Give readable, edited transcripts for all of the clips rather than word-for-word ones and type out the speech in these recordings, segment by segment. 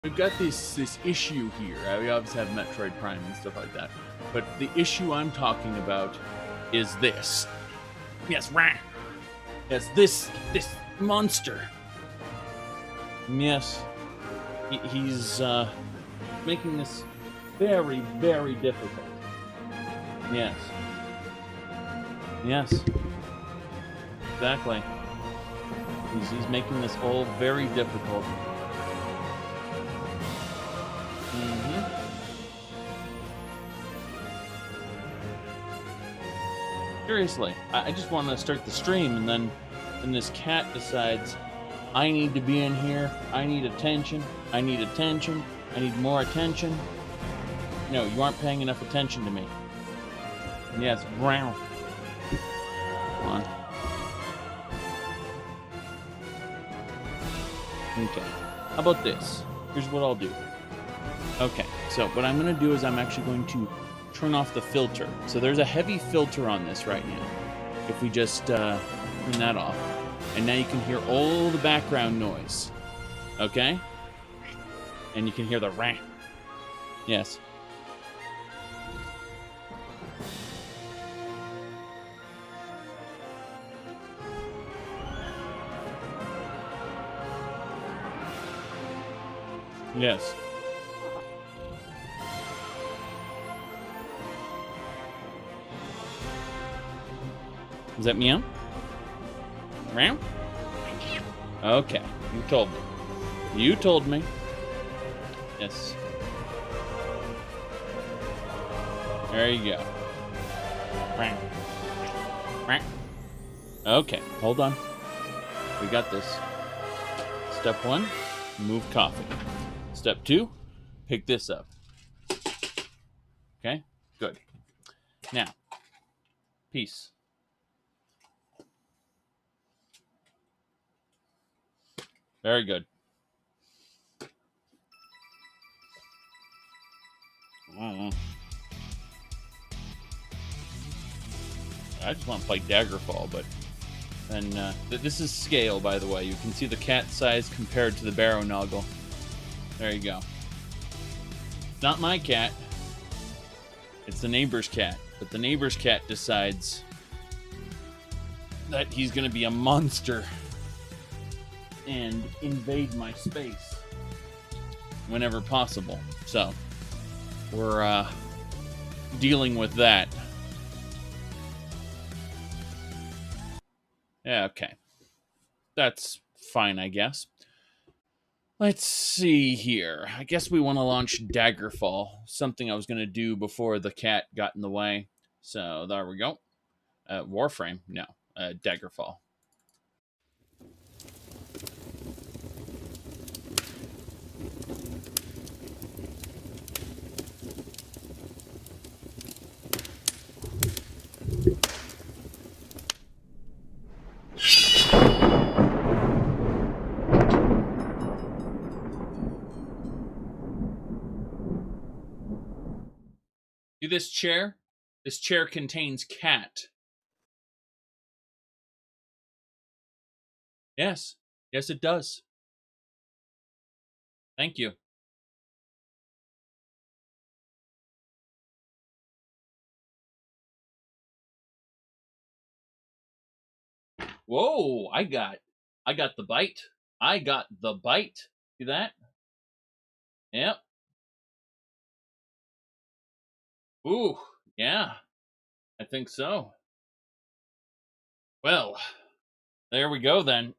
we've got this issue here. We obviously have Metroid Prime and stuff like that, but the issue I'm talking about is this. Yes, rah. Yes, this monster. Yes, he's making this very, very difficult. Yes. Yes. Exactly. He's making this all very difficult. Seriously, I just want to start the stream, and then this cat decides, I need to be in here, I need attention, I need attention, I need more attention. No, you aren't paying enough attention to me. Yes, brown. Come on. Okay, how about this? Here's what I'll do. Okay, so what I'm going to do is I'm actually going to turn off the filter. So there's a heavy filter on this right now. If we just turn that off. And now you can hear all the background noise. Okay? And you can hear the rah. Yes. Yes. Is that meow? Meow? Okay, you told me. You told me. Yes. There you go. Okay, hold on. We got this. Step 1, move coffee. Step 2, pick this up. Okay, good. Now, peace. Very good. I just want to play Daggerfall, but then this is scale, by the way. You can see the cat size compared to the Barrow Noggle. There you go. It's not my cat. It's the neighbor's cat. But the neighbor's cat decides that he's going to be a monster and invade my space whenever possible. So we're dealing with that. Yeah, okay. That's fine, I guess. Let's see here. I guess we want to launch Daggerfall, something I was going to do before the cat got in the way. So there we go. Warframe? No. Daggerfall. See this chair? This chair contains cat. Yes. Yes, it does. Thank you. Whoa, I got the bite. I got the bite. See that? Yep. Ooh, yeah. I think so. Well, there we go then.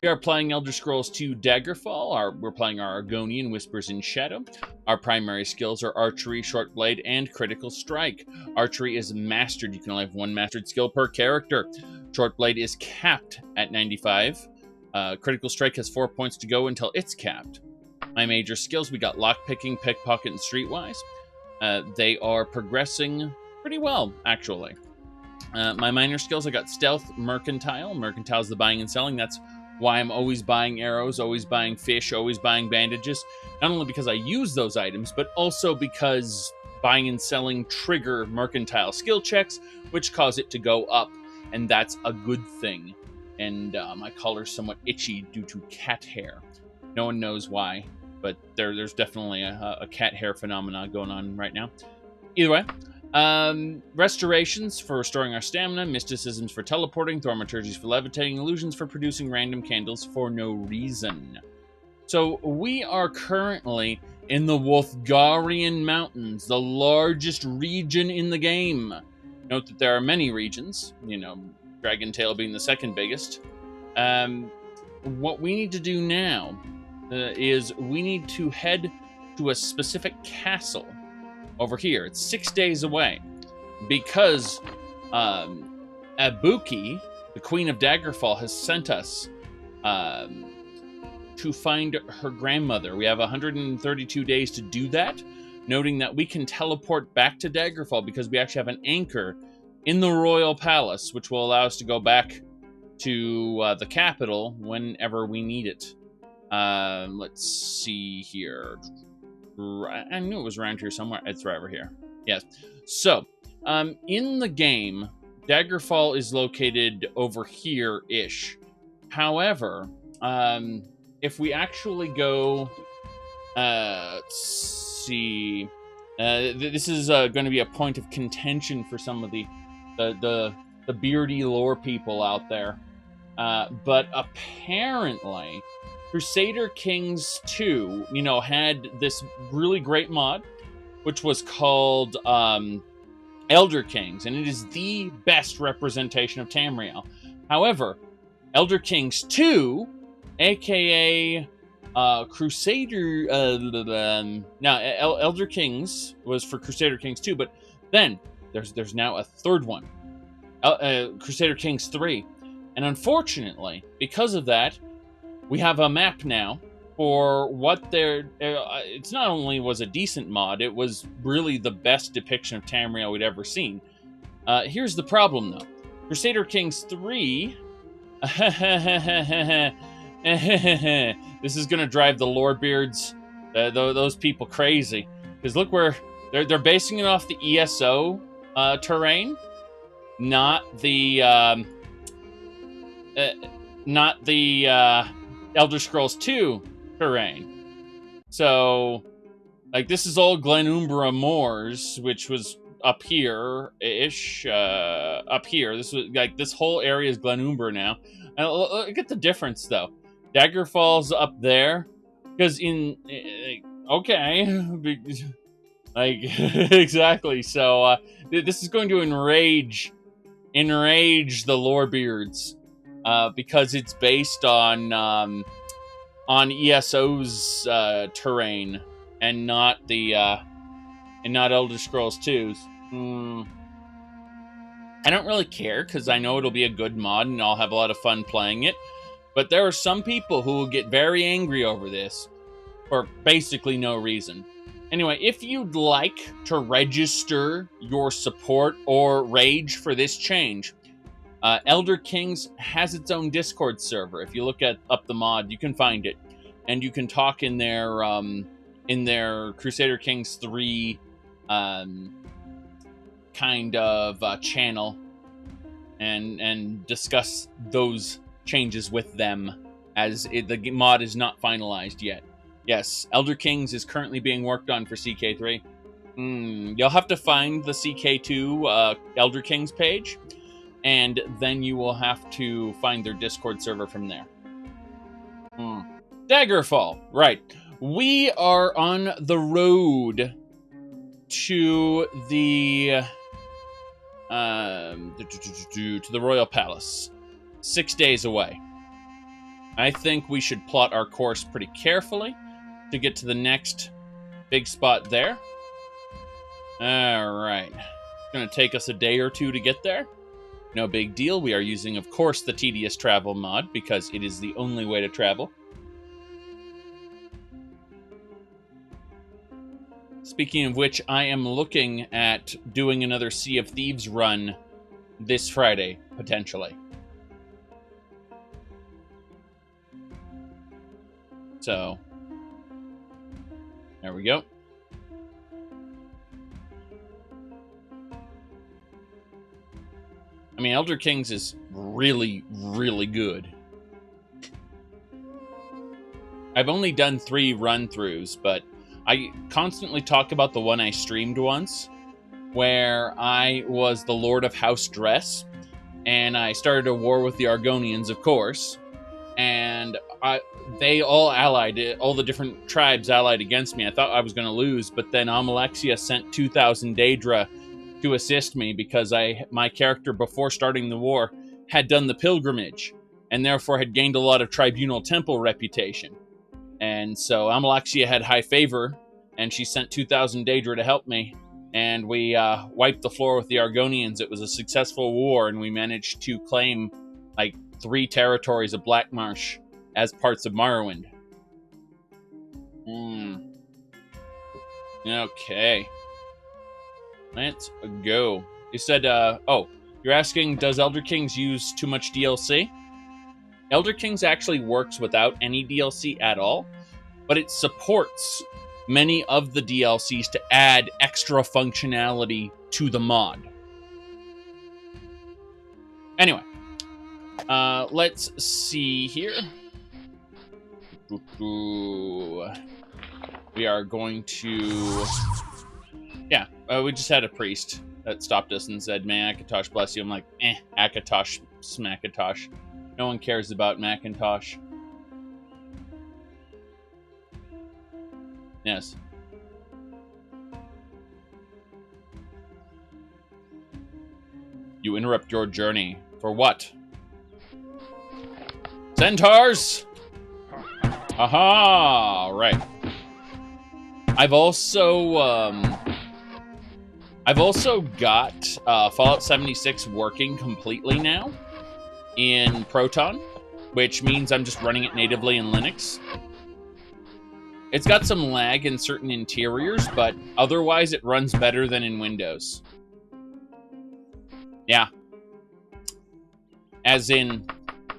We are playing Elder Scrolls 2 Daggerfall. We're playing our Argonian Whispers in Shadow. Our primary skills are Archery, Short Blade, and Critical Strike. Archery is mastered. You can only have one mastered skill per character. Short Blade is capped at 95. Critical Strike has 4 points to go until it's capped. My major skills, we got Lockpicking, Pickpocket, and Streetwise. They are progressing pretty well, actually. My minor skills, I got Stealth, Mercantile. Mercantile is the buying and selling. That's why I'm always buying arrows, always buying fish, always buying bandages. Not only because I use those items, but also because buying and selling trigger mercantile skill checks, which cause it to go up, and that's a good thing. And my collar's somewhat itchy due to cat hair. No one knows why, but there's definitely a cat hair phenomena going on right now. Either way, restorations for restoring our stamina, mysticisms for teleporting, thaumaturgies for levitating, illusions for producing random candles for no reason. So we are currently in the Wolfgarian Mountains, the largest region in the game. Note that there are many regions, you know, Dragontail being the second biggest. What we need to do now is we need to head to a specific castle over here. It's 6 days away because Abuki, the Queen of Daggerfall, has sent us to find her grandmother. We have 132 days to do that, noting that we can teleport back to Daggerfall because we actually have an anchor in the Royal Palace, which will allow us to go back to the capital whenever we need it. Let's see here. I knew it was around here somewhere. It's right over here. Yes. So, in the game, Daggerfall is located over here-ish. However, if we actually go, let's see, this is going to be a point of contention for some of the beardy lore people out there. But apparently, Crusader Kings 2, you know, had this really great mod, which was called Elder Kings, and it is the best representation of Tamriel. However, Elder Kings 2, aka Crusader, Elder Kings was for Crusader Kings 2, but then there's now a third one, Crusader Kings 3, and unfortunately, because of that, we have a map now for what they're... it's not only was a decent mod, it was really the best depiction of Tamriel we'd ever seen. Here's the problem, though. Crusader Kings 3... this is going to drive the Lorebeards, those people, crazy. Because look where... They're basing it off the ESO terrain, not the Elder Scrolls 2 terrain. So, like, this is all Glenumbra Moors, which was up here-ish, up here. This was, like, this whole area is Glenumbra now. And look at the difference, though. Daggerfall's up there, because okay, like, exactly. So, this is going to enrage the Lorebeards. Because it's based on ESO's terrain and not Elder Scrolls 2's. I don't really care because I know it'll be a good mod and I'll have a lot of fun playing it. But there are some people who will get very angry over this for basically no reason. Anyway, if you'd like to register your support or rage for this change, Elder Kings has its own Discord server. If you look up the mod, you can find it, and you can talk in their Crusader Kings 3 kind of channel, and discuss those changes with them, as the mod is not finalized yet. Yes, Elder Kings is currently being worked on for CK3. You'll have to find the CK2 Elder Kings page, and then you will have to find their Discord server from there. Daggerfall, right. We are on the road to the Royal Palace. 6 days away. I think we should plot our course pretty carefully to get to the next big spot there. Alright. It's going to take us a day or two to get there. No big deal. We are using, of course, the Tedious Travel mod, because it is the only way to travel. Speaking of which, I am looking at doing another Sea of Thieves run this Friday, potentially. So, there we go. I mean, Elder Kings is really, really good. I've only done 3 run-throughs, but I constantly talk about the one I streamed once, where I was the Lord of House Dress, and I started a war with the Argonians, of course, and they all allied, all the different tribes allied against me. I thought I was going to lose, but then Amalexia sent 2,000 Daedra to assist me because my character, before starting the war, had done the pilgrimage, and therefore had gained a lot of tribunal temple reputation. And so Amalexia had high favor, and she sent 2,000 Daedra to help me, and we wiped the floor with the Argonians. It was a successful war, and we managed to claim like 3 territories of Black Marsh as parts of Morrowind. Okay. Let's go. You said, oh, you're asking, does Elder Kings use too much DLC? Elder Kings actually works without any DLC at all, but it supports many of the DLCs to add extra functionality to the mod. Anyway, let's see here. We are going to... Yeah, we just had a priest that stopped us and said, "May Akatosh bless you." I'm like, Akatosh, Smackatosh. No one cares about Macintosh. Yes. You interrupt your journey. For what? Centaurs! Aha! Right. I've also got Fallout 76 working completely now in Proton, which means I'm just running it natively in Linux. It's got some lag in certain interiors, but otherwise it runs better than in Windows. Yeah. As in,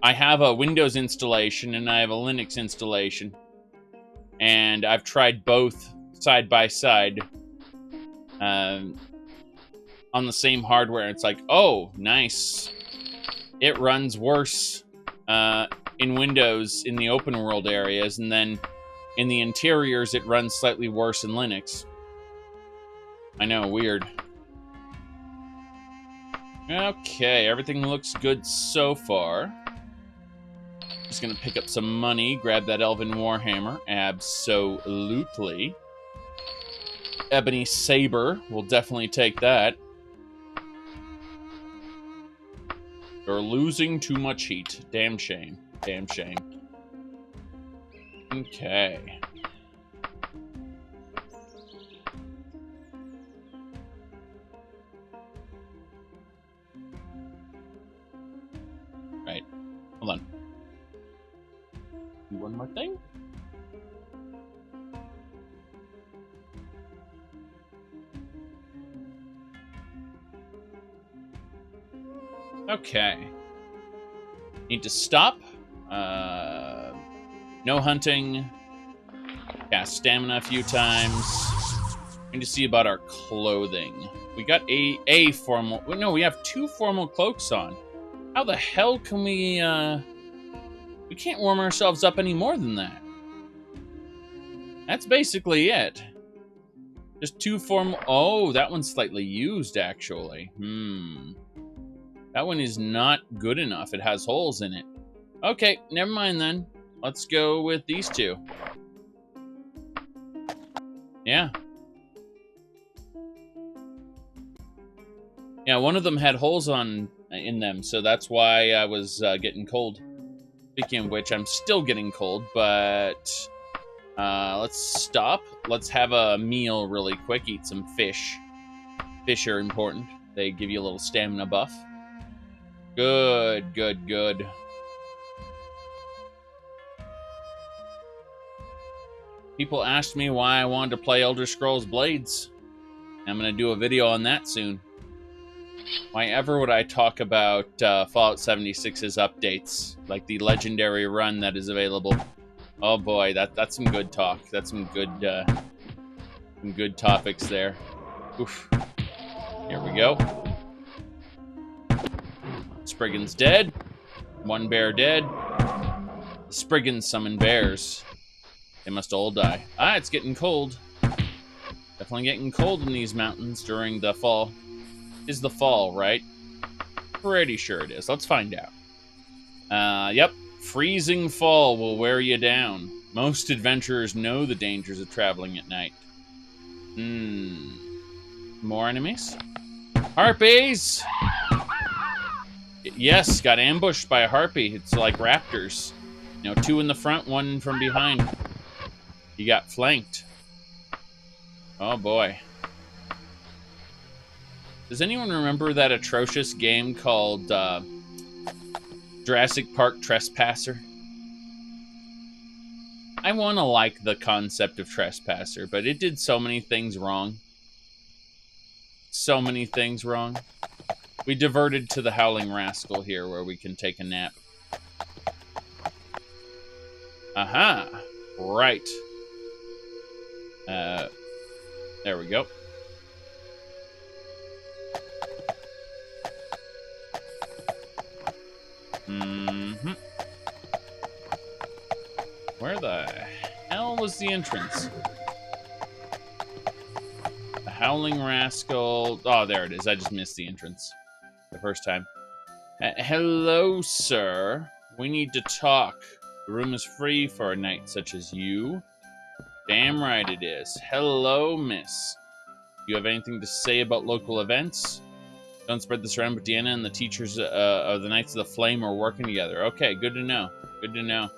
I have a Windows installation and I have a Linux installation, and I've tried both side by side on the same hardware. It's like, oh, nice. It runs worse in Windows in the open world areas, and then in the interiors it runs slightly worse in Linux. I know, weird. Okay, everything looks good so far. Just gonna pick up some money, grab that Elven Warhammer. Absolutely. Ebony Saber, we'll definitely take that. You're losing too much heat. Damn shame. Damn shame. Okay. Right. Hold on. Do one more thing. Okay. Need to stop. No hunting. Cast stamina a few times. Need to see about our clothing. We got a formal... No, we have 2 formal cloaks on. How the hell can we... We can't warm ourselves up any more than that. That's basically it. Just 2 formal... Oh, that one's slightly used, actually. That one is not good enough. It has holes in it. Okay, never mind then. Let's go with these 2. Yeah. Yeah, one of them had holes in them, so that's why I was getting cold. Speaking of which, I'm still getting cold, but let's stop. Let's have a meal really quick. Eat some fish. Fish are important. They give you a little stamina buff. Good, good, good. People asked me why I wanted to play Elder Scrolls Blades. I'm going to do a video on that soon. Why ever would I talk about Fallout 76's updates, like the legendary run that is available? Oh boy, that's some good talk. That's some good topics there. Oof. Here we go. Spriggan's dead. 1 bear dead. Spriggans summon bears. They must all die. Ah, it's getting cold. Definitely getting cold in these mountains during the fall. Is the fall, right? Pretty sure it is. Let's find out. Yep. Freezing fall will wear you down. Most adventurers know the dangers of traveling at night. More enemies? Harpies! Yes, got ambushed by a harpy. It's like raptors. You know, 2 in the front, 1 from behind. You got flanked. Oh boy. Does anyone remember that atrocious game called Jurassic Park Trespasser? I want to like the concept of Trespasser, but it did so many things wrong. So many things wrong. We diverted to the Howling Rascal here, where we can take a nap. Aha! Right. There we go. Where the hell was the entrance? The Howling Rascal. Oh, there it is. I just missed the entrance the first time. Hello, sir. We need to talk. The room is free for a knight such as you. Damn right it is. Hello, miss. You have anything to say about local events? Don't spread this around, but Deanna and the teachers of the Knights of the Flame are working together. Okay, good to know. Good to know.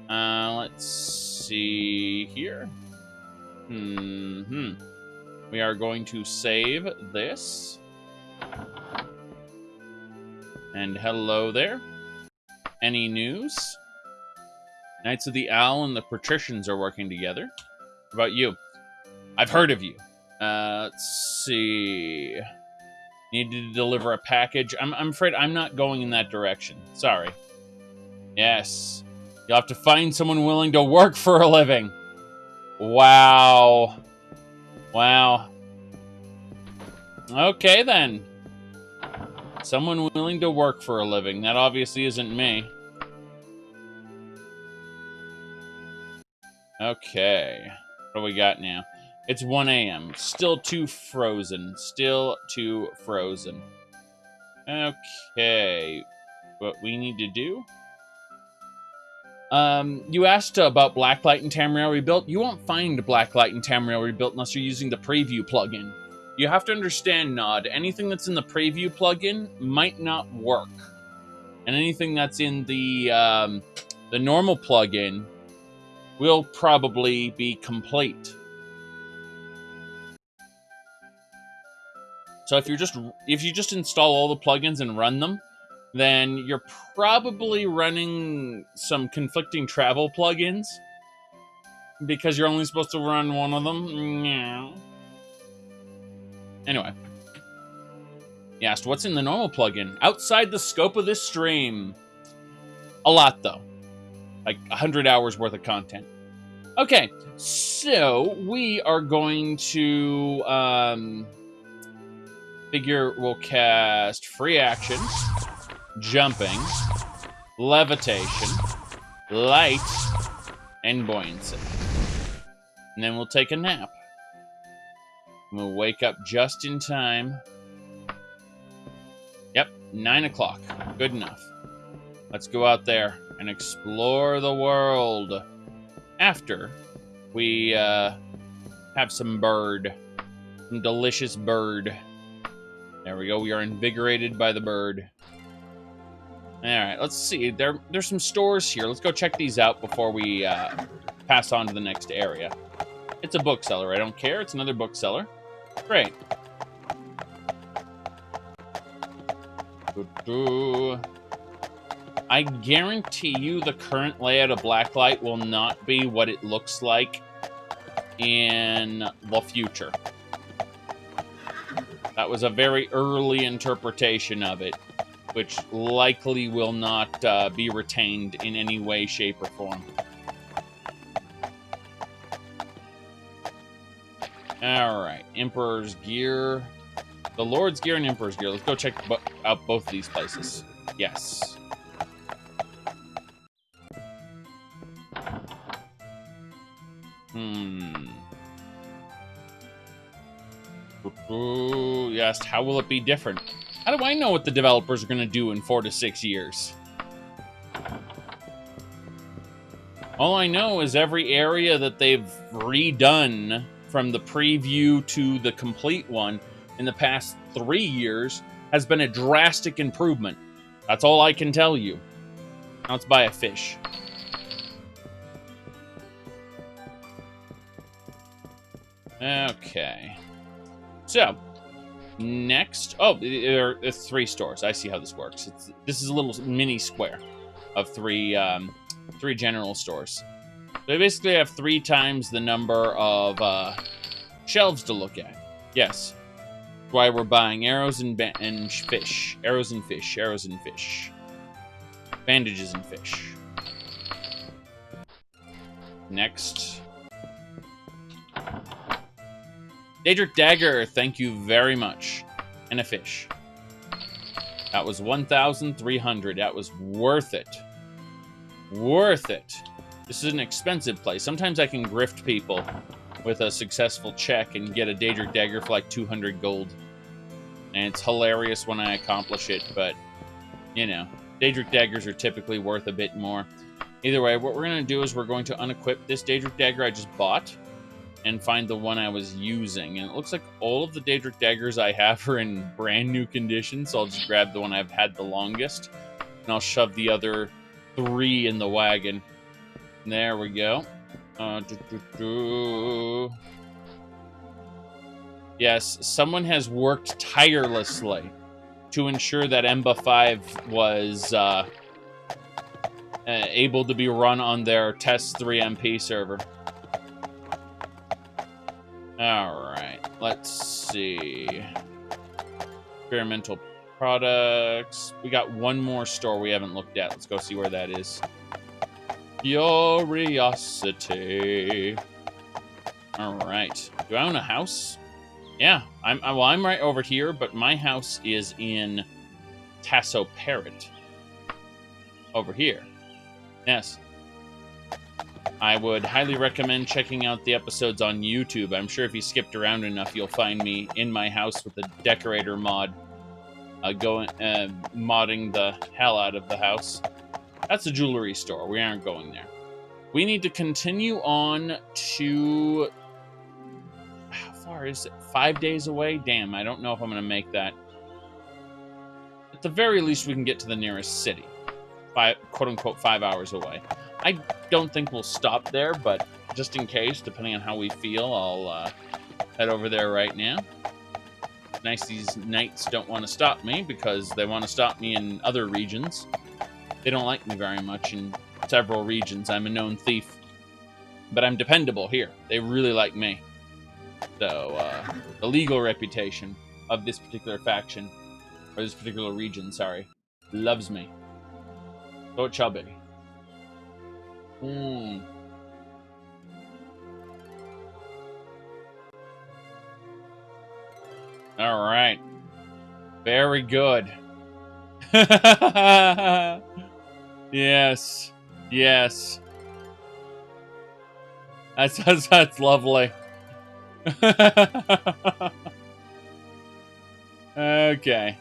Let's see here. We are going to save this. And hello there. Any news? Knights of the Owl and the Patricians are working together. What about you? I've heard of you. Let's see. Need to deliver a package. I'm afraid I'm not going in that direction. Sorry. Yes. You'll have to find someone willing to work for a living. Wow. Wow. Okay, then. Someone willing to work for a living. That obviously isn't me. Okay. What do we got now? It's 1 a.m. Still too frozen. Still too frozen. Okay. What we need to do? You asked about Blacklight and Tamriel Rebuilt. You won't find Blacklight and Tamriel Rebuilt unless you're using the preview plugin. You have to understand, Nod, anything that's in the preview plugin might not work. And anything that's in the normal plugin will probably be complete. So if you just install all the plugins and run them, then you're probably running some conflicting travel plugins because you're only supposed to run one of them. Yeah. Anyway. You asked, what's in the normal plugin? Outside the scope of this stream. A lot, though. Like 100 hours worth of content. Okay, so we are going to figure we'll cast free action, jumping, levitation, light, and buoyancy. And then we'll take a nap. We'll wake up just in time. Yep, 9 o'clock. Good enough. Let's go out there and explore the world. After we have some bird. Some delicious bird. There we go. We are invigorated by the bird. Alright, let's see. There's some stores here. Let's go check these out before we pass on to the next area. It's a bookseller. I don't care. It's another bookseller. Great. I guarantee you the current layout of Blacklight will not be what it looks like in the future. That was a very early interpretation of it, which likely will not be retained in any way, shape, or form. Alright, Emperor's Gear. The Lord's Gear and Emperor's Gear. Let's go check out both of these places. Yes. Ooh, yes, how will it be different? How do I know what the developers are going to do in 4 to 6 years? All I know is every area that they've redone from the preview to the complete one in the past 3 years has been a drastic improvement. That's all I can tell you. Now let's buy a fish. Okay. So, next... Oh, there are 3 stores. I see how this works. This is a little mini square of 3 general stores. They basically have 3 times the number of shelves to look at. Yes. That's why we're buying arrows and fish. Arrows and fish. Arrows and fish. Bandages and fish. Next. Daedric Dagger, thank you very much. And a fish. That was 1,300. That was worth it. Worth it. This is an expensive place. Sometimes I can grift people with a successful check and get a Daedric Dagger for like 200 gold. And it's hilarious when I accomplish it, but, you know, Daedric Daggers are typically worth a bit more. Either way, what we're going to do is we're going to unequip this Daedric Dagger I just bought and find the one I was using. And it looks like all of the Daedric Daggers I have are in brand new condition, so I'll just grab the one I've had the longest, and I'll shove the other 3 in the wagon. There we go. Yes, someone has worked tirelessly to ensure that EMBA 5 was able to be run on their Test 3 MP server. Alright, let's see. Experimental products. We got one more store we haven't looked at. Let's go see where that is. Curiosity. Alright. Do I own a house? Yeah, I'm right over here, but my house is in Tasso Parrot. Over here. Yes. I would highly recommend checking out the episodes on YouTube. I'm sure if you skipped around enough, you'll find me in my house with the decorator mod, modding the hell out of the house. That's a jewelry store. We aren't going there. We need to continue on to... How far is it? 5 days away? Damn, I don't know if I'm going to make that. At the very least, we can get to the nearest city. Quote-unquote 5 hours away. I don't think we'll stop there, but just in case, depending on how we feel, I'll head over there right now. Nice these knights don't want to stop me, because they want to stop me in other regions. They don't like me very much in several regions. I'm a known thief. But I'm dependable here. They really like me. So, the legal reputation of this particular faction, or this particular region, sorry, loves me. So it shall be. All right. Very good. Yes. Yes. That's lovely. Okay.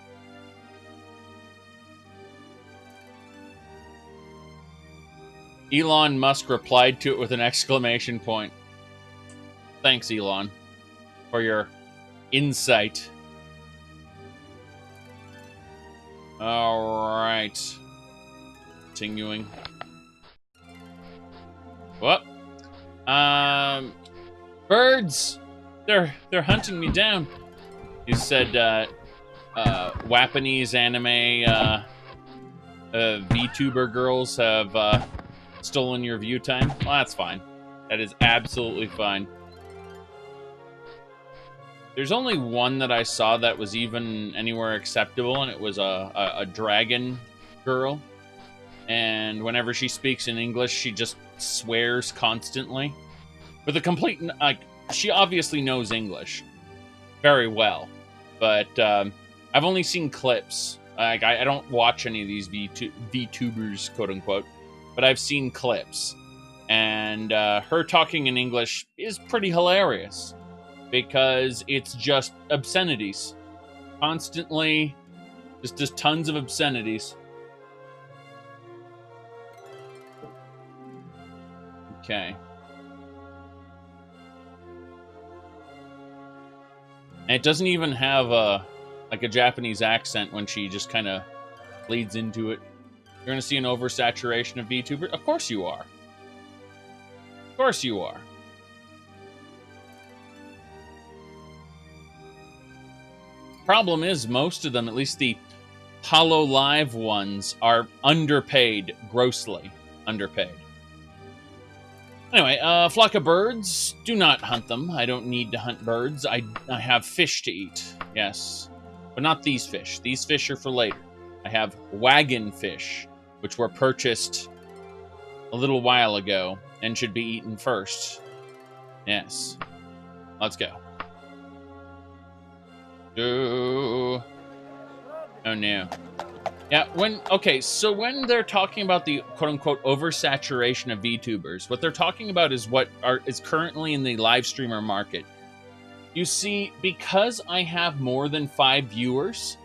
Elon Musk replied to it with an exclamation point. Thanks, Elon, for your insight. All right. Continuing. What? Birds! They're hunting me down. You said, Japanese anime, VTuber girls have, stolen your view time? Well, that's fine. That is absolutely fine. There's only one that I saw that was even anywhere acceptable, and it was a dragon girl. And whenever she speaks in English, she just swears constantly. With a complete... like, she obviously knows English very well. But I've only seen clips. Like, I don't watch any of these VTubers, quote-unquote. But I've seen clips. And her talking in English is pretty hilarious because it's just obscenities. Constantly, just tons of obscenities. Okay. And it doesn't even have a Japanese accent when she just kind of leads into it. You're going to see an oversaturation of VTubers? Of course you are. Of course you are. Problem is, most of them, at least the Hollow Live ones, are underpaid, grossly underpaid. Anyway, flock of birds. Do not hunt them. I don't need to hunt birds. I have fish to eat. Yes. But not these fish. These fish are for later. I have wagon fish, which were purchased a little while ago and should be eaten first. Yes. Let's go. Oh no. Yeah, so when they're talking about the quote-unquote oversaturation of VTubers, what they're talking about is what is currently in the live streamer market. You see, because I have more than 5 viewers,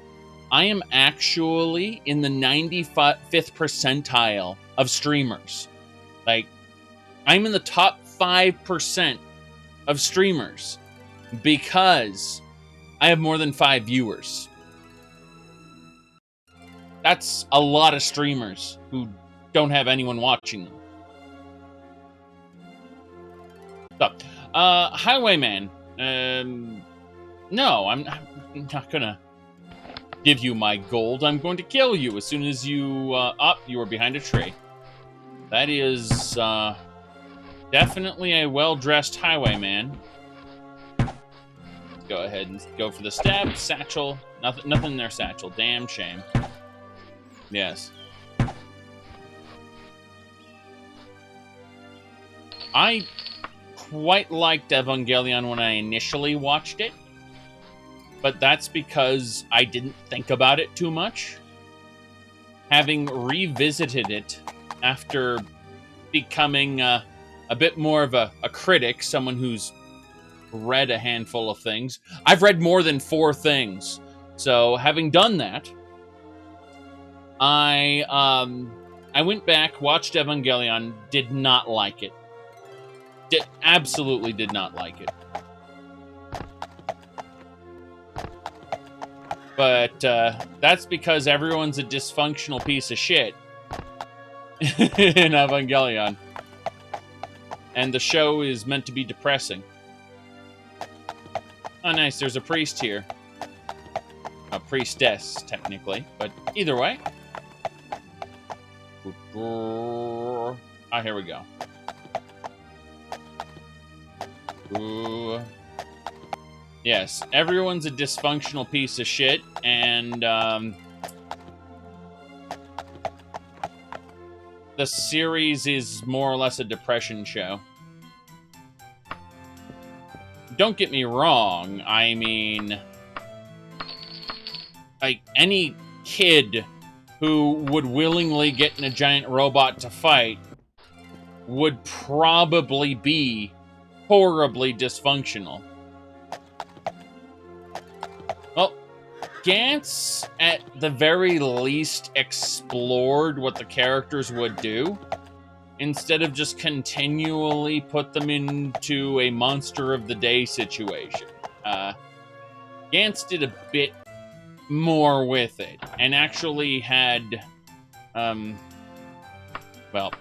I am actually in the 95th percentile of streamers. Like, I'm in the top 5% of streamers because I have more than 5 viewers. That's a lot of streamers who don't have anyone watching them. So, Highwayman. No, I'm not gonna give you my gold. I'm going to kill you as soon as you, you are behind a tree. That is, definitely a well-dressed Highwayman. Let's go ahead and go for the stab. Satchel. Nothing in their satchel. Damn shame. Yes. I quite liked Evangelion when I initially watched it, but that's because I didn't think about it too much. Having revisited it after becoming a bit more of a critic, someone who's read a handful of things. I've read more than 4 things. So having done that, I went back, watched Evangelion, did not like it. Absolutely did not like it. But that's because everyone's a dysfunctional piece of shit in Evangelion. And the show is meant to be depressing. Oh, nice, there's a priest here. A priestess, technically, but either way. Ah, here we go. Ooh. Yes, everyone's a dysfunctional piece of shit, and the series is more or less a depression show. Don't get me wrong, I mean, like, any kid who would willingly get in a giant robot to fight would probably be horribly dysfunctional. Well, Gantz, at the very least, explored what the characters would do, instead of just continually put them into a monster of the day situation. Gantz did a bit more with it, and actually had, well,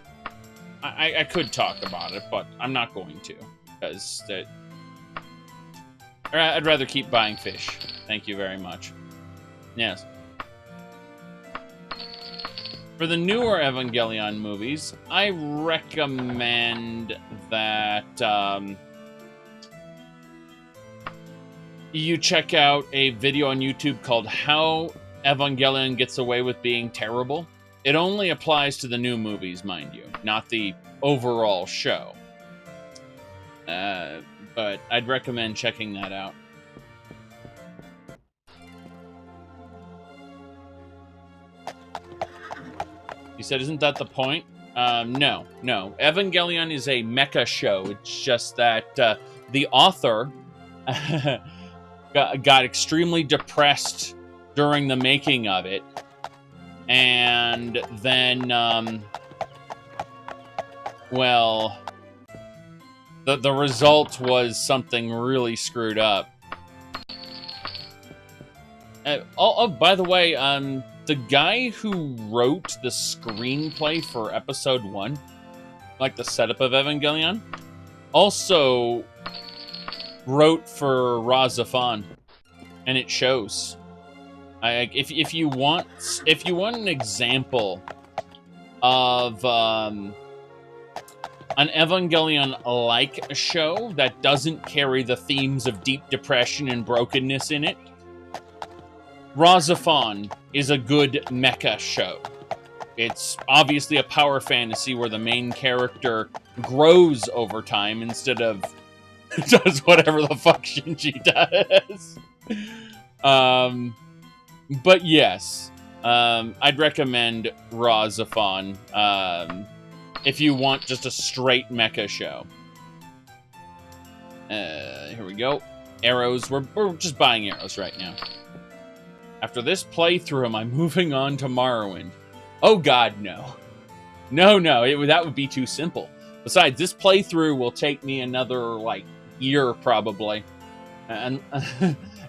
I could talk about it, but I'm not going to, because I'd rather keep buying fish. Thank you very much. Yes. For the newer Evangelion movies, I recommend that you check out a video on YouTube called How Evangelion Gets Away with Being Terrible. It only applies to the new movies, mind you, not the overall show. But I'd recommend checking that out. He said, isn't that the point? No. Evangelion is a mecha show. It's just that the author got extremely depressed during the making of it, and then, well, the result was something really screwed up. By the way, the guy who wrote the screenplay for episode 1, like the setup of Evangelion, also wrote for Razafon, and it shows. If you want an example of an Evangelion-like show that doesn't carry the themes of deep depression and brokenness in it, Razafon is a good mecha show. It's obviously a power fantasy where the main character grows over time instead of does whatever the fuck Shinji does. But yes, I'd recommend Razafon if you want just a straight mecha show. Here we go. Arrows. We're just buying arrows right now. After this playthrough, am I moving on to Morrowind? Oh god, no. No, that would be too simple. Besides, this playthrough will take me another, like, year, probably. And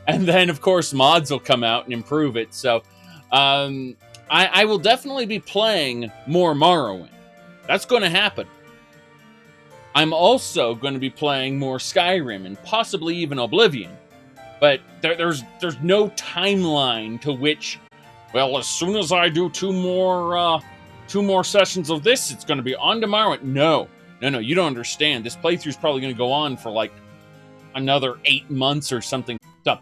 then, of course, mods will come out and improve it, so... I will definitely be playing more Morrowind. That's going to happen. I'm also going to be playing more Skyrim, and possibly even Oblivion. But there's no timeline to which, well, as soon as I do two more sessions of this, it's going to be on tomorrow. No, you don't understand. This playthrough's probably going to go on for like another 8 months or something. So,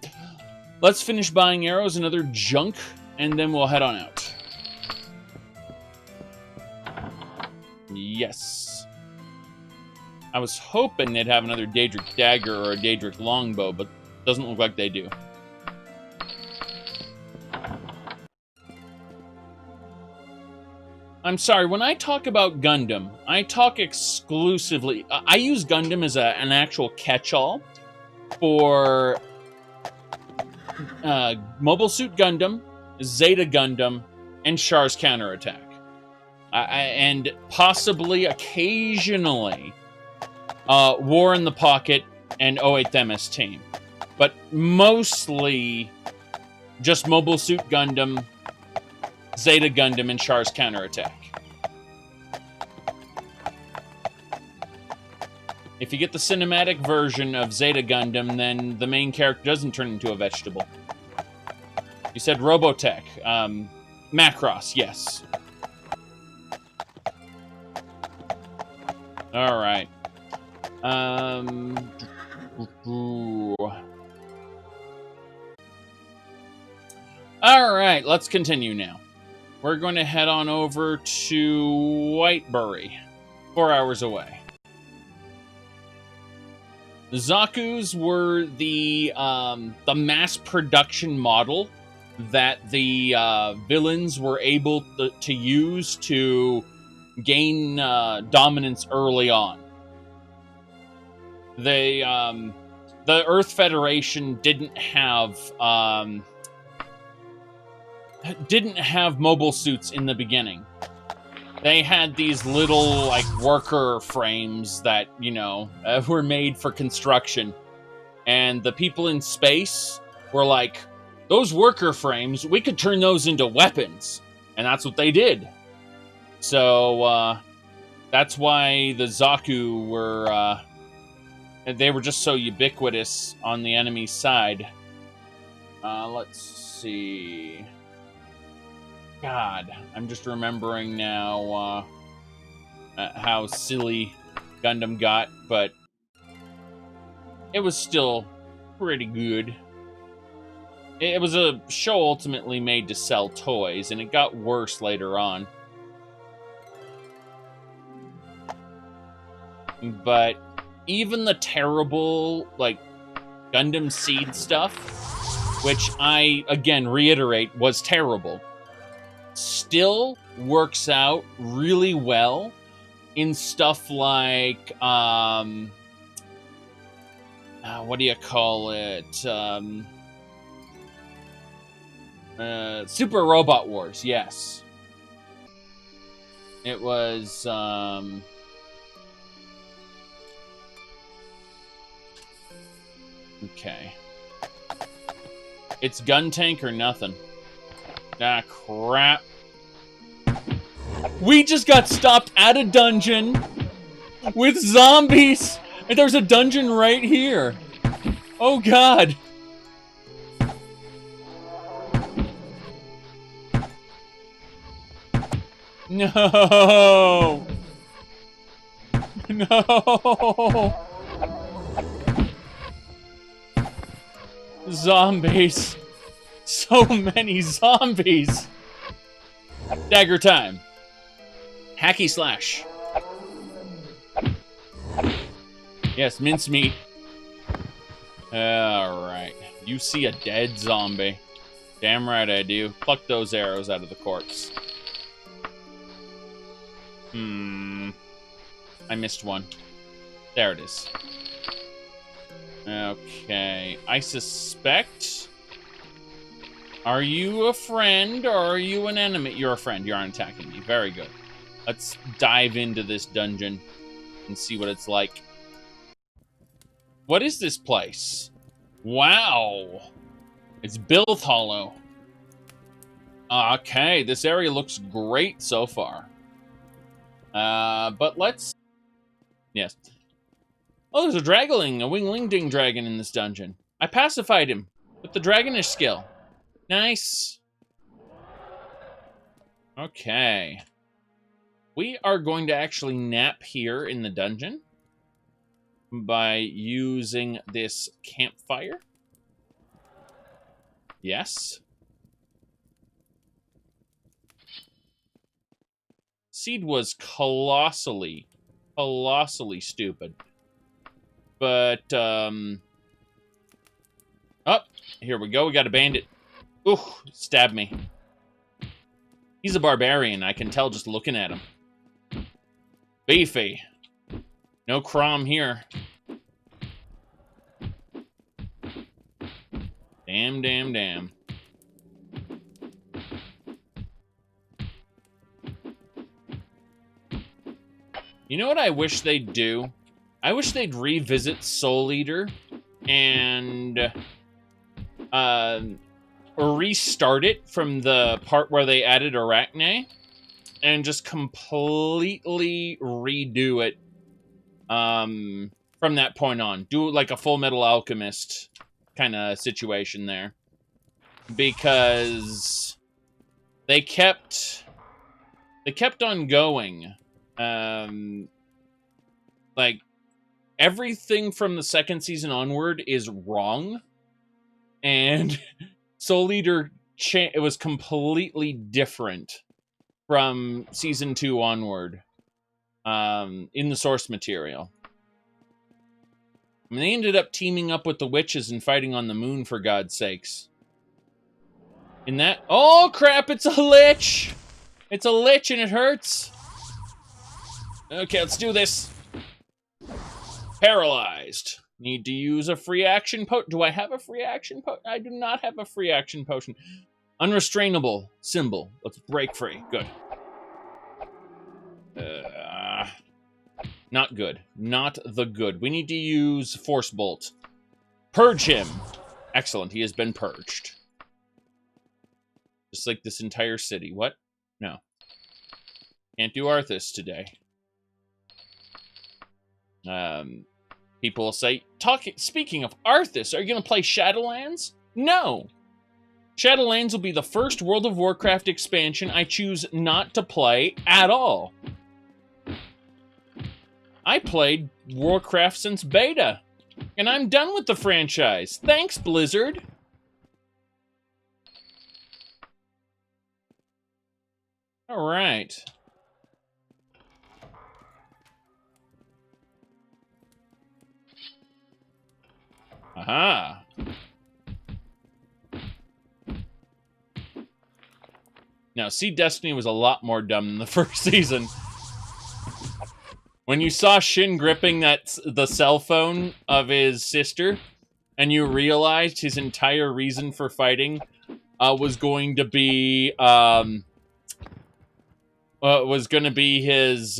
let's finish buying arrows and other junk, and then we'll head on out. Yes. I was hoping they'd have another Daedric dagger or a Daedric longbow, but doesn't look like they do. I'm sorry, when I talk about Gundam, I talk exclusively... I use Gundam as an actual catch-all for Mobile Suit Gundam, Zeta Gundam, and Char's Counterattack. And possibly, occasionally, War in the Pocket and 08th MS Team. But mostly just Mobile Suit Gundam, Zeta Gundam, and Char's Counterattack. If you get the cinematic version of Zeta Gundam, then the main character doesn't turn into a vegetable. You said Robotech. Macross, yes. Alright. Alright, let's continue now. We're going to head on over to Whitebury, 4 hours away. Zaku's were the mass production model that the villains were able to use to gain dominance early on. They, the Earth Federation didn't have mobile suits in the beginning. They had these little, like, worker frames that, you know, were made for construction. And the people in space were like, those worker frames, we could turn those into weapons. And that's what they did. So, that's why the Zaku were, they were just so ubiquitous on the enemy side. Let's see... God, I'm just remembering now how silly Gundam got, but it was still pretty good. It was a show ultimately made to sell toys, and it got worse later on. But even the terrible, like, Gundam Seed stuff, which I, again, reiterate, was terrible, still works out really well in stuff like what do you call it? Super Robot Wars. Yes, it was. Okay, it's gun tank or nothing. Ah, crap. We just got stopped at a dungeon with zombies, and there's a dungeon right here. Oh, God. No. No. Zombies. So many zombies. Dagger time. Hacky slash. Yes, mincemeat. Alright. You see a dead zombie. Damn right I do. Pluck those arrows out of the corpse. I missed one. There it is. Okay. I suspect... Are you a friend or are you an enemy? You're a friend. You aren't attacking me. Very good. Let's dive into this dungeon and see what it's like. What is this place? Wow. It's Bilth Hollow. Okay, this area looks great so far. But let's... Yes. Oh, there's a Dragling, a Wing-Ling-Ding dragon in this dungeon. I pacified him with the Dragonish skill. Nice. Okay. We are going to actually nap here in the dungeon by using this campfire. Yes. Seed was colossally stupid. But, oh, here we go. We got a bandit. Ooh, stabbed me. He's a barbarian. I can tell just looking at him. Beefy. No crom here. Damn, damn, damn. You know what I wish they'd do? I wish they'd revisit Soul Eater and restart it from the part where they added Arachne and just completely redo it from that point on. Do it like a Full Metal Alchemist kind of situation there. Because they kept on going. Like, everything from the second season onward is wrong. And Soul Eater, it was completely different from season 2 onward in the source material. I mean, they ended up teaming up with the witches and fighting on the moon, for God's sakes. In that... Oh, crap, it's a lich! It's a lich and it hurts. Okay, let's do this. Paralyzed. Need to use a free action potion. Do I have a free action potion? I do not have a free action potion. Unrestrainable symbol. Let's break free. Good. Not good. Not the good. We need to use Force Bolt. Purge him. Excellent. He has been purged. Just like this entire city. What? No. Can't do Arthas today. People will say, speaking of Arthas, are you going to play Shadowlands? No! Shadowlands will be the first World of Warcraft expansion I choose not to play at all. I played Warcraft since beta, and I'm done with the franchise. Thanks, Blizzard! Alright. Aha. Now, Seed Destiny was a lot more dumb than the first season. When you saw Shin gripping the cell phone of his sister, and you realized his entire reason for fighting was going to be his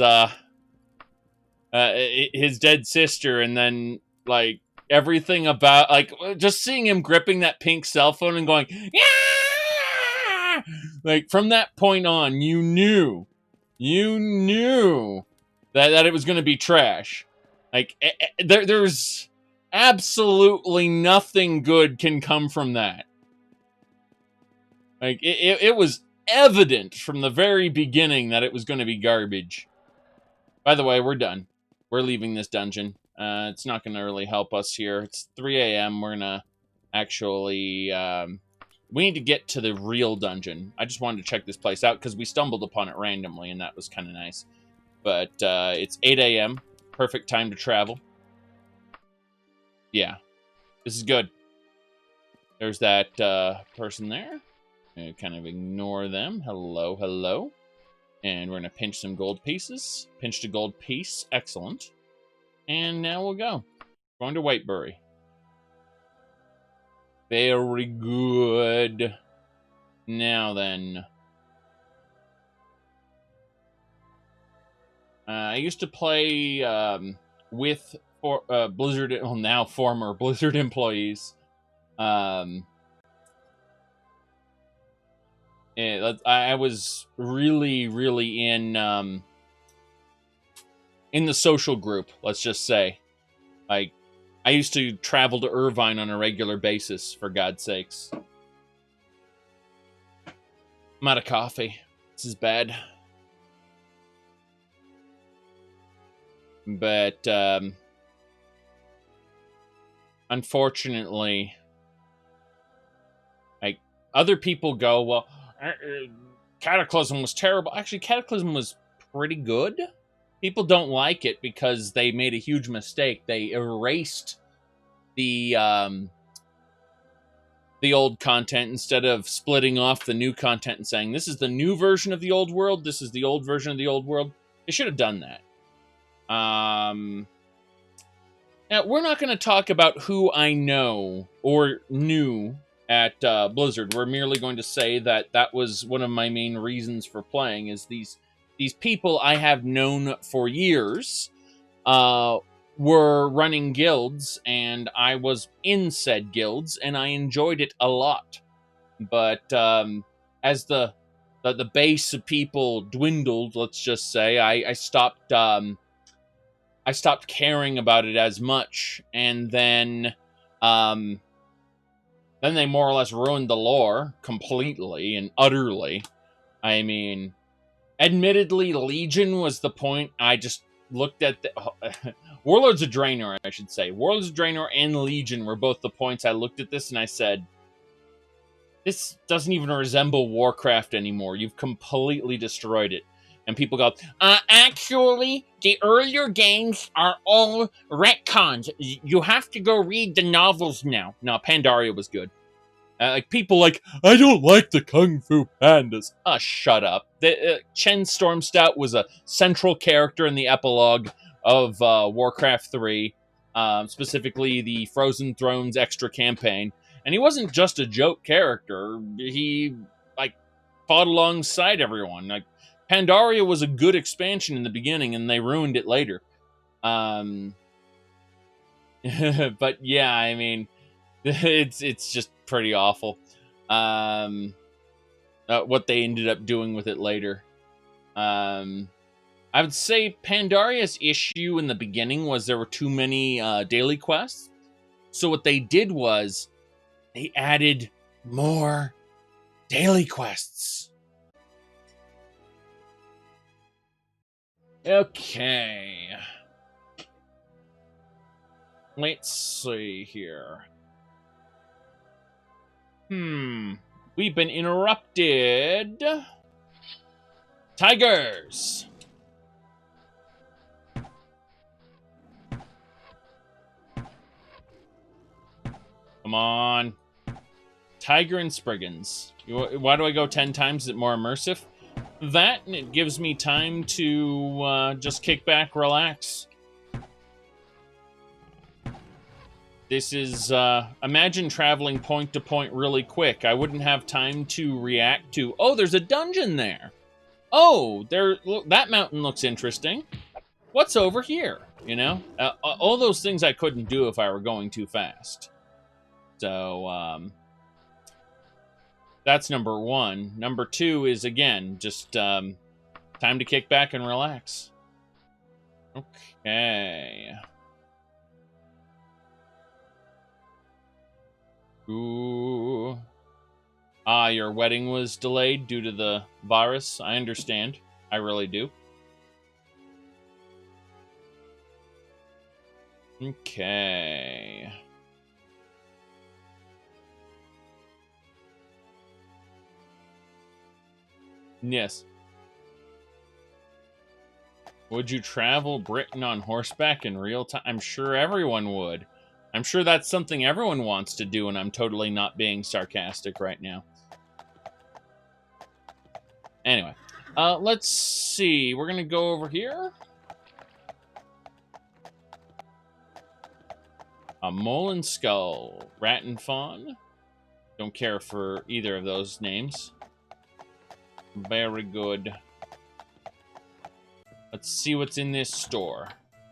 dead sister, and then like everything about like just seeing him gripping that pink cell phone and going, yeah! Like from that point on, you knew that it was going to be trash. Like there's absolutely nothing good can come from that. Like it was evident from the very beginning that it was going to be garbage. By the way, we're done. We're leaving this dungeon. It's not going to really help us here. It's 3 a.m. We're going to actually... we need to get to the real dungeon. I just wanted to check this place out because we stumbled upon it randomly, and that was kind of nice. But it's 8 a.m. Perfect time to travel. Yeah. This is good. There's that person there. Kind of ignore them. Hello, hello. And we're going to pinch some gold pieces. Pinched a gold piece. Excellent. And now we'll go. Going to Whitebury. Very good. Now then. I used to play with Blizzard, well, now former Blizzard employees. I was really in the social group, let's just say. Like, I used to travel to Irvine on a regular basis, for God's sakes. I'm out of coffee. This is bad. But, unfortunately, like, other people go, well, Cataclysm was terrible. Actually, Cataclysm was pretty good. People don't like it because they made a huge mistake. They erased the old content instead of splitting off the new content and saying, this is the new version of the old world, this is the old version of the old world. They should have done that. Now, we're not going to talk about who I know or knew at Blizzard. We're merely going to say that that was one of my main reasons for playing, is these people I have known for years were running guilds, and I was in said guilds, and I enjoyed it a lot. But as the base of people dwindled, let's just say, I stopped caring about it as much, and then they more or less ruined the lore completely and utterly. I mean, admittedly, Legion was the point. I just looked at the... Warlords of Draenor, I should say. Warlords of Draenor and Legion were both the points I looked at this and I said, this doesn't even resemble Warcraft anymore. You've completely destroyed it. And people go, actually, the earlier games are all retcons. You have to go read the novels now. No, Pandaria was good. Like, people like, I don't like the Kung Fu Pandas. Shut up. Chen Stormstout was a central character in the epilogue of Warcraft 3, specifically the Frozen Thrones extra campaign. And he wasn't just a joke character. He, like, fought alongside everyone. Like, Pandaria was a good expansion in the beginning, and they ruined it later. But yeah, I mean, it's just pretty awful. What they ended up doing with it later. I would say Pandaria's issue in the beginning was there were too many daily quests. So what they did was they added more daily quests. Okay. Let's see here. We've been interrupted. Tigers. Come on. Tiger and Spriggans. Why do I go 10 times? Is it more immersive? That, and it gives me time to just kick back, relax. This is, imagine traveling point to point really quick. I wouldn't have time to react to, oh, there's a dungeon there. Oh, look, that mountain looks interesting. What's over here? You know? All those things I couldn't do if I were going too fast. So, that's number one. Number two is, again, just time to kick back and relax. Okay. Ooh. Ah, your wedding was delayed due to the virus. I understand. I really do. Okay. Yes. Would you travel Britain on horseback in real time? I'm sure everyone would. I'm sure that's something everyone wants to do, and I'm totally not being sarcastic right now. Anyway, let's see. We're going to go over here. A Mole and Skull. Rat and Fawn. Don't care for either of those names. Very good. Let's see what's in this store.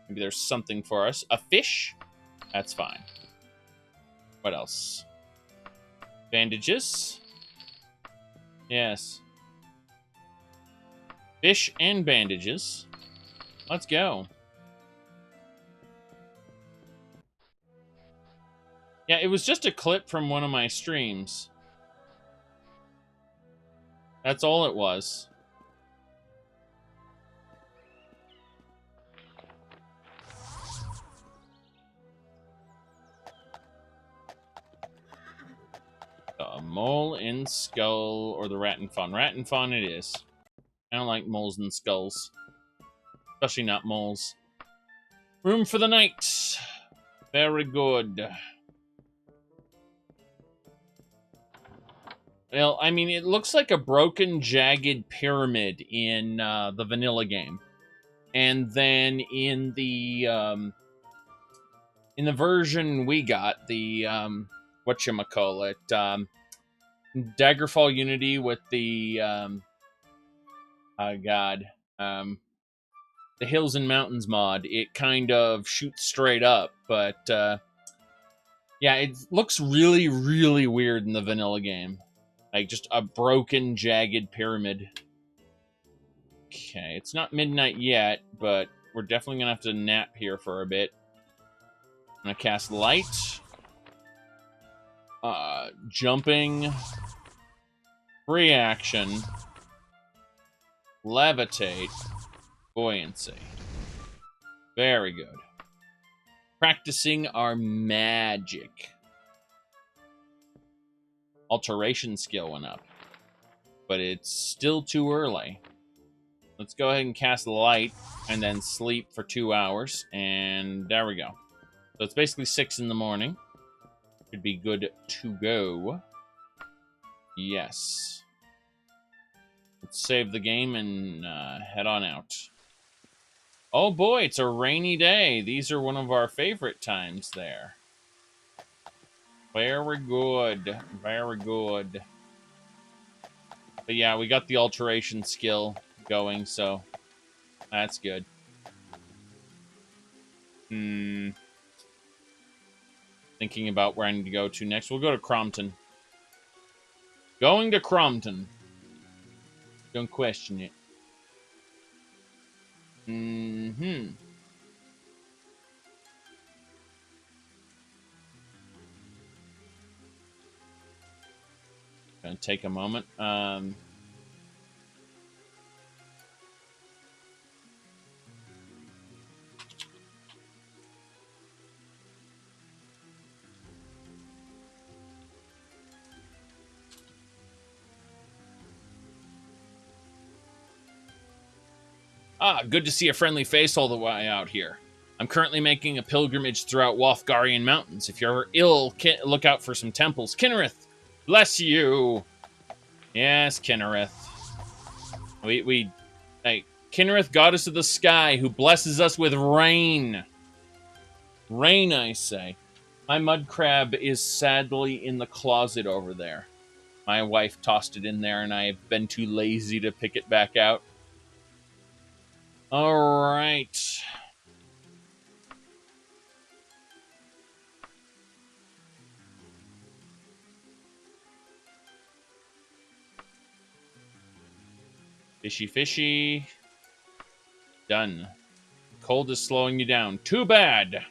Maybe there's something for us. A fish? That's fine. What else? Bandages? Yes. Fish and bandages. Let's go. Yeah, it was just a clip from one of my streams. That's all it was. The Mole and Skull, or the Rat and Fawn. Rat and Fawn it is. I don't like moles and skulls. Especially not moles. Room for the night. Very good. Well, I mean, it looks like a broken, jagged pyramid in the vanilla game. And then in the version we got, the, whatchamacallit, Daggerfall Unity with the, the Hills and Mountains mod, it kind of shoots straight up, but, yeah, it looks really, really weird in the vanilla game. Like, just a broken, jagged pyramid. Okay, it's not midnight yet, but we're definitely gonna have to nap here for a bit. I'm gonna cast Light. Jumping. Free action. Levitate. Buoyancy. Very good. Practicing our magic. Alteration skill went up. But it's still too early. Let's go ahead and cast Light and then sleep for 2 hours. And there we go. So it's basically 6 in the morning. Should be good to go. Yes. Let's save the game and head on out. Oh boy, it's a rainy day. These are one of our favorite times there. Very good. Very good. But yeah, we got the alteration skill going, so that's good. Thinking about where I need to go to next. We'll go to Crompton. Going to Crompton. Don't question it. Gonna take a moment. Good to see a friendly face all the way out here. I'm currently making a pilgrimage throughout Walfgarian Mountains. If you're ever ill, look out for some temples. Kinnereth, Bless you. Yes, Kinnereth. Hey, Kinnereth, goddess of the sky, who blesses us with rain. Rain, I say. My mud crab is sadly in the closet over there. My wife tossed it in there, and I've been too lazy to pick it back out. All right. Fishy, fishy. Done. Cold is slowing you down. Too bad.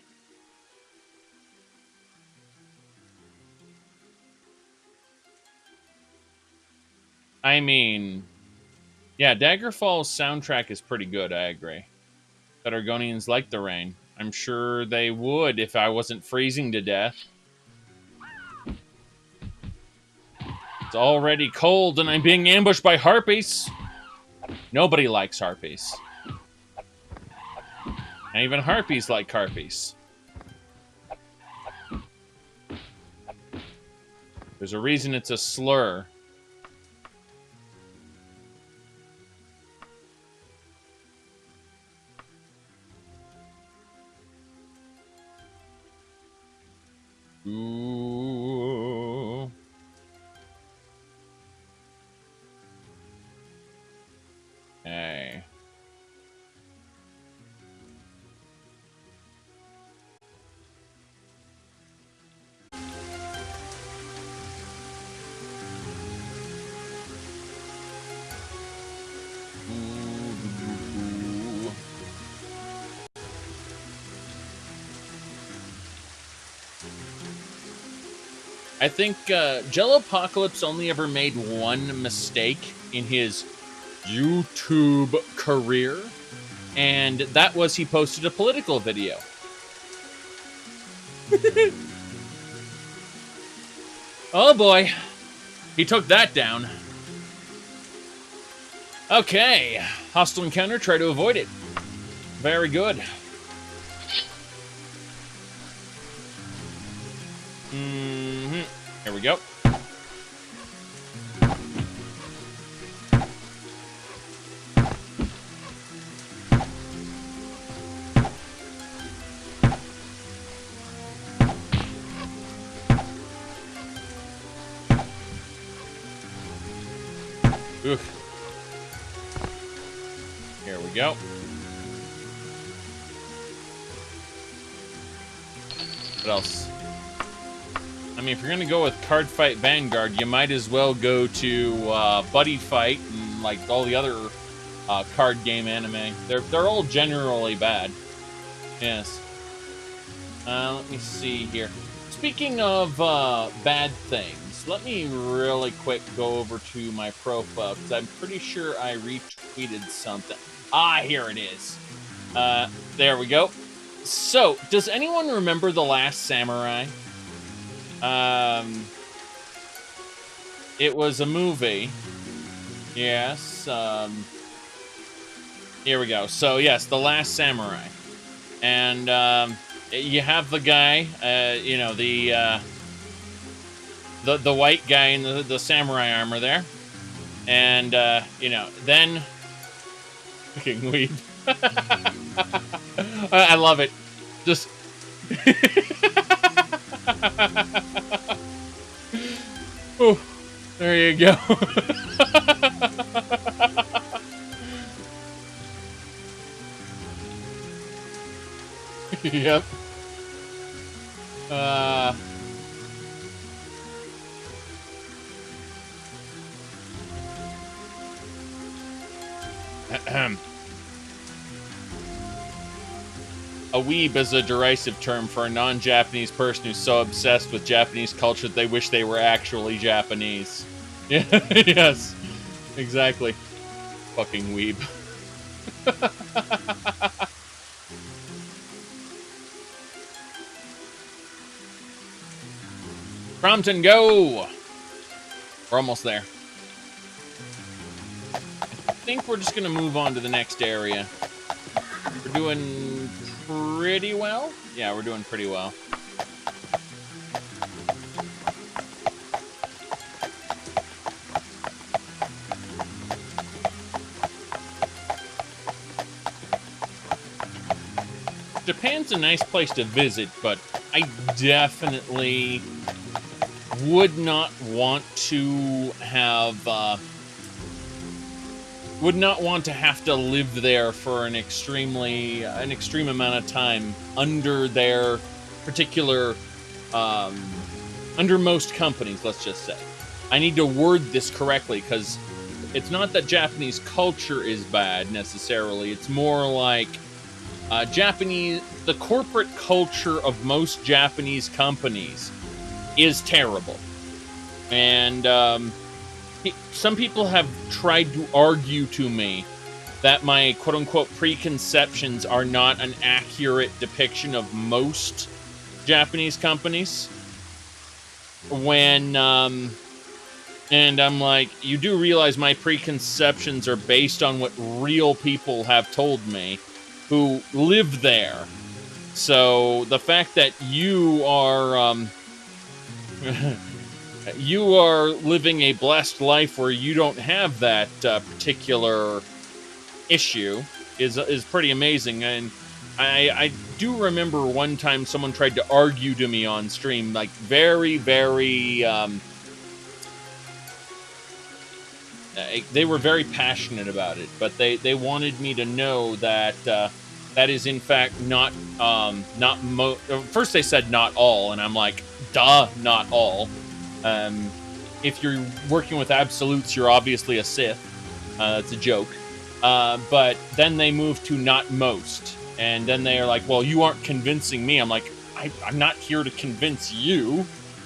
I mean, yeah, Daggerfall's soundtrack is pretty good, I agree. But Argonians like the rain. I'm sure they would if I wasn't freezing to death. It's already cold and I'm being ambushed by harpies. Nobody likes harpies. And even harpies like harpies. There's a reason it's a slur. Ooh. Hey. I think Jellopocalypse only ever made one mistake in his YouTube career, and that was he posted a political video. Oh boy, he took that down. Okay, hostile encounter, try to avoid it. Very good. Here we go. Oof. Here we go. What else? I mean, if you're gonna go with Card Fight Vanguard, you might as well go to Buddy Fight and like all the other card game anime. They're all generally bad. Yes. Let me see here. Speaking of bad things, let me really quick go over to my profile because I'm pretty sure I retweeted something. Ah, here it is. There we go. So, does anyone remember The Last Samurai? It was a movie. Yes. Here we go. So, yes, The Last Samurai. And, you have the guy, you know, the white guy in the samurai armor there. And, you know, then... Fucking weed. I love it. Just... Oh, there you go. Yep. A weeb is a derisive term for a non-Japanese person who's so obsessed with Japanese culture that they wish they were actually Japanese. Yeah, yes, exactly. Fucking weeb. Crompton, go! We're almost there. I think we're just gonna move on to the next area. We're doing pretty well. Yeah, we're doing pretty well. Japan's a nice place to visit, but I definitely would not want to have to live there for an extreme amount of time under their particular under most companies, let's just say. I need to word this correctly, because it's not that Japanese culture is bad necessarily. It's more like the corporate culture of most Japanese companies is terrible. And some people have tried to argue to me that my quote-unquote preconceptions are not an accurate depiction of most Japanese companies. And I'm like, you do realize my preconceptions are based on what real people have told me who live there. So the fact that you are you are living a blessed life where you don't have that particular issue is pretty amazing. And I do remember one time someone tried to argue to me on stream, like very, very they were very passionate about it, but they wanted me to know that that is in fact not first they said not all, and I'm like, duh, not all. If you're working with absolutes, you're obviously a Sith. That's a joke. But then they moved to not most, and then they are like, well, you aren't convincing me. I'm like, I'm not here to convince you.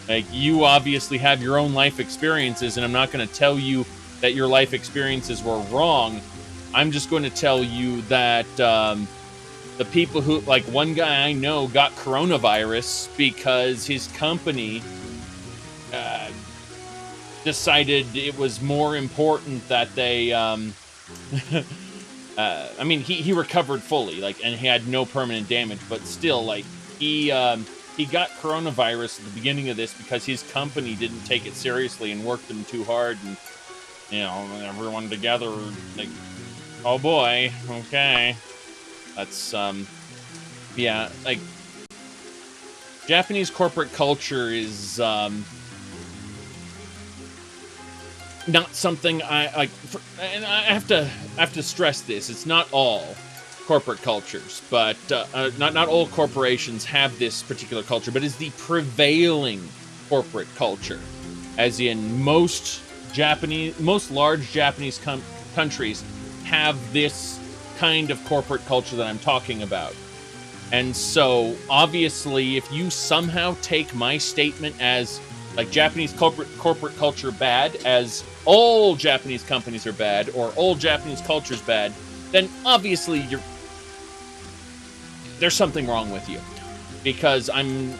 Like, you obviously have your own life experiences, and I'm not going to tell you that your life experiences were wrong. I'm just going to tell you that the people who, like one guy I know got coronavirus because his company decided it was more important that they, I mean, he recovered fully, like, and he had no permanent damage, but still, like, he got coronavirus at the beginning of this because his company didn't take it seriously and worked them too hard, and, you know, everyone together, like, oh boy, okay. That's, yeah, like, Japanese corporate culture is, not something I like, and I have to stress this. It's not all corporate cultres, but not all corporations have this particular culture, but it's the prevailing corporate culture, as in most large Japanese countries have this kind of corporate culture that I'm talking about. And so, obviously, if you somehow take my statement as like Japanese corporate culture bad, as all Japanese companies are bad, or all Japanese culture is bad, then obviously there's something wrong with you. Because I'm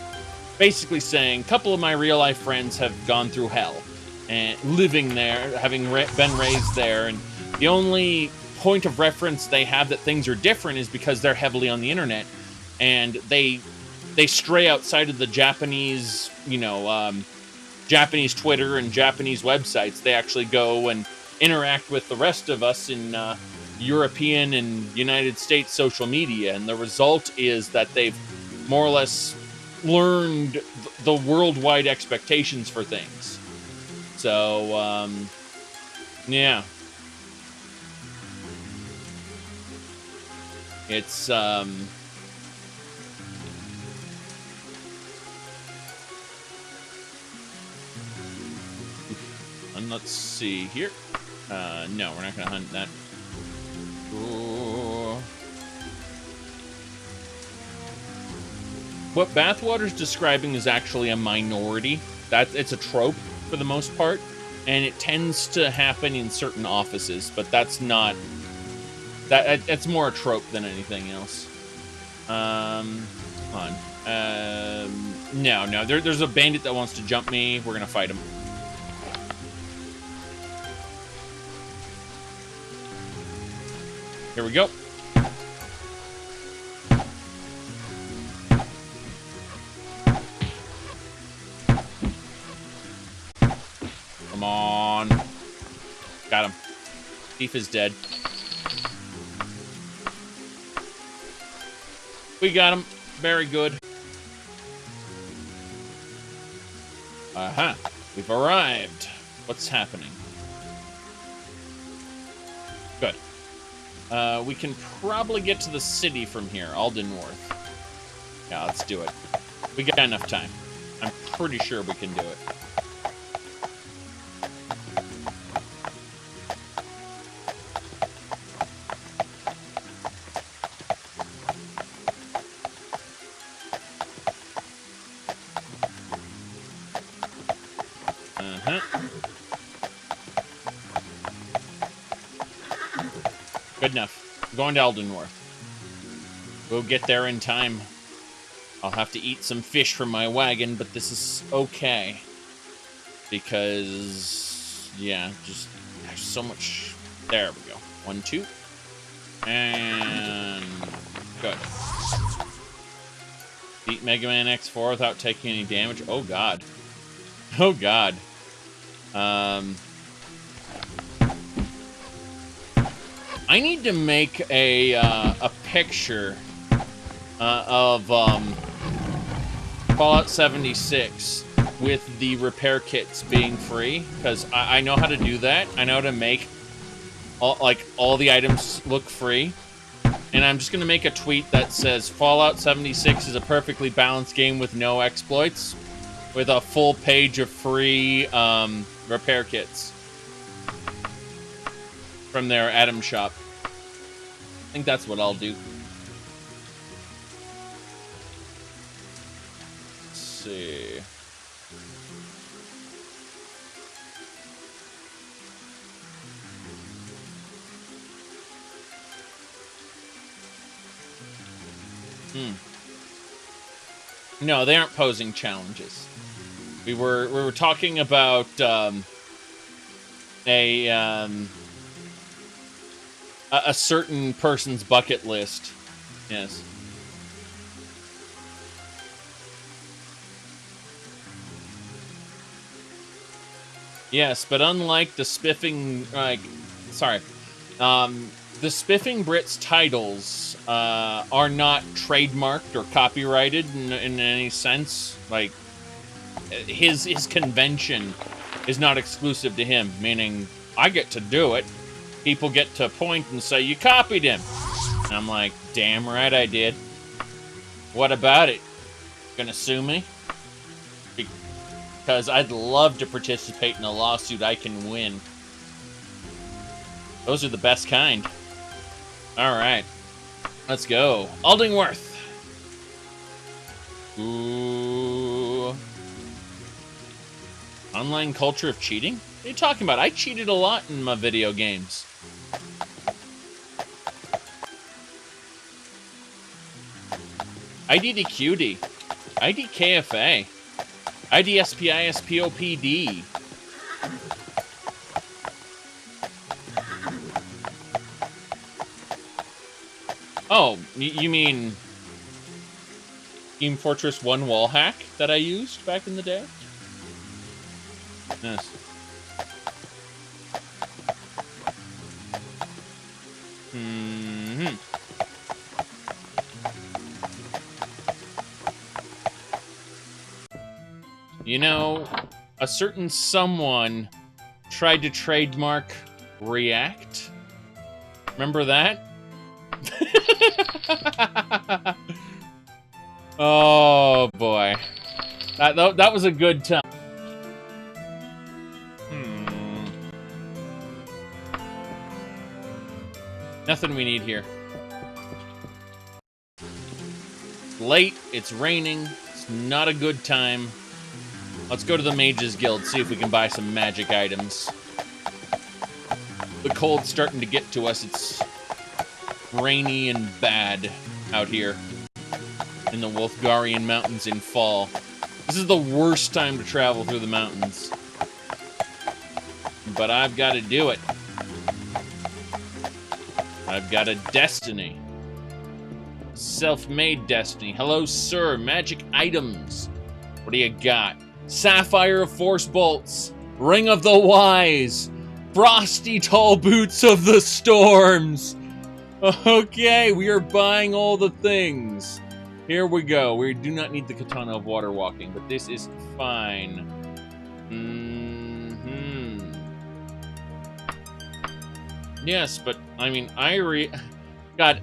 basically saying a couple of my real life friends have gone through hell and living there, having been raised there, and the only point of reference they have that things are different is because they're heavily on the internet, and they stray outside of the Japanese, you know, Japanese Twitter and Japanese websites. They actually go and interact with the rest of us in European and United States social media, and the result is that they've more or less learned the worldwide expectations for things. So, yeah. It's, and let's see here. No, we're not going to hunt that. Ooh. What Bathwater's describing is actually a minority. It's a trope for the most part, and it tends to happen in certain offices, but that's not... It's more a trope than anything else. Hold on. No. There's a bandit that wants to jump me. We're going to fight him. Here we go. Come on. Got him. Thief is dead. We got him. Very good. Aha. We've arrived. What's happening? Good. We can probably get to the city from here, Aldenworth. Yeah, let's do it. We got enough time. I'm pretty sure we can do it. Good enough. I'm going to Aldenworth. We'll get there in time. I'll have to eat some fish from my wagon, but this is okay. Because, yeah, just there's so much. There we go. 1, 2. And good. Beat Mega Man X4 without taking any damage. Oh, God. Oh, God. I need to make a picture of Fallout 76 with the repair kits being free, because I know how to do that. I know how to make all the items look free. And I'm just going to make a tweet that says Fallout 76 is a perfectly balanced game with no exploits, with a full page of free repair kits from their Atom shop. I think that's what I'll do. Let's see. No, they aren't posing challenges. We were talking about a certain person's bucket list. Yes. Yes, but unlike the spiffing, the Spiffing Brits titles are not trademarked or copyrighted in any sense. Like, his convention is not exclusive to him, meaning I get to do it. People get to point and say, you copied him. And I'm like, damn right I did. What about it? Gonna sue me? Because I'd love to participate in a lawsuit I can win. Those are the best kind. Alright. Let's go. Aldenworth! Ooh. Online culture of cheating? What are you talking about? I cheated a lot in my video games. IDDQD. IDKFA. IDSPISPOPD. Oh, you mean Team Fortress 1 wall hack that I used back in the day? Yes. Mm-hmm. You know, a certain someone tried to trademark React. Remember that? Oh boy, that was a good time. Nothing we need here. Late, it's raining, it's not a good time. Let's go to the Mages Guild, see if we can buy some magic items. The cold's starting to get to us. It's rainy and bad out here in the Wolfgarian Mountains in fall. This is the worst time to travel through the mountains. But I've got to do it. I've got a destiny. Self-made destiny. Hello, sir. Magic items. What do you got? Sapphire of Force Bolts. Ring of the Wise. Frosty Tall Boots of the Storms. Okay, we are buying all the things. Here we go. We do not need the katana of water walking, but this is fine. Yes, but I mean, God,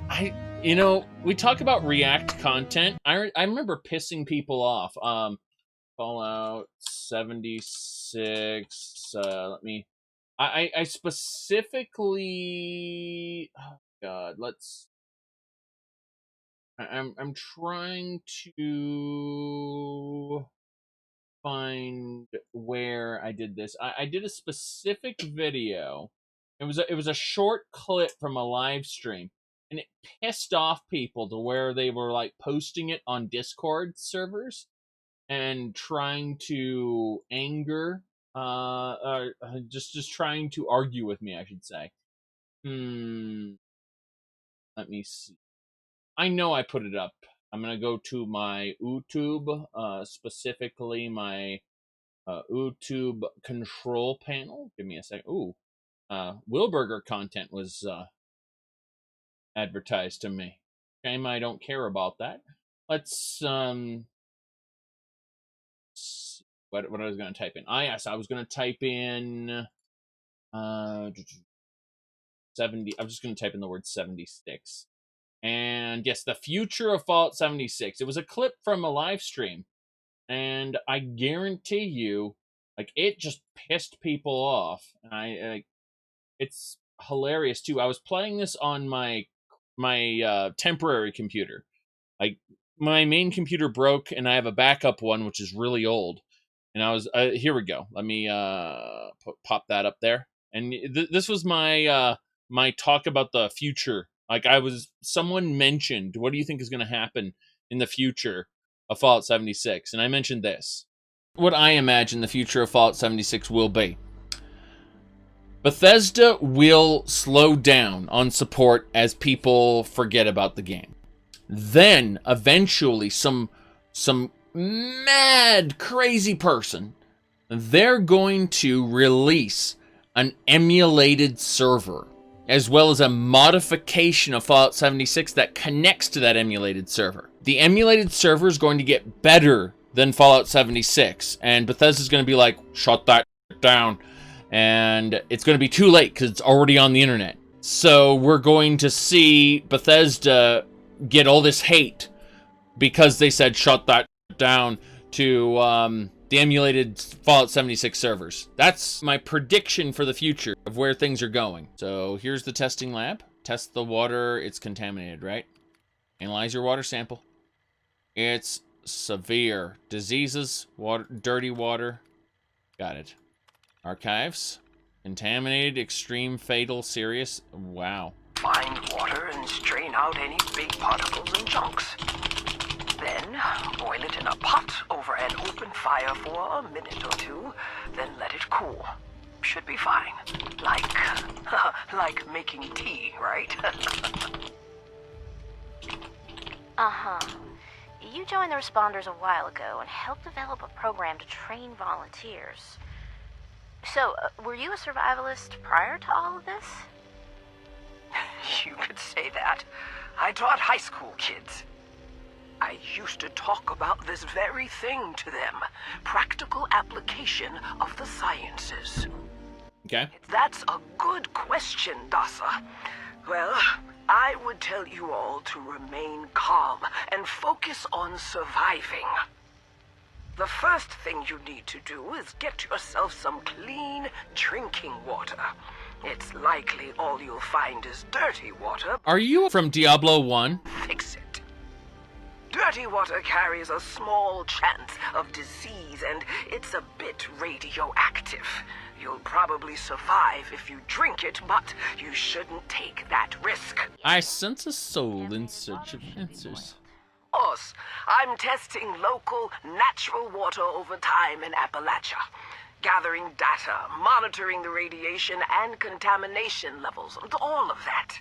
we talk about React content. I remember pissing people off. Fallout 76. I specifically. Oh God, I'm trying to find where I did this. I did a specific video. It was a short clip from a live stream, and it pissed off people to where they were like posting it on Discord servers and trying to anger, just trying to argue with me, I should say. Let me see. I know I put it up. I'm gonna go to my YouTube, specifically my YouTube control panel. Give me a second. Ooh, Wilburger content was advertised to me. Shame I don't care about that. Let's what I was going to type in. Yes, I was going to type in 70. I was just going to type in the word 76. And yes, the future of Fallout 76. It was a clip from a live stream. And I guarantee you, like, it just pissed people off. And it's hilarious too. I was playing this on my temporary computer. Like, my main computer broke, and I have a backup one which is really old. And I was here we go. Let me pop that up there. And this was my my talk about the future. Like, someone mentioned, what do you think is going to happen in the future of Fallout 76? And I mentioned this. What I imagine the future of Fallout 76 will be. Bethesda will slow down on support as people forget about the game. Then, eventually, some mad, crazy person, they're going to release an emulated server, as well as a modification of Fallout 76 that connects to that emulated server. The emulated server is going to get better than Fallout 76, and Bethesda's going to be like, shut that down. And it's going to be too late because it's already on the internet. So we're going to see Bethesda get all this hate because they said shut that down to the emulated Fallout 76 servers. That's my prediction for the future of where things are going. So here's the testing lab. Test the water. It's contaminated, right? Analyze your water sample. It's severe. Diseases, water, dirty water. Got it. Archives. Contaminated, extreme, fatal, serious. Wow. Find water and strain out any big particles and chunks. Then, boil it in a pot over an open fire for a minute or two, then let it cool. Should be fine. Like making tea, right? Uh-huh. You joined the responders a while ago and helped develop a program to train volunteers. So, were you a survivalist prior to all of this? You could say that. I taught high school kids. I used to talk about this very thing to them. Practical application of the sciences. Okay. That's a good question, Dasa. Well, I would tell you all to remain calm and focus on surviving. The first thing you need to do is get yourself some clean drinking water. It's likely all you'll find is dirty water. Are you from Diablo 1? Fix it. Dirty water carries a small chance of disease, and it's a bit radioactive. You'll probably survive if you drink it, but you shouldn't take that risk. I sense a soul in search of answers. Of course, I'm testing local, natural water over time in Appalachia. Gathering data, monitoring the radiation and contamination levels, all of that.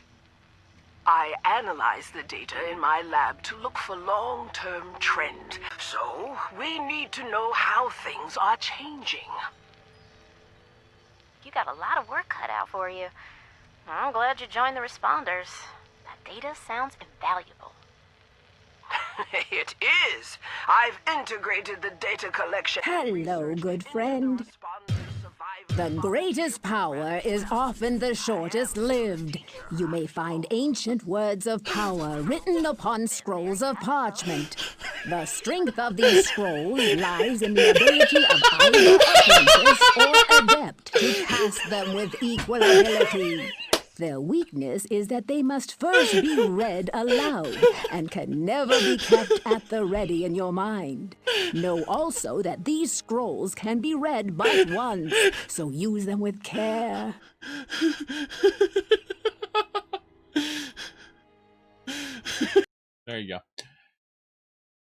I analyze the data in my lab to look for long-term trend. So, we need to know how things are changing. You got a lot of work cut out for you. I'm glad you joined the responders. That data sounds invaluable. It is. I've integrated the data collection. Hello, good friend. The greatest power is often the shortest lived. You may find ancient words of power written upon scrolls of parchment. The strength of these scrolls lies in the ability of either apprentice or adept to cast them with equal ability. Their weakness is that they must first be read aloud and can never be kept at the ready in your mind. Know also that these scrolls can be read but once, so use them with care. There you go.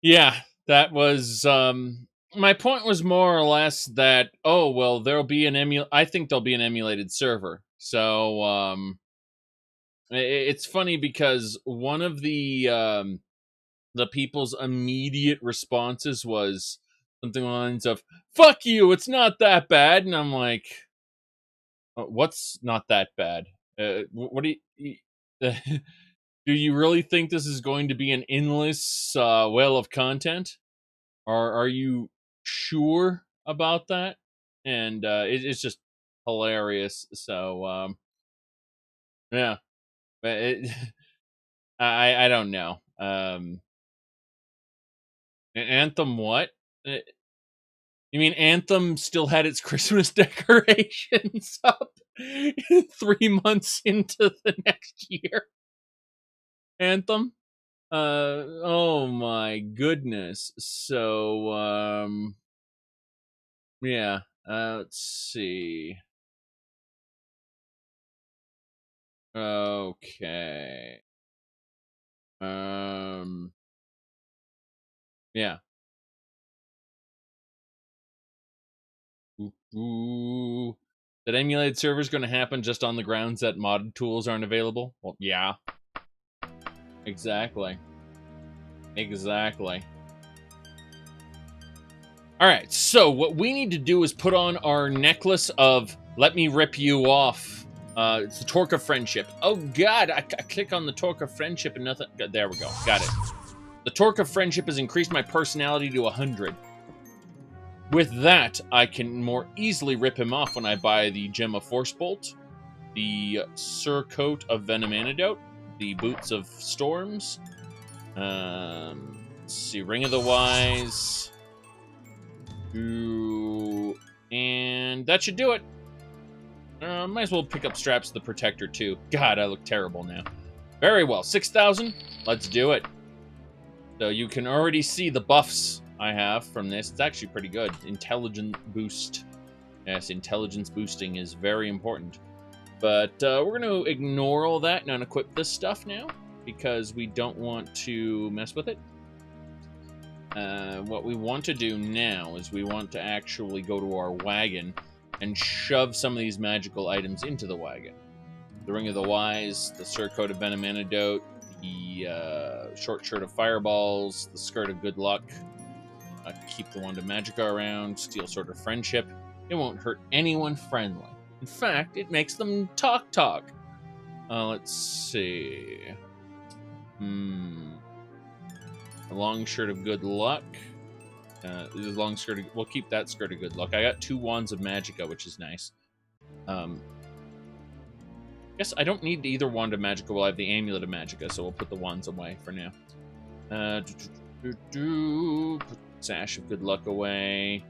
Yeah, that was my point was more or less that, oh well, there'll be I think there'll be an emulated server. So it's funny because one of the people's immediate responses was something along the lines of, "Fuck you, it's not that bad." And I'm like, what's not that bad? What do you do you really think this is going to be an endless well of content? Or are you sure about that? And it's just hilarious. So yeah, but I don't know. Anthem what? You mean Anthem still had its Christmas decorations up 3 months into the next year? Anthem? Oh my goodness. So, yeah, let's see. Okay. Yeah. Ooh. That emulated server is going to happen just on the grounds that modded tools aren't available? Well, yeah. Exactly. Exactly. Alright, so what we need to do is put on our necklace of let me rip you off. It's the Torque of Friendship. Oh god, I click on the Torque of Friendship and nothing. There we go, got it. The Torque of Friendship has increased my personality to 100. With that, I can more easily rip him off when I buy the Gem of Force Bolt, the Surcoat of Venom Antidote, the Boots of Storms, let's see, Ring of the Wise, ooh, and that should do it. Might as well pick up Straps of the Protector too. God, I look terrible now. Very well, 6,000, let's do it. So you can already see the buffs I have from this. It's actually pretty good. Intelligence boost. Yes, intelligence boosting is very important. But we're going to ignore all that and unequip this stuff now because we don't want to mess with it. What we want to do now is we want to actually go to our wagon and shove some of these magical items into the wagon. The Ring of the Wise, the Surcoat of Venom Antidote, the Short Shirt of Fireballs, the Skirt of Good Luck, keep the Wand of Magicka around, Steel Sword of Friendship. It won't hurt anyone friendly. In fact, it makes them talk. Let's see. A Long Shirt of Good Luck. The long skirt of, we'll keep that Skirt of Good Luck. I got 2 Wands of Magicka, which is nice. Guess I don't need either Wand of Magicka. Well, I have the Amulet of Magicka, so we'll put the wands away for now. Put Sash of Good Luck away.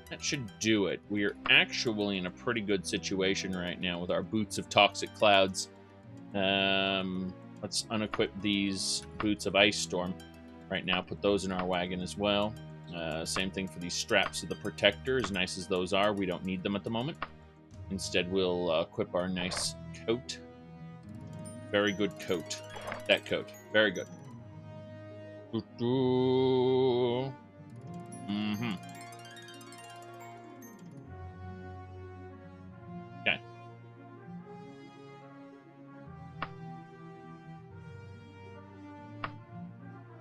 That should do it. We are actually in a pretty good situation right now with our Boots of Toxic Clouds. Let's unequip these Boots of Ice Storm right now. Put those in our wagon as well. Same thing for these Straps of the Protector. As nice as those are, we don't need them at the moment. Instead, we'll equip our nice coat. Very good coat. That coat. Very good. Okay.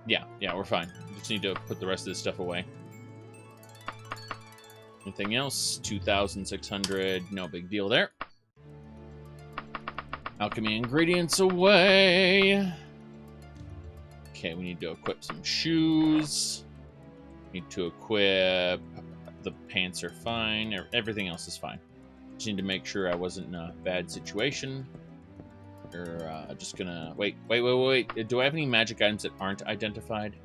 Yeah, we're fine. We just need to put the rest of this stuff away. Anything else? 2,600. No big deal there. Alchemy ingredients away. Okay, we need to equip some shoes. Need to equip... The pants are fine. Everything else is fine. Just need to make sure I wasn't in a bad situation. We're just gonna... Wait. Do I have any magic items that aren't identified?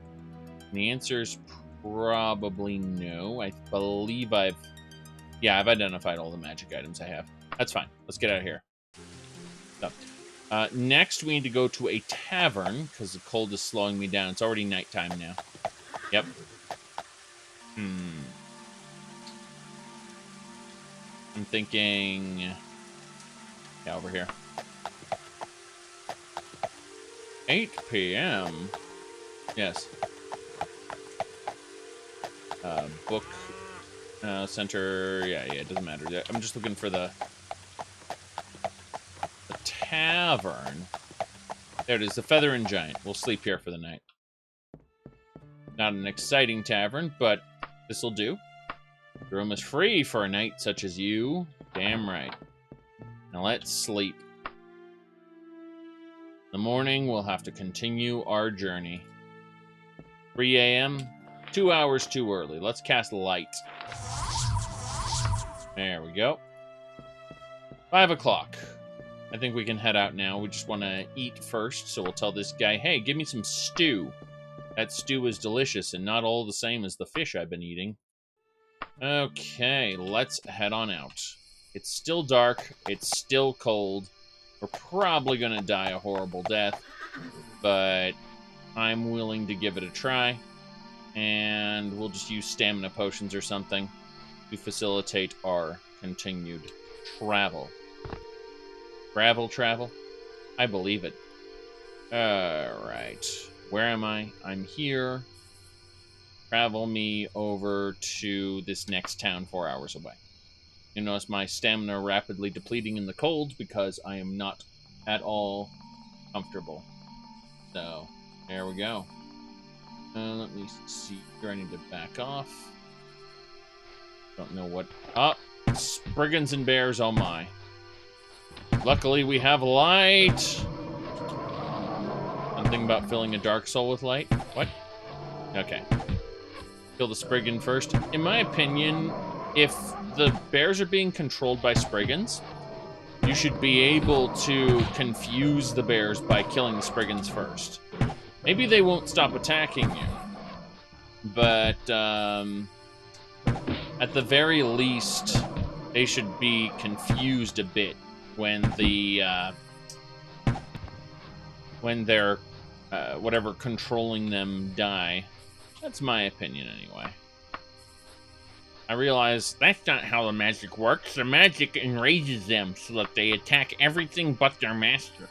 And the answer is probably no. I believe I've... Yeah, I've identified all the magic items I have. That's fine. Let's get out of here. So, next, we need to go to a tavern, because the cold is slowing me down. It's already nighttime now. Yep. I'm thinking... Yeah, over here. 8 p.m. Yes. Book center. Yeah, it doesn't matter. I'm just looking for the tavern. There it is, the Feather and Giant. We'll sleep here for the night. Not an exciting tavern, but this'll do. The room is free for a knight such as you. Damn right. Now let's sleep. In the morning, we'll have to continue our journey. 3 a.m., 2 hours too early. Let's cast light. There we go. 5 o'clock. I think we can head out now. We just want to eat first, so we'll tell this guy, hey, give me some stew. That stew is delicious and not all the same as the fish I've been eating. Okay, let's head on out. It's still dark. It's still cold. We're probably going to die a horrible death, but I'm willing to give it a try. And we'll just use stamina potions or something to facilitate our continued travel. Travel? I believe it. Alright. Where am I? I'm here. Travel me over to this next town 4 hours away. You notice my stamina rapidly depleting in the cold because I am not at all comfortable. So, there we go. Let me see here. I need to back off. Don't know what... Oh! Spriggans and bears, oh my. Luckily, we have light! Something about filling a dark soul with light? What? Okay. Kill the Spriggan first. In my opinion, if the bears are being controlled by Spriggans, you should be able to confuse the bears by killing the Spriggans first. Maybe they won't stop attacking you, but at the very least, they should be confused a bit when they're whatever controlling them die. That's my opinion anyway. I realize that's not how the magic works. The magic enrages them so that they attack everything but their master.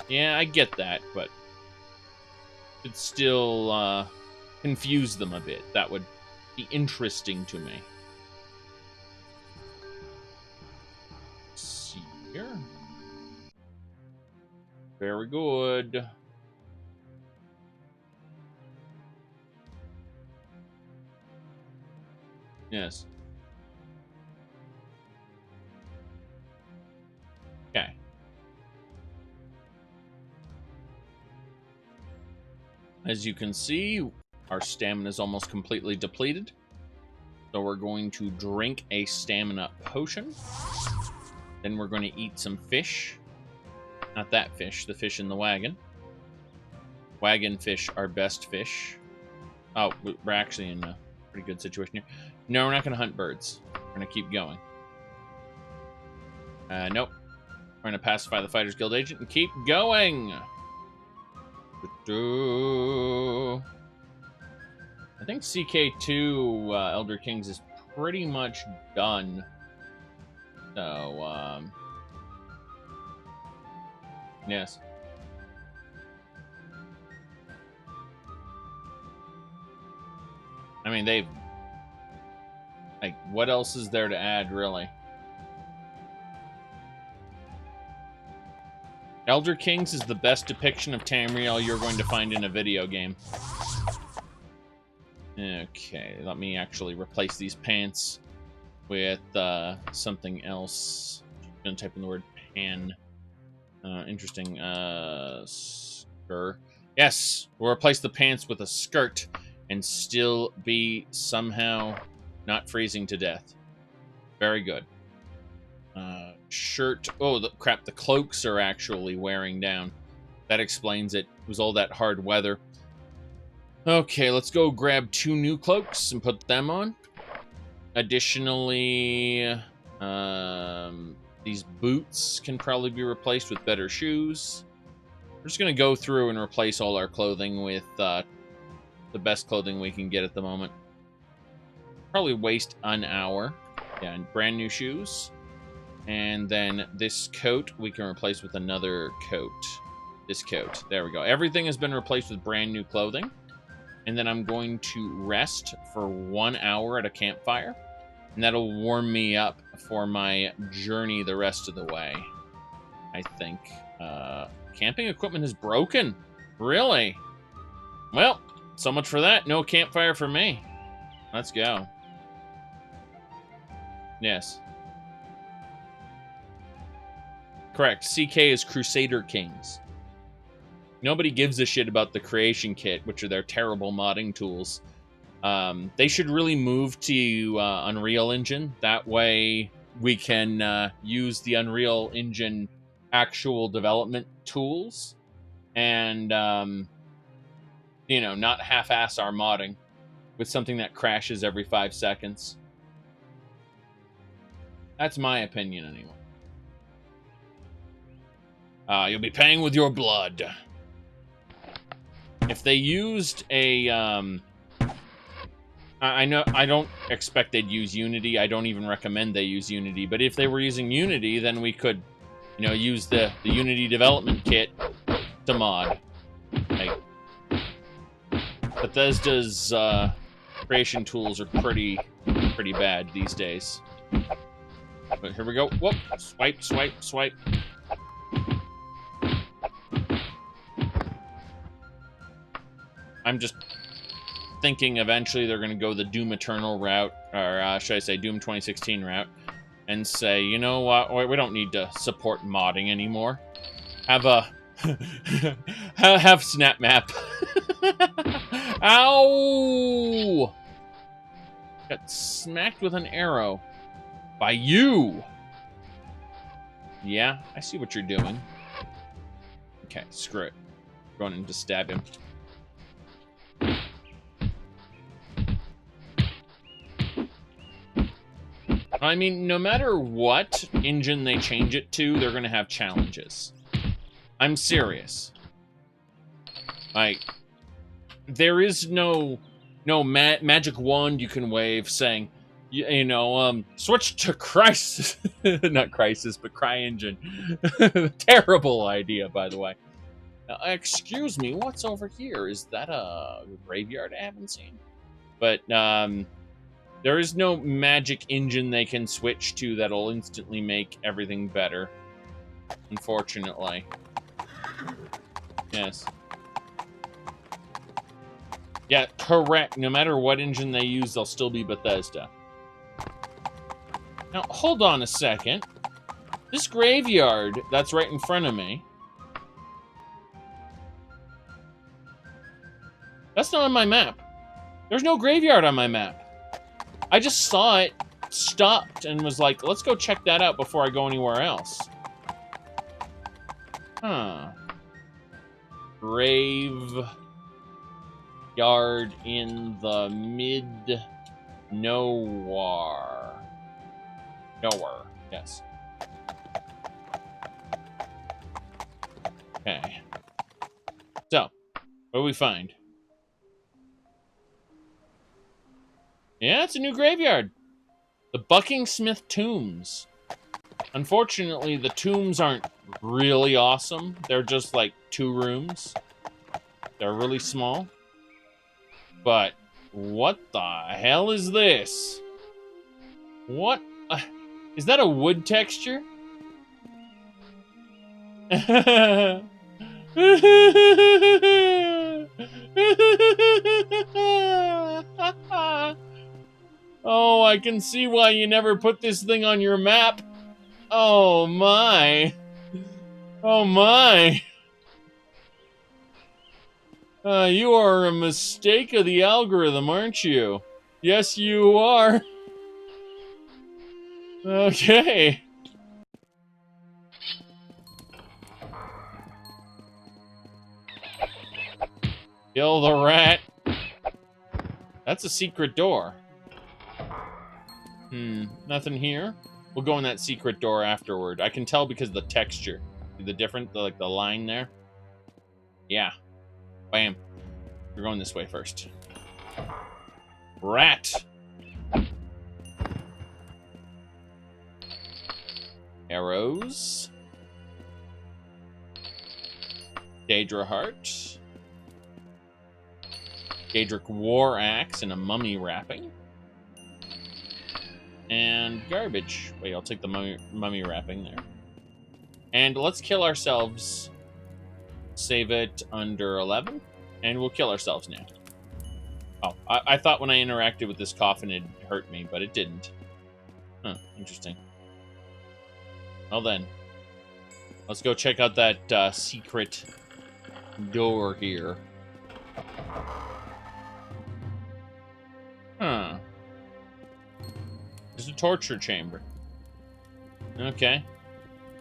Yeah, I get that, but it'd still confuse them a bit. That would be interesting to me. Let's see here. Very good. Yes. Okay. As you can see, our stamina is almost completely depleted. So we're going to drink a stamina potion. Then we're going to eat some fish. Not that fish, the fish in the wagon. Wagon fish are best fish. Oh, we're actually in a pretty good situation here. No, we're not going to hunt birds. We're going to keep going. Nope. We're going to pacify the Fighters Guild agent and keep going. I think CK2 Elder Kings is pretty much done. So, yes. I mean, they've... Like, what else is there to add, really? Elder Kings is the best depiction of Tamriel you're going to find in a video game. Okay, let me actually replace these pants with something else. I'm gonna type in the word pan. Interesting. Sure. Yes, we'll replace the pants with a skirt and still be somehow not freezing to death. Very good. Shirt. Oh, crap. The cloaks are actually wearing down. That explains it. It was all that hard weather. Okay, let's go grab 2 new cloaks and put them on. Additionally, these boots can probably be replaced with better shoes. We're just going to go through and replace all our clothing with the best clothing we can get at the moment. Probably waste an hour. Yeah, and brand new shoes. And then this coat we can replace with another coat. This coat. There we go. Everything has been replaced with brand new clothing. And then I'm going to rest for 1 hour at a campfire. And that'll warm me up for my journey the rest of the way, I think. Camping equipment is broken. Really? Well, so much for that. No campfire for me. Let's go. Yes. Correct. CK is Crusader Kings. Nobody gives a shit about the creation kit, which are their terrible modding tools. They should really move to Unreal Engine. That way we can use the Unreal Engine actual development tools and, you know, not half-ass our modding with something that crashes every 5 seconds. That's my opinion, anyway. You'll be paying with your blood. If they used a, I know, I don't expect they'd use Unity. I don't even recommend they use Unity. But if they were using Unity, then we could, you know, use the Unity development kit to mod. Like, Bethesda's creation tools are pretty bad these days. But here we go. Whoop! Swipe, swipe, swipe. I'm just thinking eventually they're going to go the Doom Eternal route, or should I say Doom 2016 route, and say, you know what, we don't need to support modding anymore. Have a... have snap map. Ow! Got smacked with an arrow. By you! Yeah, I see what you're doing. Okay, screw it. Going in to stab him. I mean, no matter what engine they change it to, they're going to have challenges. I'm serious. Like, there is no magic wand you can wave saying, you know, switch to Crisis. Not Crisis, but CryEngine. Terrible idea, by the way. Excuse me, what's over here? Is that a graveyard I haven't seen? But, there is no magic engine they can switch to that'll instantly make everything better. Unfortunately. Yes. Yeah, correct. No matter what engine they use, they'll still be Bethesda. Now, hold on a second. This graveyard that's right in front of me... That's not on my map. There's no graveyard on my map. I just saw it, stopped, and was like, let's go check that out before I go anywhere else. Huh. Graveyard in the mid-nowhere. Nowhere, yes. Okay. So, what do we find? Yeah, it's a new graveyard. The Buckingsmith Tombs. Unfortunately, the tombs aren't really awesome. They're just like 2 rooms. They're really small. But what the hell is this? What? Is that a wood texture? Oh, I can see why you never put this thing on your map. Oh my. Oh my. You are a mistake of the algorithm, aren't you? Yes, you are. Okay. Kill the rat. That's a secret door. Nothing here. We'll go in that secret door afterward. I can tell because of the texture. Like the line there. Yeah. Bam. We're going this way first. Rat. Arrows. Daedra Heart. Daedric War Axe and a mummy wrapping. And garbage. Wait, I'll take the mummy wrapping there. And let's kill ourselves. Save it under 11. And we'll kill ourselves now. Oh, I thought when I interacted with this coffin it hurt me, but it didn't. Huh, interesting. Well then. Let's go check out that secret door here. Huh. There's a torture chamber. Okay.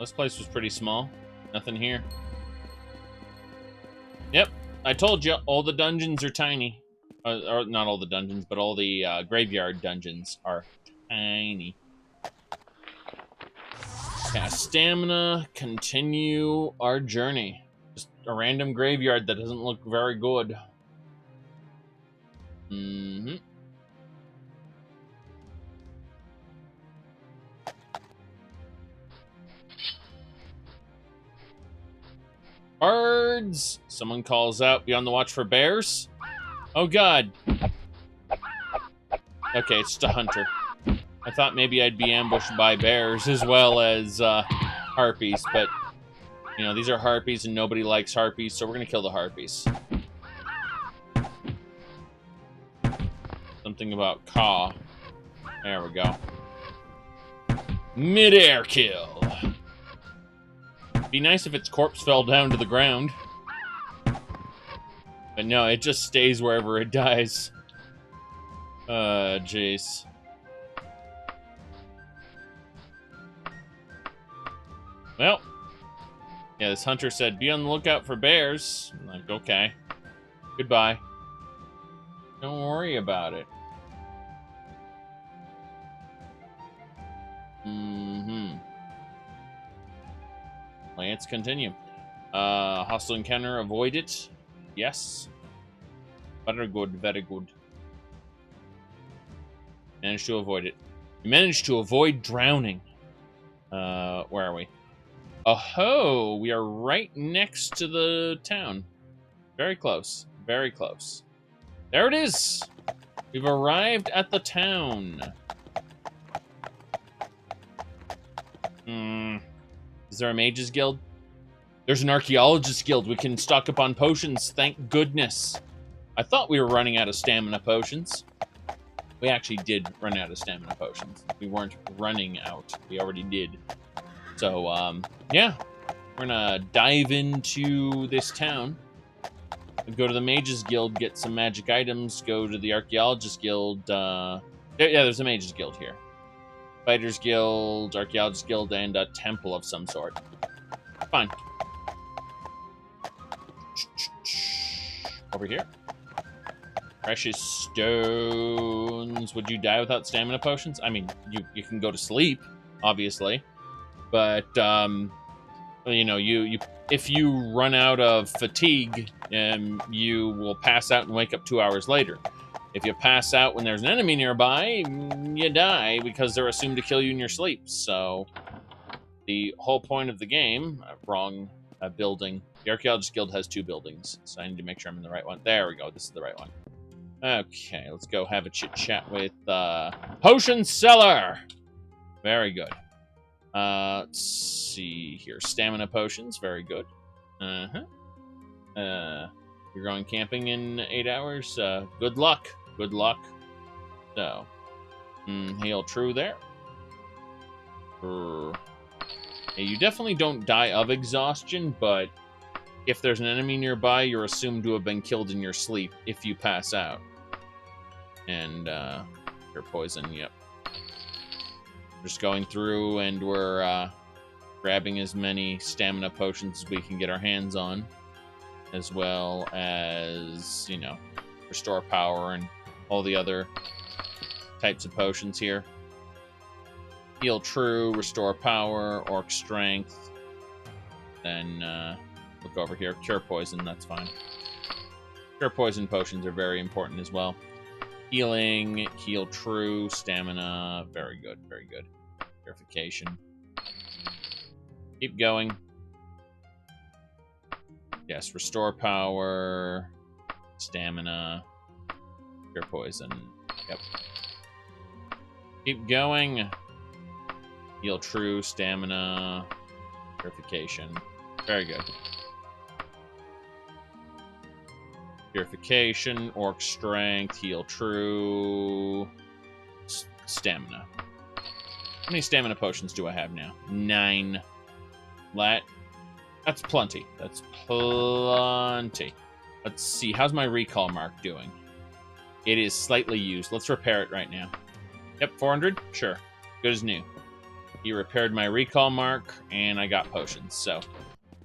This place was pretty small. Nothing here. Yep. I told you, all the dungeons are tiny. Or not all the dungeons, but all the graveyard dungeons are tiny. Cast stamina, continue our journey. Just a random graveyard that doesn't look very good. Birds! Someone calls out, be on the watch for bears. Oh god. Okay, it's just a hunter. I thought maybe I'd be ambushed by bears as well as harpies, but you know, these are harpies and nobody likes harpies, so we're gonna kill the harpies. Something about caw. There we go. Mid-air kill. Be nice if its corpse fell down to the ground. But no, it just stays wherever it dies. Jeez. Well, yeah, this hunter said, be on the lookout for bears. I'm like, okay. Goodbye. Don't worry about it. Let's continue. Hostile encounter, avoid it. Yes. Very good, very good. Managed to avoid it. We managed to avoid drowning. Where are we? Oh, we are right next to the town. Very close. Very close. There it is! We've arrived at the town. Is there a mage's guild? There's an archaeologist's guild. We can stock up on potions, thank goodness. I thought we were running out of stamina potions. We actually did run out of stamina potions. We weren't running out. We already did. So, yeah. We're gonna dive into this town. Go to the Mages Guild, get some magic items, go to the Archaeologist Guild. Yeah, there's a Mages Guild here. Fighters Guild, Archaeologist Guild, and a temple of some sort. Fine. Over here. Precious stones. Would you die without stamina potions? I mean, you can go to sleep, obviously. But, you know, if you run out of fatigue, you will pass out and wake up 2 hours later. If you pass out when there's an enemy nearby, you die because they're assumed to kill you in your sleep. So, the whole point of the game, wrong building. The Archaeologist Guild has 2 buildings, so I need to make sure I'm in the right one. There we go. This is the right one. Okay, let's go have a chit-chat with Potion Seller. Very good. Let's see here. Stamina potions. Very good. You're going camping in 8 hours. Good luck. Good luck. So, hail true there. Hey, you definitely don't die of exhaustion, but If there's an enemy nearby, you're assumed to have been killed in your sleep if you pass out. And, you're poison, yep. Just going through, and we're, grabbing as many stamina potions as we can get our hands on. As well as, you know, restore power and all the other types of potions here. Heal True, restore power, Orc Strength. Then, look over here. Cure Poison, that's fine. Cure Poison potions are very important as well. Healing, Heal True, Stamina. Very good, very good. Purification. Keep going. Yes, restore power, stamina, cure poison. Yep. Keep going. Heal True, stamina, purification. Very good. Purification, Orc Strength, Heal True, stamina. How many stamina potions do I have now? 9. That's plenty. That's plenty. Let's see. How's my recall mark doing? It is slightly used. Let's repair it right now. Yep, 400? Sure. Good as new. He repaired my recall mark, and I got potions. So,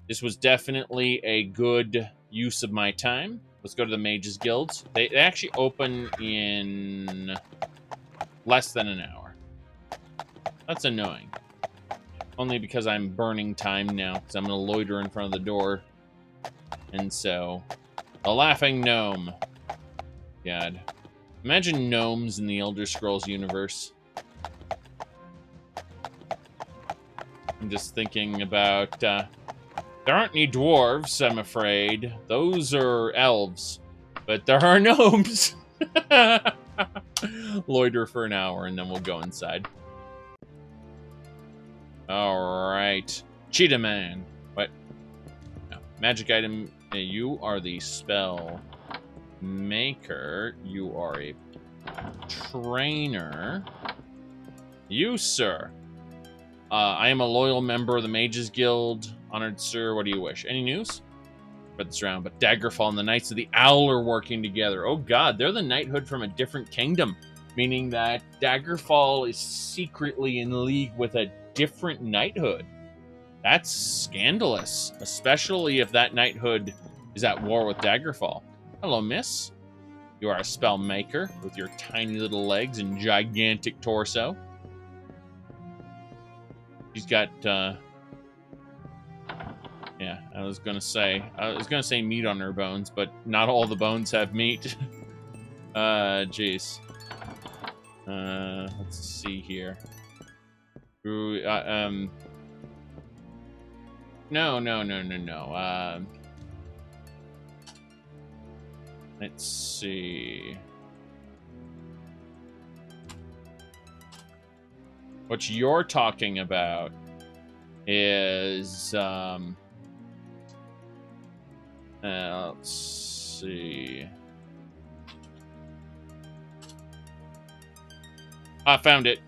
this was definitely a good use of my time. Let's go to the Mages Guilds. They actually open in less than an hour. That's annoying. Only because I'm burning time now, because I'm going to loiter in front of the door. And so, a laughing gnome. God. Imagine gnomes in the Elder Scrolls universe. I'm just thinking about, there aren't any dwarves, I'm afraid. Those are elves. But there are gnomes! Loiter for an hour, and then we'll go inside. Alright. Cheetah Man. What? No. Magic item. You are the spell maker. You are a trainer. You, sir. I am a loyal member of the Mages Guild. Honored sir, what do you wish? Any news? Spread this around, but Daggerfall and the Knights of the Owl are working together. Oh god, they're the knighthood from a different kingdom. Meaning that Daggerfall is secretly in league with a different knighthood. That's scandalous, especially if that knighthood is at war with Daggerfall. Hello, miss. You are a spell maker with your tiny little legs and gigantic torso. She's got, yeah, I was gonna say meat on her bones, but not all the bones have meat. Jeez. Let's see here. No. Let's see. What you're talking about is, let's see. I found it.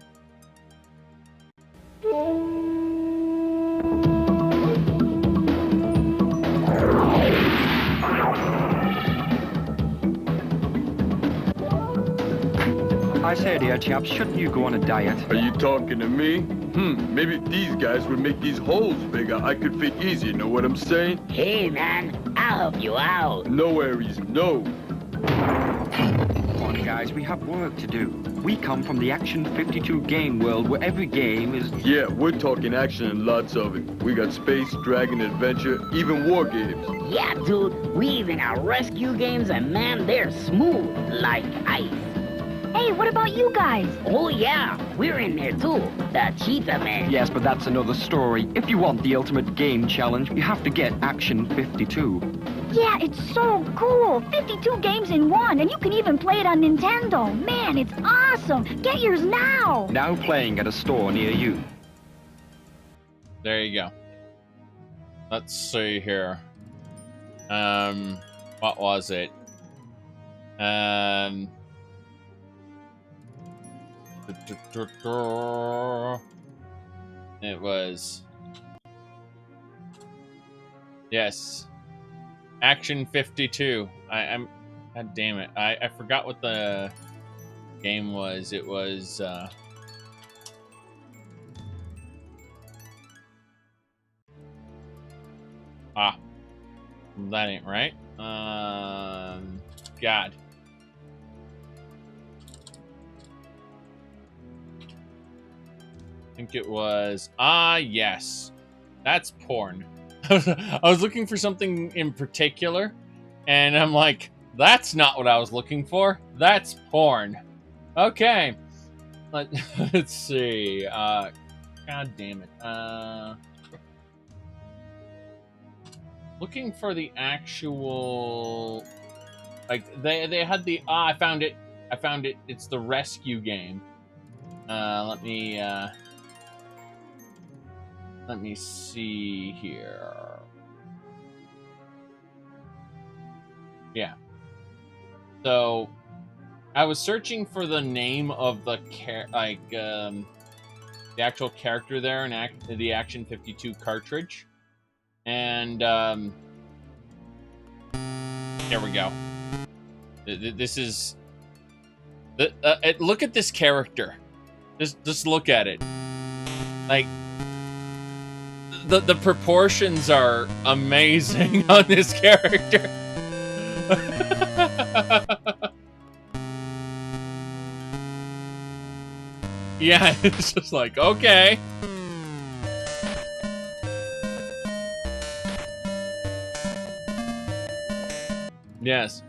I say, dear chap, shouldn't you go on a diet? Are you talking to me? Maybe if these guys would make these holes bigger, I could fit easier, know what I'm saying? Hey, man, I'll help you out. No, Aries, no. Come on, guys, we have work to do. We come from the Action 52 game world where every game is... Yeah, we're talking action and lots of it. We got space, dragon, adventure, even war games. Yeah, dude, we even got rescue games, and man, they're smooth like ice. Hey, what about you guys? Oh, yeah, we're in there too. The Cheetah Man. Yes, but that's another story. If you want the ultimate game challenge, you have to get Action 52. Yeah, it's so cool. 52 games in one, and you can even play it on Nintendo. Man, it's awesome. Get yours now. Now playing at a store near you. There you go. Let's see here. What was it? It was... Yes. Action 52. I'm God damn it. I forgot what the game was. It was that ain't right. God. I think it was yes. That's porn. I was looking for something in particular, and I'm like, that's not what I was looking for. That's porn. Okay. Let's see. God damn it. Looking for the actual... Like, they had the... I found it. I found it. It's the rescue game. Let me see here. Yeah. So, I was searching for the name of the the actual character there in the Action 52 cartridge, and there we go. This is look at this character. Just look at it. Like, the proportions are amazing on this character. Yeah, it's just like, okay. Yes.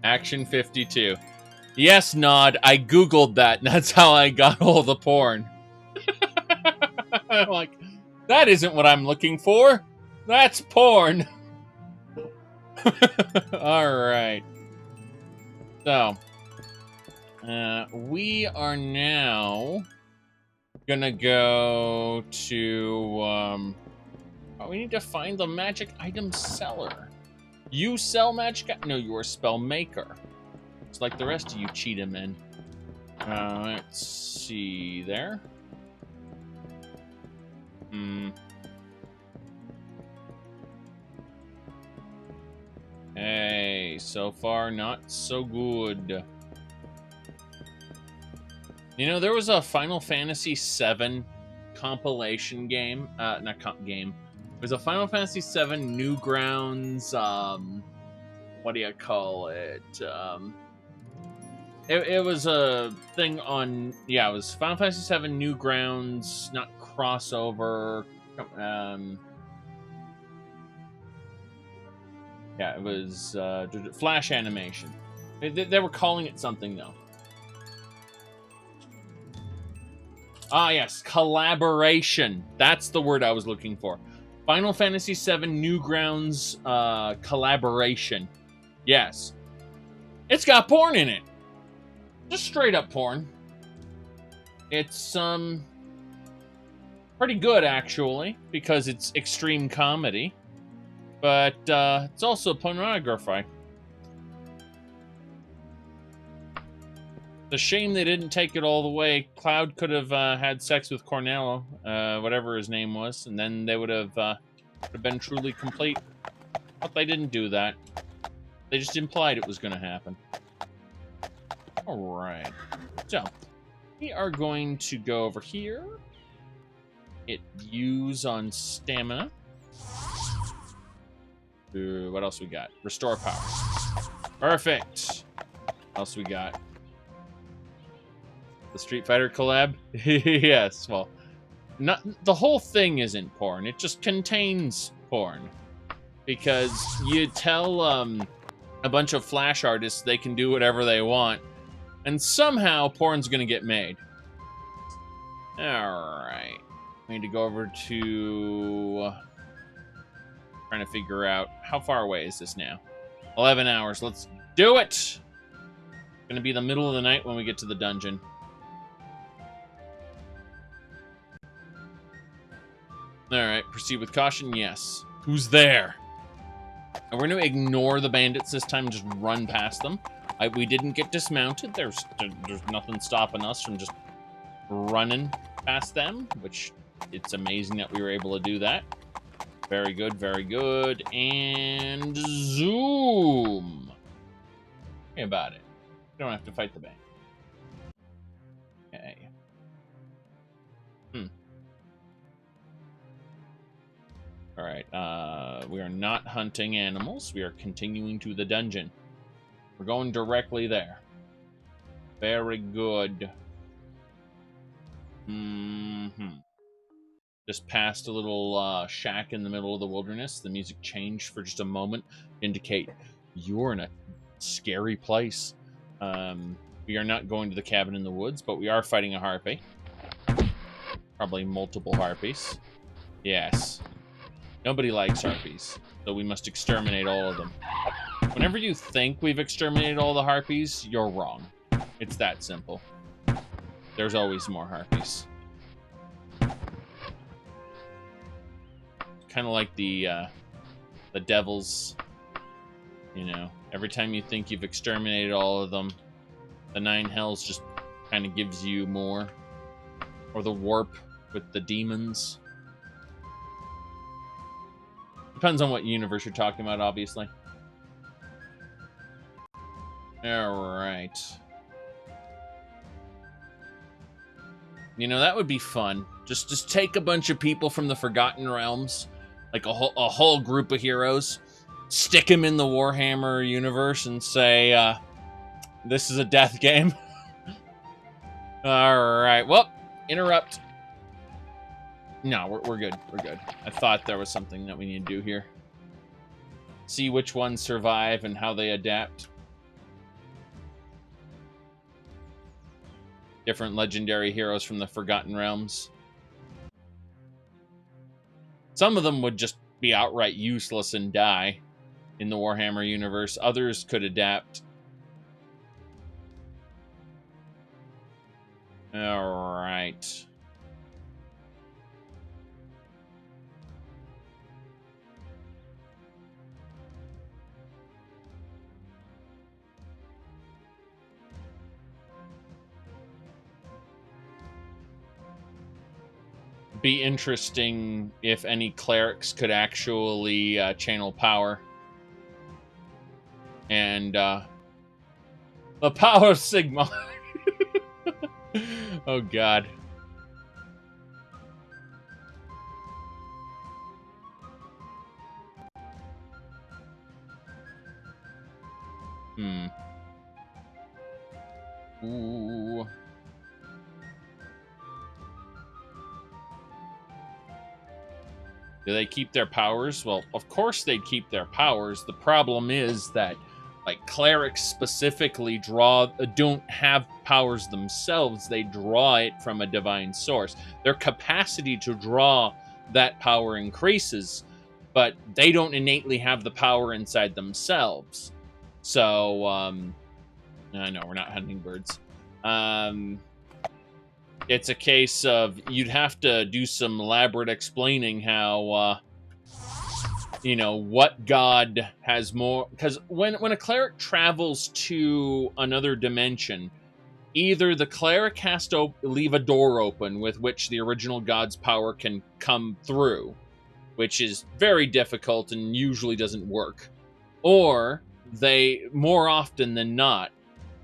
Action 52. Yes, Nod, I googled that, and that's how I got all the porn. I'm like, that isn't what I'm looking for. That's porn. Alright. So, we are now gonna go to, we need to find the magic item seller. You sell magic? No, you are a spell maker. It's like the rest of you cheetah men. Let's see there. Hey, so far not so good. You know, there was a Final Fantasy VII compilation game. Not game. It was a Final Fantasy VII Newgrounds, what do you call it? It was a thing on, yeah, it was Final Fantasy VII Newgrounds, not crossover. Yeah, it was Flash animation. They were calling it something, though. Ah, yes, collaboration. That's the word I was looking for. Final Fantasy VII Newgrounds collaboration. Yes. It's got porn in it. Just straight up porn. It's pretty good, actually, because it's extreme comedy. But it's also pornography. It's a shame they didn't take it all the way. Cloud could have had sex with Cornello, whatever his name was, and then they would have been truly complete. But they didn't do that. They just implied it was going to happen. Alright. So, we are going to go over here. Hit use on stamina. What else we got? Restore power. Perfect. What else we got? The Street Fighter collab? Yes, well, not the whole thing isn't porn. It just contains porn. Because you tell a bunch of Flash artists they can do whatever they want, and somehow porn's gonna get made. Alright. We need to go over to... trying to figure out how far away is this now. 11 hours. Let's do it! It's gonna be the middle of the night when we get to the dungeon. Alright, proceed with caution, yes. Who's there? And we're going to ignore the bandits this time and just run past them. We didn't get dismounted. There's nothing stopping us from just running past them, which It's amazing that we were able to do that. Very good, very good. And zoom. Think about it. You don't have to fight the bank. Okay. All right. We are not hunting animals. We are continuing to the dungeon. We're going directly there. Very good. Just passed a little shack in the middle of the wilderness. The music changed for just a moment, indicate you're in a scary place. We are not going to the cabin in the woods, but we are fighting a harpy. Probably multiple harpies. Yes. Nobody likes harpies, so we must exterminate all of them. Whenever you think we've exterminated all the harpies, you're wrong. It's that simple. There's always more harpies. Kind of like the devils, you know. Every time you think you've exterminated all of them, the Nine Hells just kind of gives you more. Or the warp with the demons. Depends on what universe you're talking about, obviously. Alright. You know, that would be fun. Just take a bunch of people from the Forgotten Realms, like a whole group of heroes, stick them in the Warhammer universe and say, this is a death game. Alright, well, interrupt. No, we're good. We're good. I thought there was something that we need to do here. See which ones survive and how they adapt. Different legendary heroes from the Forgotten Realms. Some of them would just be outright useless and die in the Warhammer universe. Others could adapt. Alright. Be interesting if any clerics could actually channel power. And the power of Sigma. Oh god. Ooh. Do they keep their powers? Well, of course they'd keep their powers. The problem is that, like, clerics specifically don't have powers themselves. They draw it from a divine source. Their capacity to draw that power increases, but they don't innately have the power inside themselves. So, I know, we're not hunting birds. It's a case of you'd have to do some elaborate explaining how, you know, what god has more... Because when a cleric travels to another dimension, either the cleric has to leave a door open with which the original god's power can come through, which is very difficult and usually doesn't work, or they, more often than not,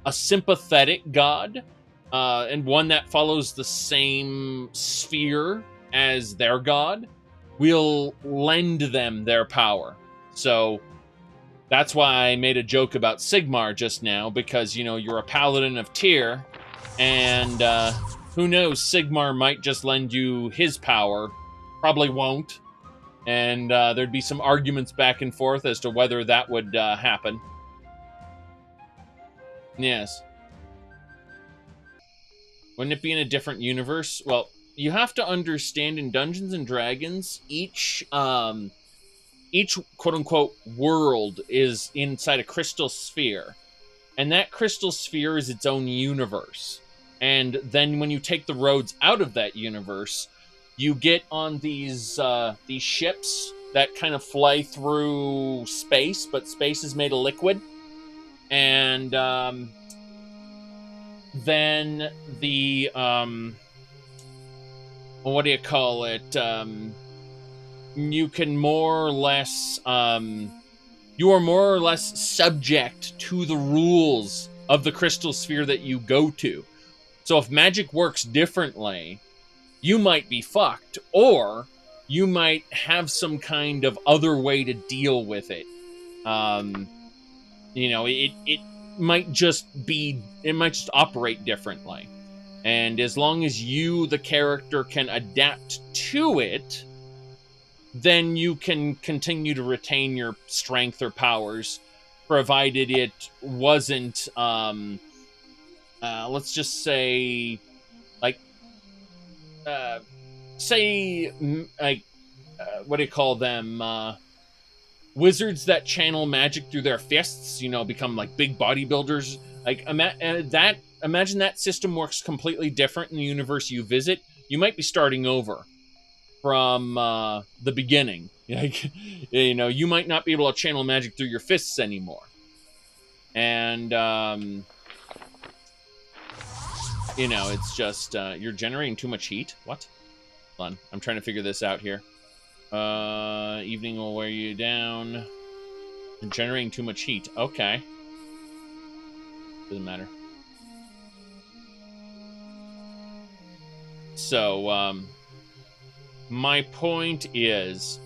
a sympathetic god, and one that follows the same sphere as their god, will lend them their power. So that's why I made a joke about Sigmar just now, because, you know, you're a paladin of Tyr, and who knows, Sigmar might just lend you his power, probably won't, and there'd be some arguments back and forth as to whether that would happen. Yes. Wouldn't it be in a different universe? Well, you have to understand, in Dungeons and Dragons, each quote-unquote world is inside a crystal sphere. And that crystal sphere is its own universe. And then when you take the roads out of that universe, you get on these ships that kind of fly through space, but space is made of liquid. And then what do you call it? You can more or less, you are more or less subject to the rules of the crystal sphere that you go to. So if magic works differently, you might be fucked, or you might have some kind of other way to deal with it. You know, it might just operate differently. And as long as you, the character, can adapt to it, then you can continue to retain your strength or powers, provided it wasn't, let's just say, like, what do you call them? Wizards that channel magic through their fists, you know, become like big bodybuilders. Like, imagine that system works completely different in the universe you visit. You might be starting over from the beginning. Like, you know, you might not be able to channel magic through your fists anymore. And, you know, it's just, you're generating too much heat? What? Hold on, I'm trying to figure this out here. Evening will wear you down. You're generating too much heat. Okay. Doesn't matter. So, my point is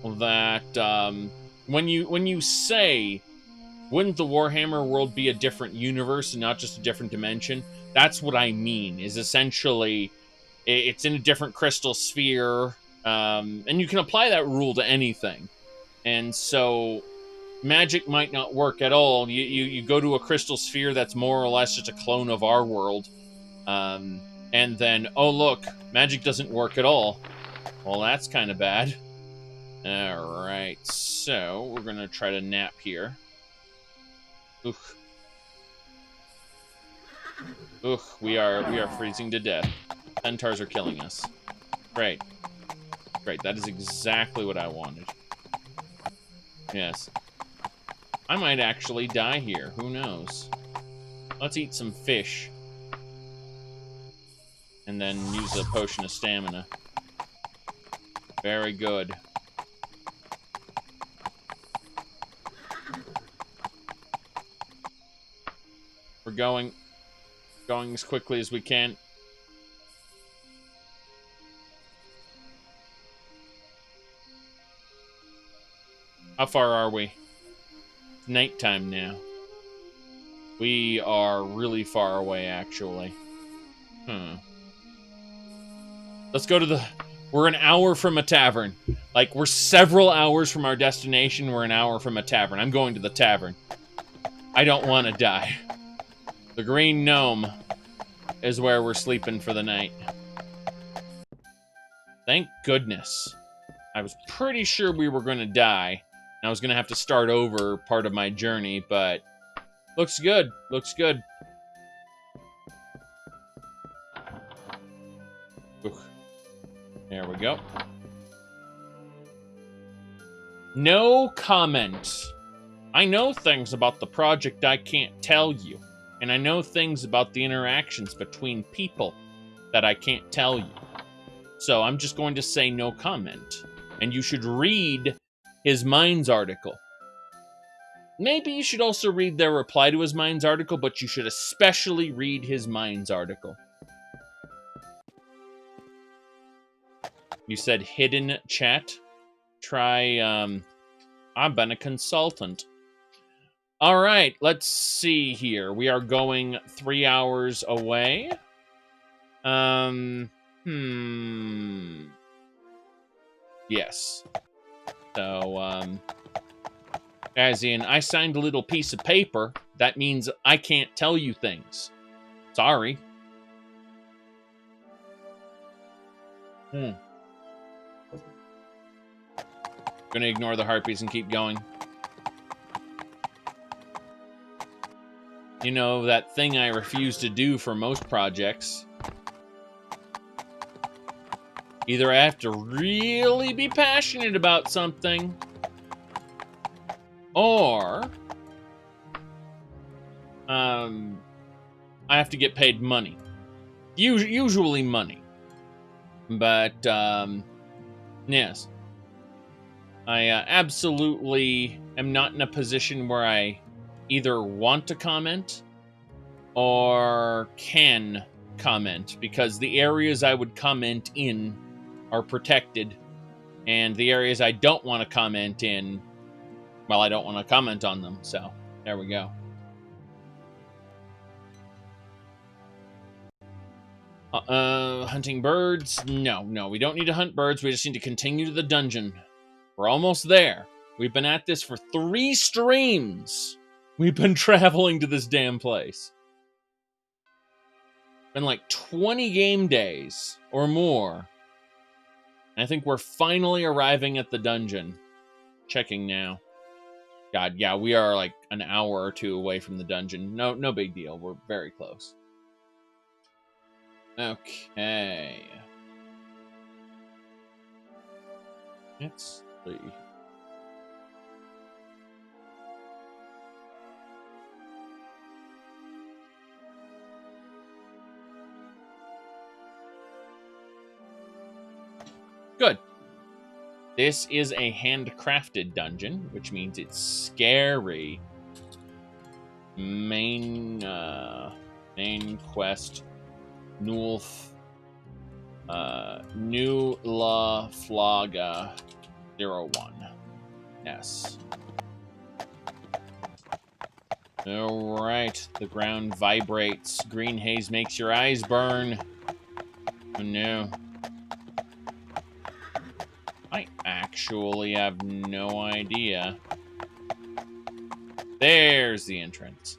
that, when you say, wouldn't the Warhammer world be a different universe and not just a different dimension? That's what I mean, is essentially, it's in a different crystal sphere, and you can apply that rule to anything. And so magic might not work at all. You go to a crystal sphere that's more or less just a clone of our world, and then, oh look, magic doesn't work at all. Well, that's kind of bad. Alright, so we're gonna try to nap here. Oof. Oof, we are freezing to death. Centaurs are killing us. Great. Great, that is exactly what I wanted. Yes. I might actually die here, who knows? Let's eat some fish. And then use a potion of stamina. Very good. We're going as quickly as we can. How far are we? It's nighttime now. We are really far away, actually. Let's go to the... We're an hour from a tavern. Like, we're several hours from our destination. We're an hour from a tavern. I'm going to the tavern. I don't want to die. The Green Gnome is where we're sleeping for the night. Thank goodness. I was pretty sure we were going to die. And I was going to have to start over part of my journey, but looks good. Looks good. Ooh. There we go. No comment. I know things about the project I can't tell you. And I know things about the interactions between people that I can't tell you. So I'm just going to say no comment. And you should read his Minds article. Maybe you should also read their reply to his Minds article, but you should especially read his Minds article. You said hidden chat? Try, I've been a consultant. All right, let's see here. We are going 3 hours away. Yes. So, as in, I signed a little piece of paper. That means I can't tell you things. Sorry. Gonna ignore the harpies and keep going. You know, that thing I refuse to do for most projects. Either I have to really be passionate about something, or I have to get paid money. Usually money. But, yes. I absolutely am not in a position where I either want to comment or can comment, because the areas I would comment in are protected, and the areas I don't want to comment in, well, I don't want to comment on them, so there we go. Hunting birds? No, we don't need to hunt birds. We just need to continue to the dungeon. We're almost there. We've been at this for 3 streams. We've been traveling to this damn place. Been like 20 game days or more. And I think we're finally arriving at the dungeon. Checking now. God, yeah, we are like an hour or 2 away from the dungeon. No big deal. We're very close. Okay. Let's see. Good. This is a handcrafted dungeon, which means it's scary. Main quest. Nulf. New La Flaga 01. Yes. Alright. The ground vibrates. Green haze makes your eyes burn. Oh no. I actually have no idea. There's the entrance.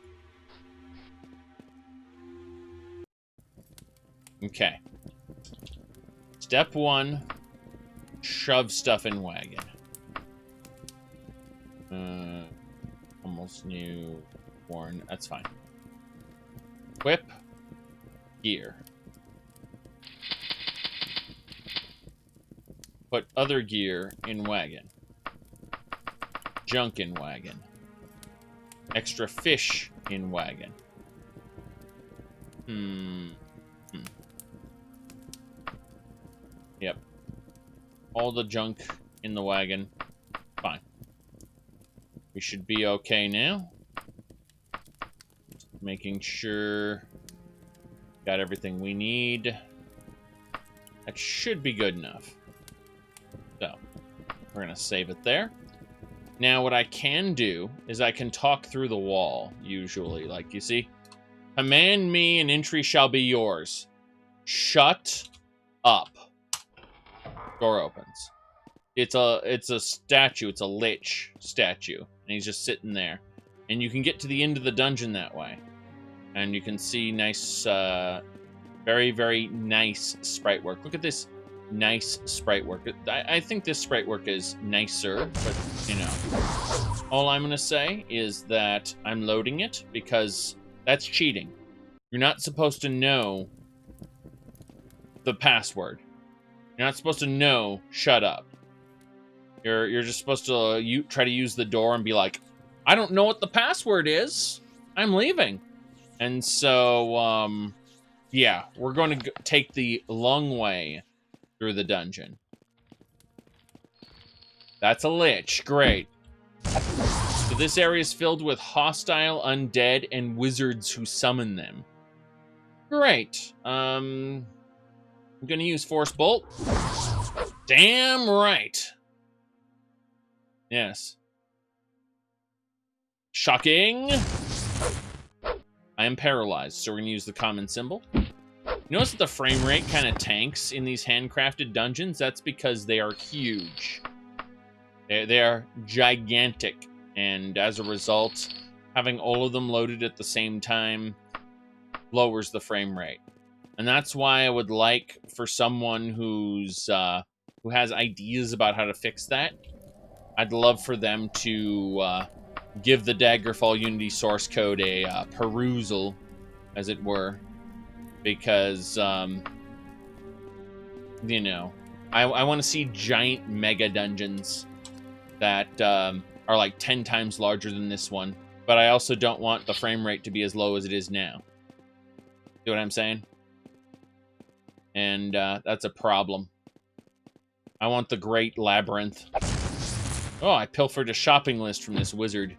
Okay. Step 1, shove stuff in wagon. Almost new worn. That's fine. Whip. Gear. Put other gear in wagon. Junk in wagon. Extra fish in wagon. Yep. All the junk in the wagon. Fine. We should be okay now. Just making sure got everything we need. That should be good enough. So, we're going to save it there. Now, what I can do is I can talk through the wall, usually. Like, you see? Command me, and entry shall be yours. Shut up. Door opens. It's a statue. It's a lich statue. And he's just sitting there. And you can get to the end of the dungeon that way. And you can see nice, very, very nice sprite work. Look at this. Nice sprite work. I think this sprite work is nicer, but, you know. All I'm going to say is that I'm loading it because that's cheating. You're not supposed to know the password. You're not supposed to know shut up. You're just supposed to try to use the door and be like, I don't know what the password is. I'm leaving. And so, yeah, we're going to take the long way through the dungeon. That's a lich. Great. So this area is filled with hostile undead and wizards who summon them. Great. I'm gonna use Force Bolt. Damn right. Yes. Shocking. I am paralyzed, so we're gonna use the common symbol. Notice that the frame rate kind of tanks in these handcrafted dungeons. That's because they are huge. They are gigantic. And as a result, having all of them loaded at the same time lowers the frame rate. And that's why I would like for someone who has ideas about how to fix that, I'd love for them to give the Daggerfall Unity source code a perusal, as it were. Because, you know, I want to see giant mega dungeons that are like 10 times larger than this one. But I also don't want the frame rate to be as low as it is now. See what I'm saying? And that's a problem. I want the Great Labyrinth. Oh, I pilfered a shopping list from this wizard.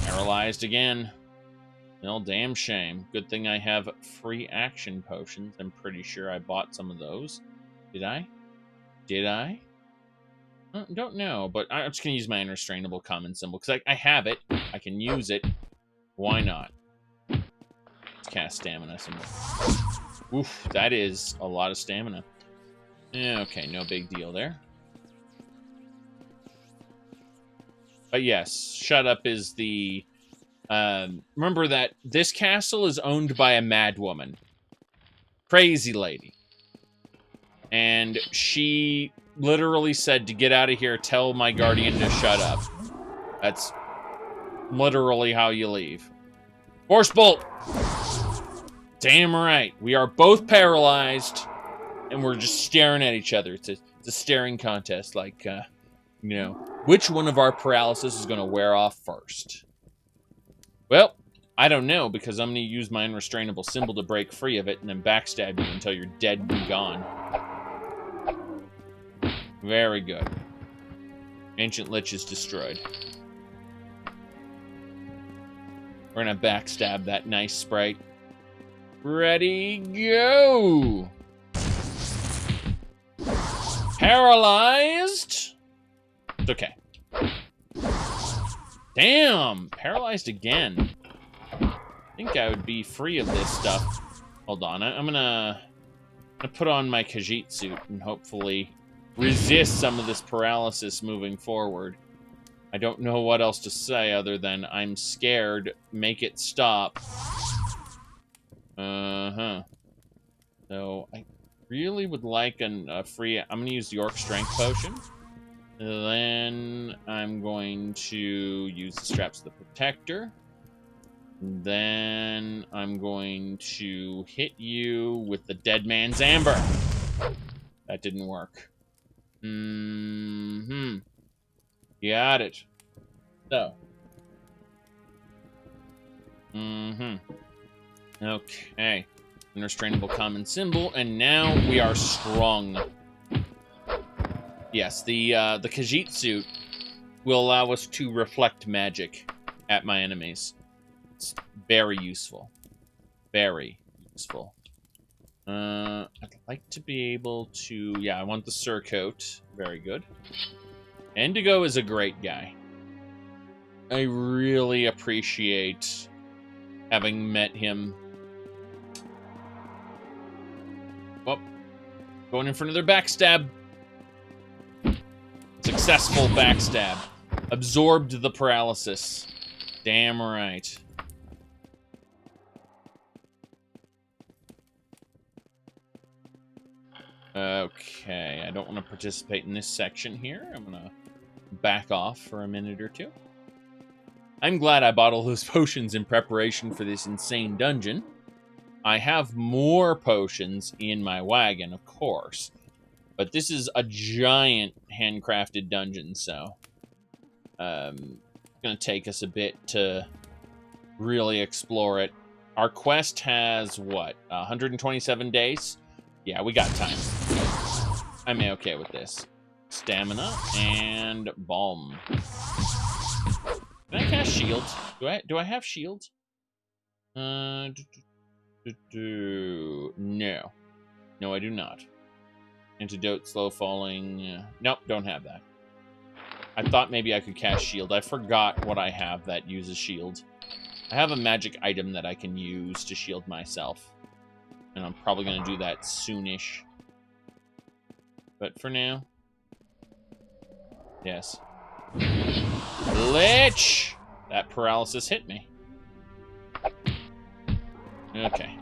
Paralyzed again. Well, damn shame. Good thing I have free action potions. I'm pretty sure I bought some of those. Did I? Did I? Don't know, but I'm just going to use my unrestrainable common symbol, because I have it. I can use it. Why not? Let's cast stamina symbol. Oof, that is a lot of stamina. Okay, no big deal there. But yes, Shut Up is the... remember that this castle is owned by a madwoman. Crazy lady. And she literally said to get out of here, tell my guardian to shut up. That's literally how you leave. Force bolt! Damn right. We are both paralyzed, and we're just staring at each other. It's a staring contest, like, you know, which one of our paralysis is going to wear off first? Well, I don't know, because I'm going to use my unrestrainable symbol to break free of it and then backstab you until you're dead and gone. Very good. Ancient Lich is destroyed. We're going to backstab that nice sprite. Ready, go! Paralyzed! It's okay. Damn! Paralyzed again. I think I would be free of this stuff. Hold on, I'm gonna put on my Khajiit suit and hopefully resist some of this paralysis moving forward. I don't know what else to say other than I'm scared. Make it stop. So I really would like a free... I'm going to use the Orc Strength Potion. Then I'm going to use the Straps of the Protector. Then I'm going to hit you with the Dead Man's Amber. That didn't work. Got it. So. Okay. Unrestrainable common symbol, and now we are strong. Yes, the Khajiit suit will allow us to reflect magic at my enemies. It's very useful. Very useful. I'd like to be able to... Yeah, I want the surcoat. Very good. Indigo is a great guy. I really appreciate having met him. Oh, going in for another backstab. Successful backstab. Absorbed the paralysis. Damn right. Okay, I don't want to participate in this section here. I'm going to back off for a minute or two. I'm glad I bought all those potions in preparation for this insane dungeon. I have more potions in my wagon, of course. But this is a giant handcrafted dungeon, so... it's going to take us a bit to really explore it. Our quest has, what, 127 days? Yeah, we got time. I'm okay with this. Stamina and balm. Can I cast shields? Do I have shields? No. No, I do not. Antidote, slow falling. Nope, don't have that. I thought maybe I could cast shield. I forgot what I have that uses shield. I have a magic item that I can use to shield myself. And I'm probably going to do that soonish. But for now... Yes. Lich! That paralysis hit me. Okay.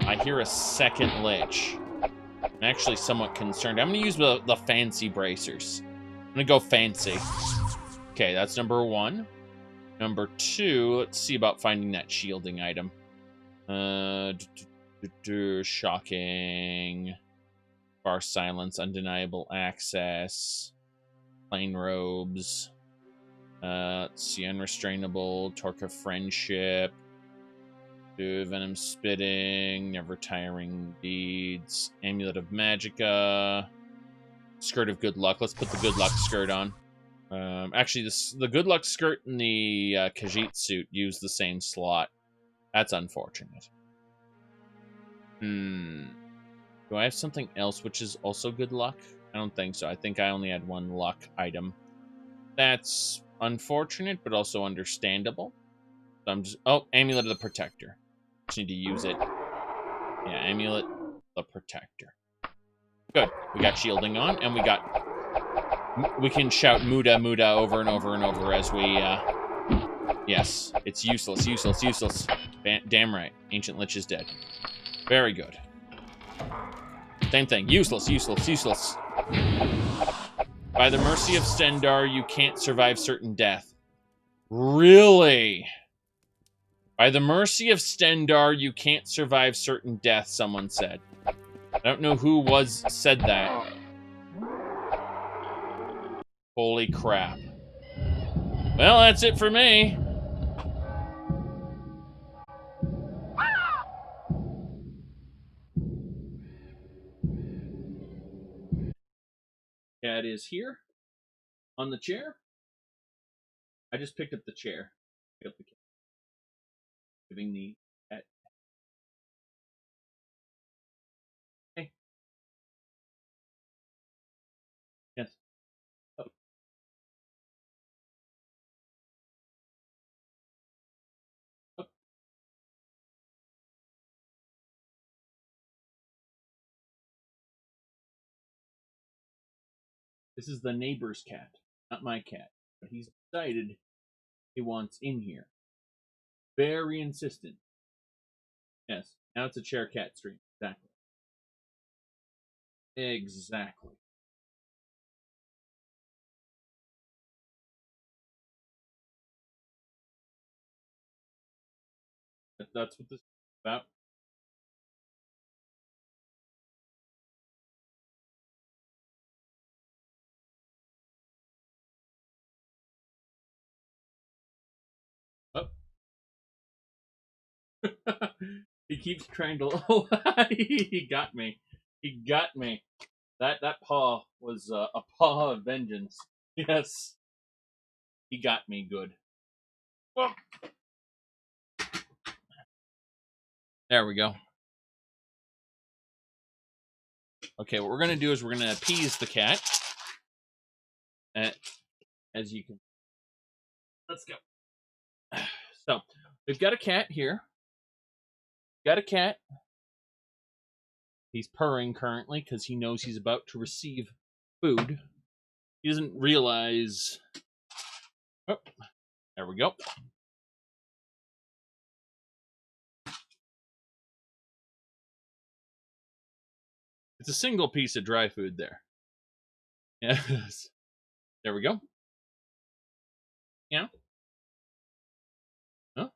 I hear a second Lich. I'm actually somewhat concerned. I'm going to use the fancy bracers. I'm going to go fancy. Okay, that's number 1. Number 2, let's see about finding that shielding item. Shocking. Bar silence, undeniable access. Plain robes. Let's see, unrestrainable, torque of friendship. Do Venom Spitting, Never Tiring Deeds, Amulet of Magicka, Skirt of Good Luck. Let's put the Good Luck skirt on. Actually, the Good Luck skirt and the Khajiit suit use the same slot. That's unfortunate. Do I have something else which is also Good Luck? I don't think so. I think I only had one luck item. That's unfortunate, but also understandable. So I'm just... Oh, Amulet of the Protector. Just need to use it. Yeah, Amulet the Protector. Good. We got shielding on, and we can shout Muda, Muda over and over and over as we, Yes, it's useless, useless, useless. Damn right. Ancient Lich is dead. Very good. Same thing. Useless, useless, useless. By the mercy of Stendar, you can't survive certain death. Really? By the mercy of Stendar, you can't survive certain death, someone said. I don't know who said that. Holy crap. Well, that's it for me. Cat is here on the chair. I just picked up the chair. Picked up the cat. Giving the cat. Hey. Yes. Oh. Oh. This is the neighbor's cat, not my cat. But he's decided he wants in here. Very insistent. Yes. Now it's a chair cat stream. Exactly. Exactly. That's what this is about. Oh. He keeps trying to... Oh, he got me. He got me. That paw was a paw of vengeance. Yes. He got me good. Whoa. There we go. Okay, what we're going to do is we're going to appease the cat. As you can... Let's go. So, we've got a cat here. Got a cat. He's purring currently because he knows he's about to receive food. He doesn't realize... Oh, there we go. It's a single piece of dry food there. Yes. There we go. Yeah. Huh? What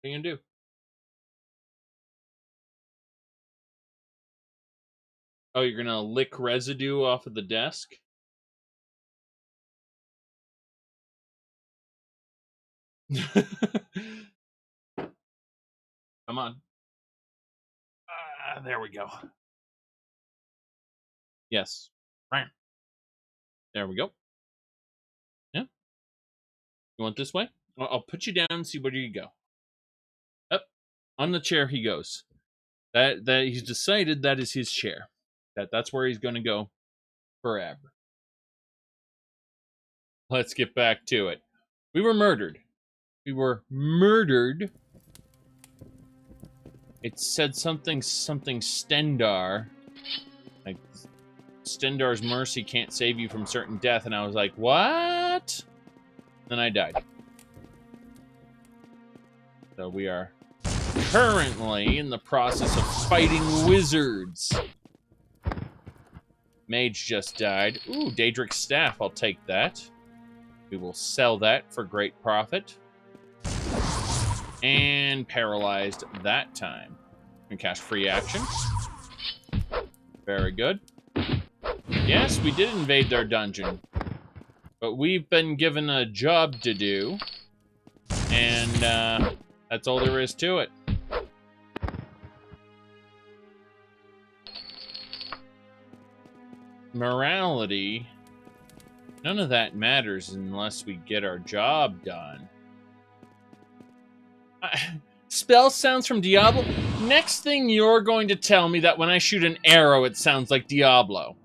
are you gonna do? Oh, you're gonna lick residue off of the desk? Come on. There we go. Yes. Right. There we go. Yeah. You want this way? I'll put you down and see where you go. Up. On the chair he goes. That he's decided that is his chair. That's where he's going to go forever. Let's get back to it. We were murdered. We were murdered. It said something Stendar. Like, Stendar's mercy can't save you from certain death. And I was like, what? Then I died. So we are currently in the process of fighting wizards. Mage just died. Ooh, Daedric's staff. I'll take that. We will sell that for great profit. And paralyzed that time. And cast free action. Very good. Yes, we did invade their dungeon. But we've been given a job to do. And that's all there is to it. morality, none of that matters unless we get our job done. Spell sounds from Diablo? Next thing you're going to tell me that when I shoot an arrow, it sounds like Diablo.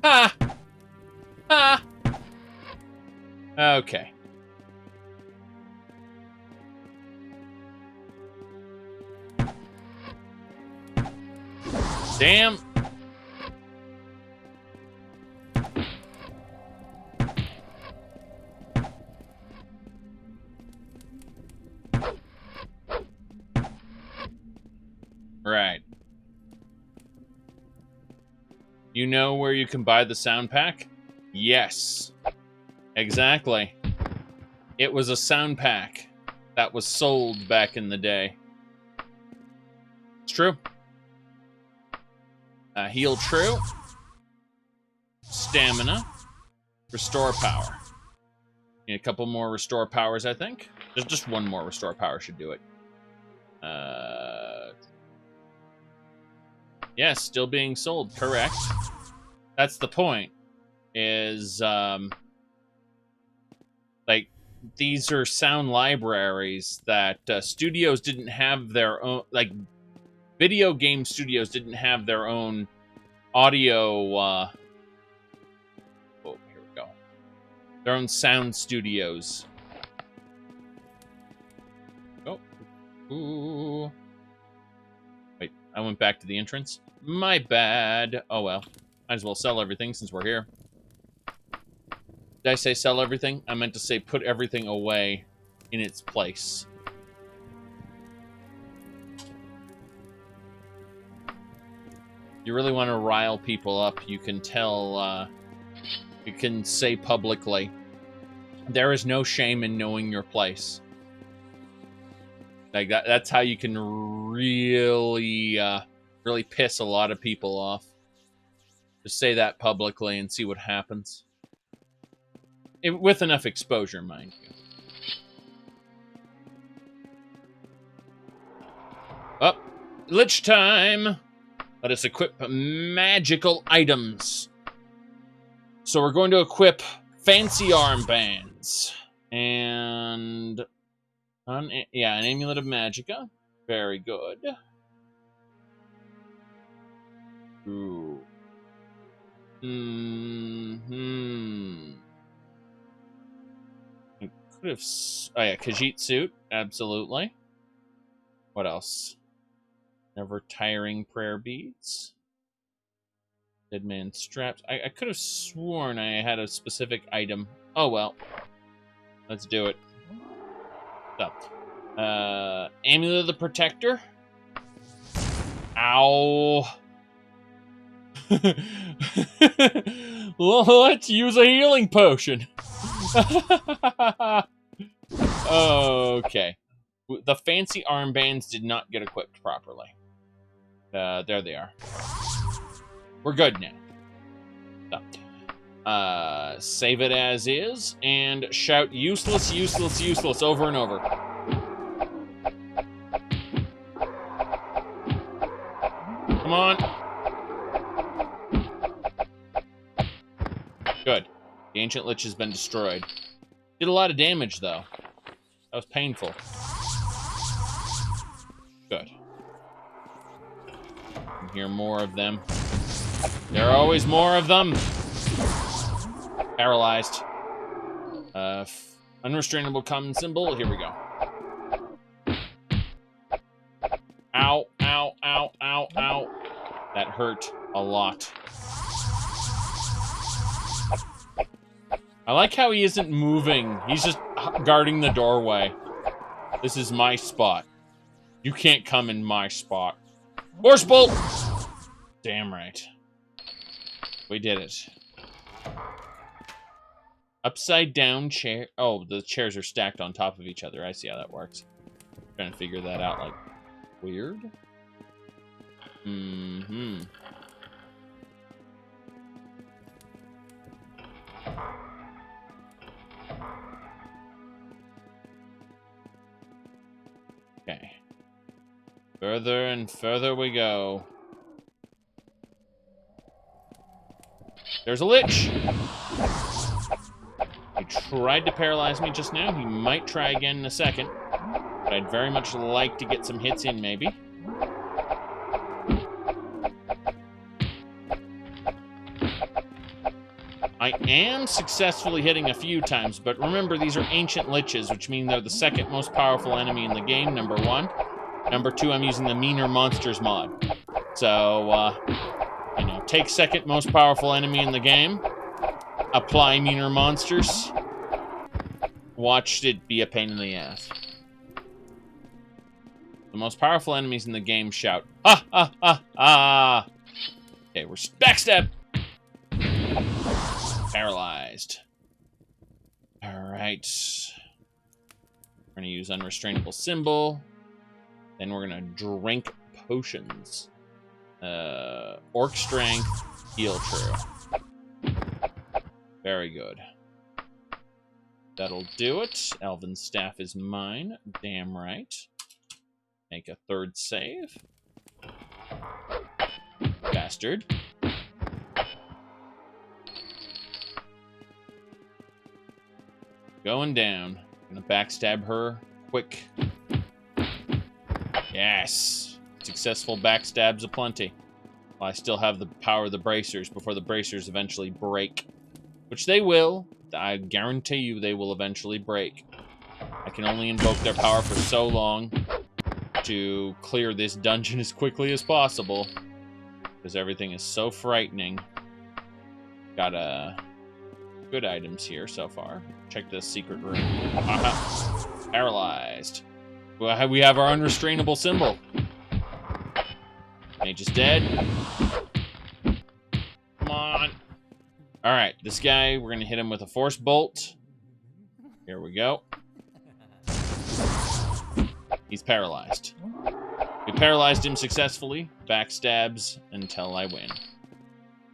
Ha! Ha! Okay. Damn. Right. You know where you can buy the sound pack? Yes. Exactly. It was a sound pack that was sold back in the day. It's true. Heal true. Stamina. Restore power. Need a couple more restore powers, I think. Just one more restore power should do it. Yes, still being sold. Correct. That's the point. Is, like, these are sound libraries that studios didn't have their own, like, video game studios didn't have their own audio, oh, here we go. Their own sound studios. Oh. Ooh. Wait, I went back to the entrance? My bad. Oh, well. Might as well sell everything since we're here. Did I say sell everything? I meant to say put everything away in its place. You really want to rile people up, you can tell, you can say publicly, there is no shame in knowing your place. Like, that's how you can really, really piss a lot of people off. Just say that publicly and see what happens. With enough exposure, mind you. Oh, Lich time! Let us equip magical items. So we're going to equip fancy armbands. And... yeah, an amulet of magicka. Very good. Ooh. Could have... oh yeah, Khajiit suit. Absolutely. What else? Never tiring prayer beads. Dead man straps. I could have sworn I had a specific item. Oh well. Let's do it. So, Amulet of the Protector. Ow. Let's use a healing potion. Okay. The fancy armbands did not get equipped properly. There they are. We're good now. So, save it as is, and shout useless, useless, useless over and over. Come on. Good. The Ancient Lich has been destroyed. Did a lot of damage, though. That was painful. Good. I can hear more of them. There are always more of them! Paralyzed. Unrestrainable common symbol. Here we go. Ow, ow, ow, ow, ow. That hurt a lot. I like how he isn't moving. He's just guarding the doorway. This is my spot. You can't come in my spot. Horse bolt! Damn right. We did it. Upside down chair. Oh, the chairs are stacked on top of each other. I see how that works. Trying to figure that out, like, weird. Mm-hmm. Okay. Further and further we go. There's a lich. He tried to paralyze me just now. He might try again in a second. But I'd very much like to get some hits in, maybe. I am successfully hitting a few times, but remember, these are ancient liches, which mean they're the second most powerful enemy in the game, number 1. Number 2, I'm using the Meaner Monsters mod. So, you know, take second most powerful enemy in the game, apply Meaner Monsters, watch it be a pain in the ass. The most powerful enemies in the game shout, "Ah, ah, ah, ah!" Okay, we're backstab! Paralyzed. Alright. We're going to use Unrestrainable Symbol. Then we're going to drink potions. Orc Strength, Heal True. Very good. That'll do it. Elven Staff is mine. Damn right. Make a third save. Bastard. Going down. Gonna backstab her quick. Yes. Successful backstabs aplenty. Well, I still have the power of the bracers before the bracers eventually break. Which they will. I guarantee you they will eventually break. I can only invoke their power for so long to clear this dungeon as quickly as possible. Because everything is so frightening. Got good items here so far. Check this secret room. Aha. Paralyzed. Well, we have our unrestrainable symbol. Mage is dead. Come on. Alright, this guy, we're going to hit him with a force bolt. Here we go. He's paralyzed. We paralyzed him successfully. Backstabs until I win.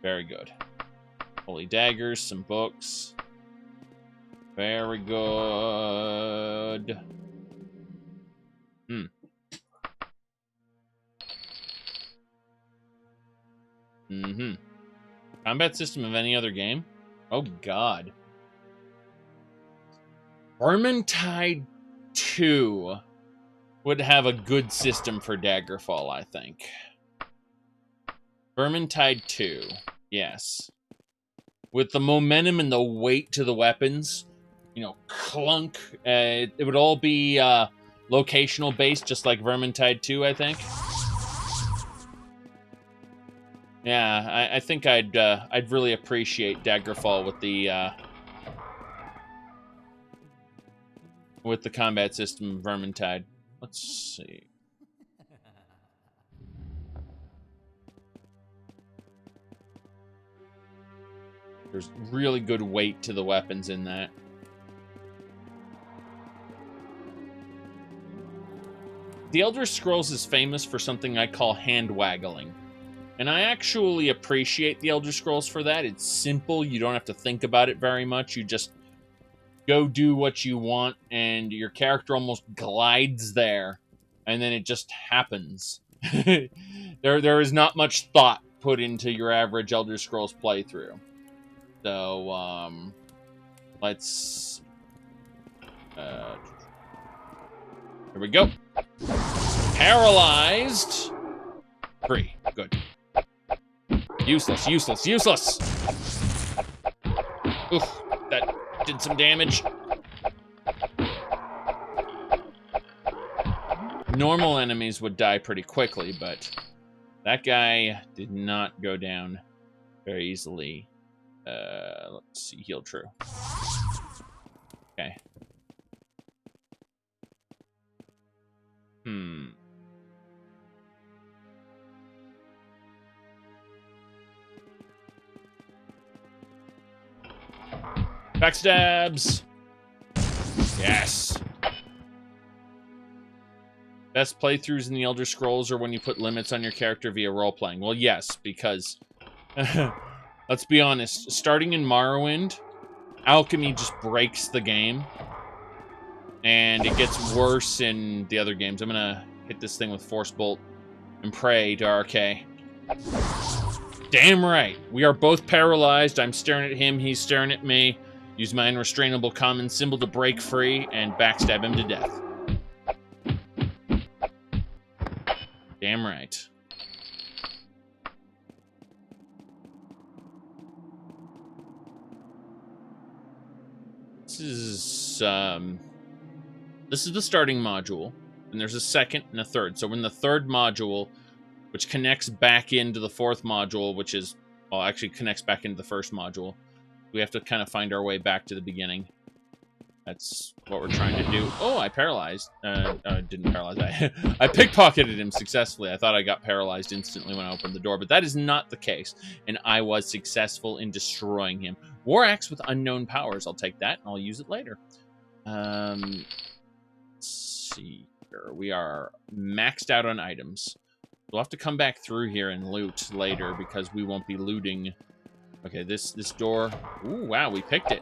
Very good. Holy daggers, some books. Very good. Combat system of any other game? Oh, God. Vermintide 2 would have a good system for Daggerfall, I think. Vermintide 2, yes. With the momentum and the weight to the weapons, you know, clunk. It would all be locational based, just like Vermintide 2, I think. Yeah, I think I'd really appreciate Daggerfall with the combat system of Vermintide. Let's see. There's really good weight to the weapons in that. The Elder Scrolls is famous for something I call hand-waggling. And I actually appreciate the Elder Scrolls for that. It's simple. You don't have to think about it very much. You just go do what you want, and your character almost glides there. And then it just happens. There is not much thought put into your average Elder Scrolls playthrough. So, let's... here we go. Paralyzed. Free. Good. Useless, useless, useless! Oof, that did some damage. Normal enemies would die pretty quickly, but that guy did not go down very easily. Let's see, heal true. Okay. Backstabs! Yes! Best playthroughs in the Elder Scrolls are when you put limits on your character via role-playing. Well, yes, because... let's be honest, starting in Morrowind, alchemy just breaks the game. And it gets worse in the other games. I'm gonna hit this thing with Force Bolt and pray to RK. Damn right. We are both paralyzed. I'm staring at him. He's staring at me. Use my unrestrainable common symbol to break free and backstab him to death. Damn right. This is the starting module, and there's a second and a third. So we're in the third module, which connects back into the fourth module, which is, well, actually connects back into the first module. We have to kind of find our way back to the beginning. That's what we're trying to do. Oh, I paralyzed. Didn't paralyze. I pickpocketed him successfully. I thought I got paralyzed instantly when I opened the door, but that is not the case. And I was successful in destroying him. War Axe with unknown powers. I'll take that, and I'll use it later. Let's see here. We are maxed out on items. We'll have to come back through here and loot later because we won't be looting. Okay, this door. Ooh, wow, we picked it.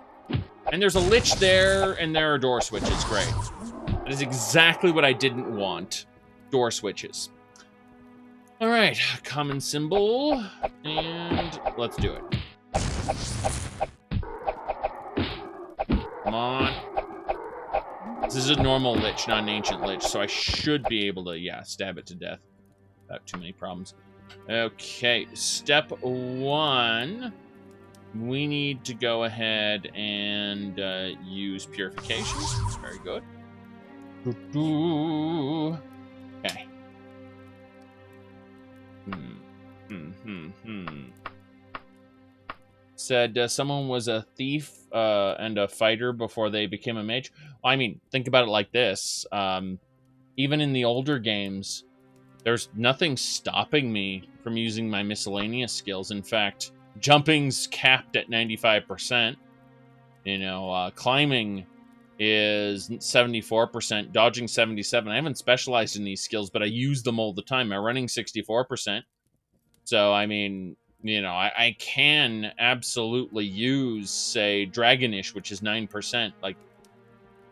And there's a lich there, and there are door switches. Great. That is exactly what I didn't want. Door switches. All right, common symbol, and let's do it. Come on. This is a normal lich, not an ancient lich, so I should be able to, yeah, stab it to death without too many problems. Okay, step one. We need to go ahead and use purifications. Very good. Okay. Said someone was a thief and a fighter before they became a mage. I mean, think about it like this. Even in the older games, there's nothing stopping me from using my miscellaneous skills. In fact, jumping's capped at 95%. You know, climbing is 74%, dodging 77%. I haven't specialized in these skills, but I use them all the time. My running 64%. So, I mean, you know, I can absolutely use, say, Dragonish, which is 9%. Like,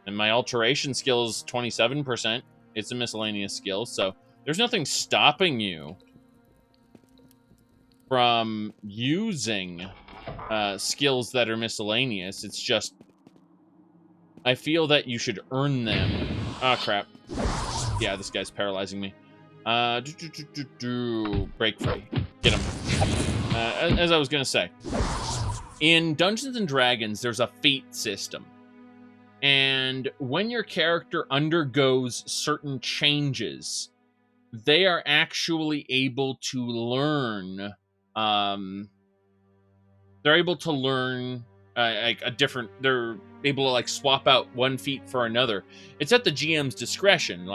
and my alteration skill is 27%. It's a miscellaneous skill, so there's nothing stopping you from using skills that are miscellaneous. It's just, I feel that you should earn them. Oh, crap. Yeah, this guy's paralyzing me. Break free. Get him. As I was going to say, in Dungeons & Dragons, there's a feat system. And when your character undergoes certain changes, they are actually able to learn they're able to learn like a different, they're able to like swap out one feat for another. It's at the GM's discretion,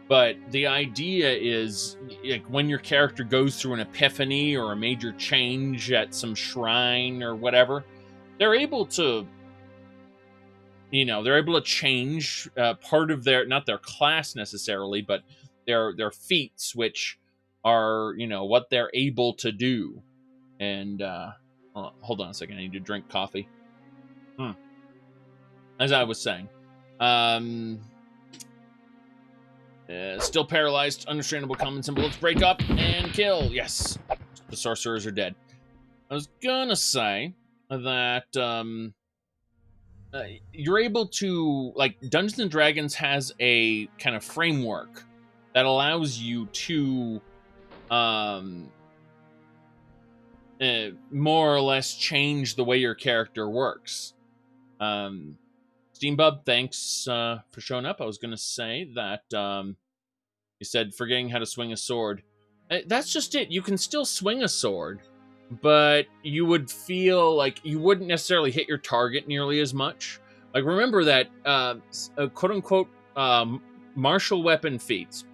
but the idea is like when your character goes through an epiphany or a major change at some shrine or whatever, they're able to, you know, they're able to change part of their, not their class necessarily, but their feats, which are, you know, what they're able to do. And hold on a second, I need to drink coffee. As I was saying, still paralyzed, unrestrainable common symbol. Let's break up and kill. Yes, the sorcerers are dead. I was gonna say that you're able to, like, Dungeons & Dragons has a kind of framework that allows you to more or less change the way your character works. Steambub, thanks for showing up. I was going to say that you said forgetting how to swing a sword. That's just it. You can still swing a sword, but you would feel like you wouldn't necessarily hit your target nearly as much. Like, remember that quote-unquote martial weapon feats.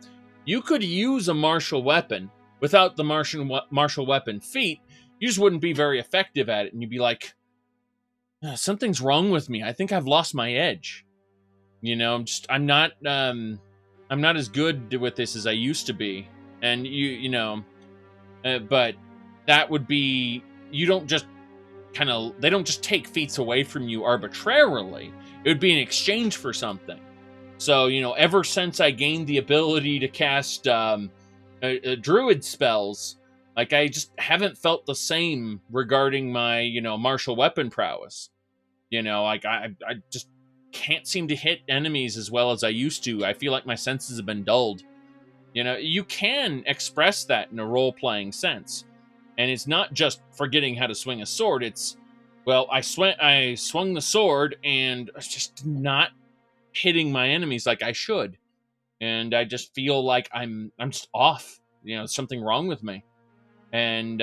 You could use a martial weapon without the martial weapon feat. You just wouldn't be very effective at it, and you'd be like, something's wrong with me. I think I've lost my edge. You know, I'm not as good with this as I used to be. And you know, but that would be, you don't just they don't just take feats away from you arbitrarily. It would be in exchange for something. So, you know, ever since I gained the ability to cast druid spells, Like, I just haven't felt the same regarding my, martial weapon prowess. Like, I just can't seem to hit enemies as well as I used to. I feel like my senses have been dulled. You can express that in a role-playing sense. And it's not just forgetting how to swing a sword. It's, well, I swung the sword and it's just not hitting my enemies like I should. And I just feel like I'm just off. Something wrong with me. And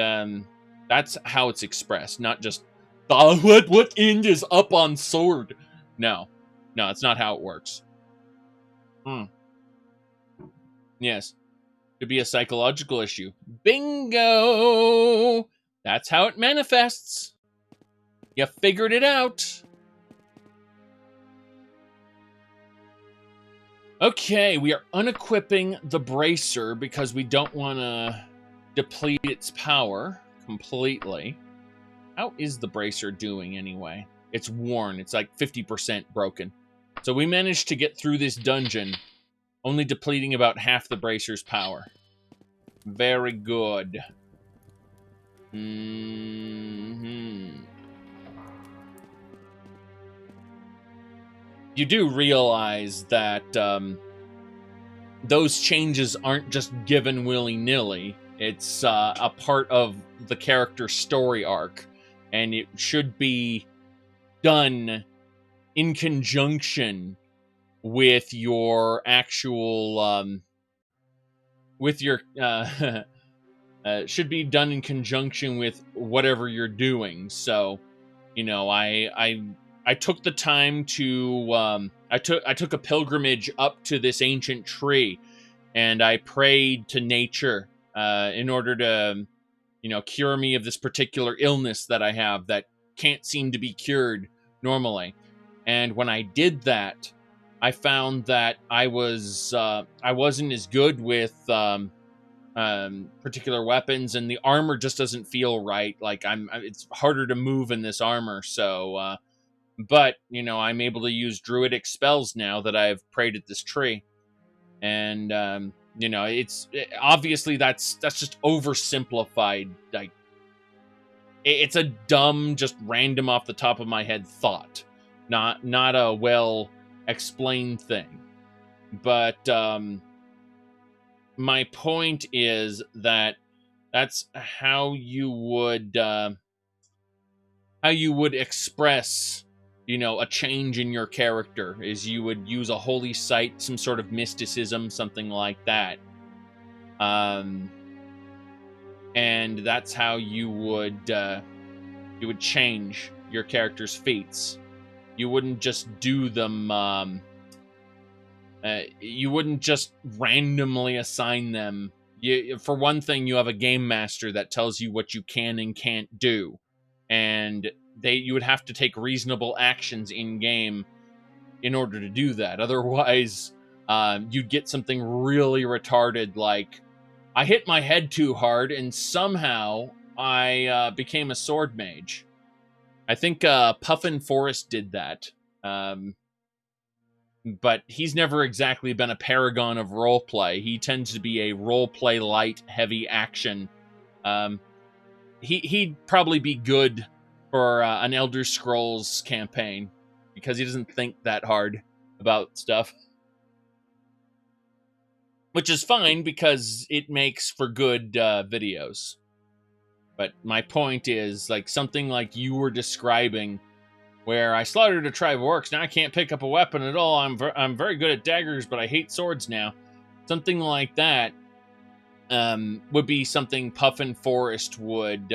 that's how it's expressed, not just, what end is up on sword? No, it's not how it works. Yes, could be a psychological issue. Bingo! That's how it manifests. You figured it out. Okay, we are unequipping the bracer because we don't want to deplete its power completely. How is the bracer doing anyway? It's worn. It's like 50% broken. So we managed to get through this dungeon, only depleting about half the bracer's power. Very good. You do realize that those changes aren't just given willy-nilly. It's a part of the character's story arc, and it should be done in conjunction with your actual should be done in conjunction with whatever you're doing. So, I took the time to I took a pilgrimage up to this ancient tree, and I prayed to nature in order to cure me of this particular illness that I have that can't seem to be cured normally. And when I did that, I found that I wasn't as good with particular weapons, and the armor just doesn't feel right. Like it's harder to move in this armor. So, but I'm able to use druidic spells now that I've prayed at this tree, and obviously that's just oversimplified. Like, it's a dumb, just random off the top of my head thought, not a well explained thing. But my point is that that's how you would express a change in your character, is you would use a holy site, some sort of mysticism, something like that. And that's how you would change your character's feats. You wouldn't just do them, you wouldn't just randomly assign them. For one thing, you have a game master that tells you what you can and can't do. And you would have to take reasonable actions in game in order to do that. Otherwise, you'd get something really retarded, like I hit my head too hard and somehow I became a sword mage. I think Puffin Forrest did that, but he's never exactly been a paragon of roleplay. He tends to be a roleplay light, heavy action. He'd probably be good for an Elder Scrolls campaign, because he doesn't think that hard about stuff. Which is fine, because it makes for good videos. But my point is, like, something like you were describing, where I slaughtered a tribe of orcs, now I can't pick up a weapon at all, I'm very good at daggers, but I hate swords now. Something like that would be something Puffin Forrest would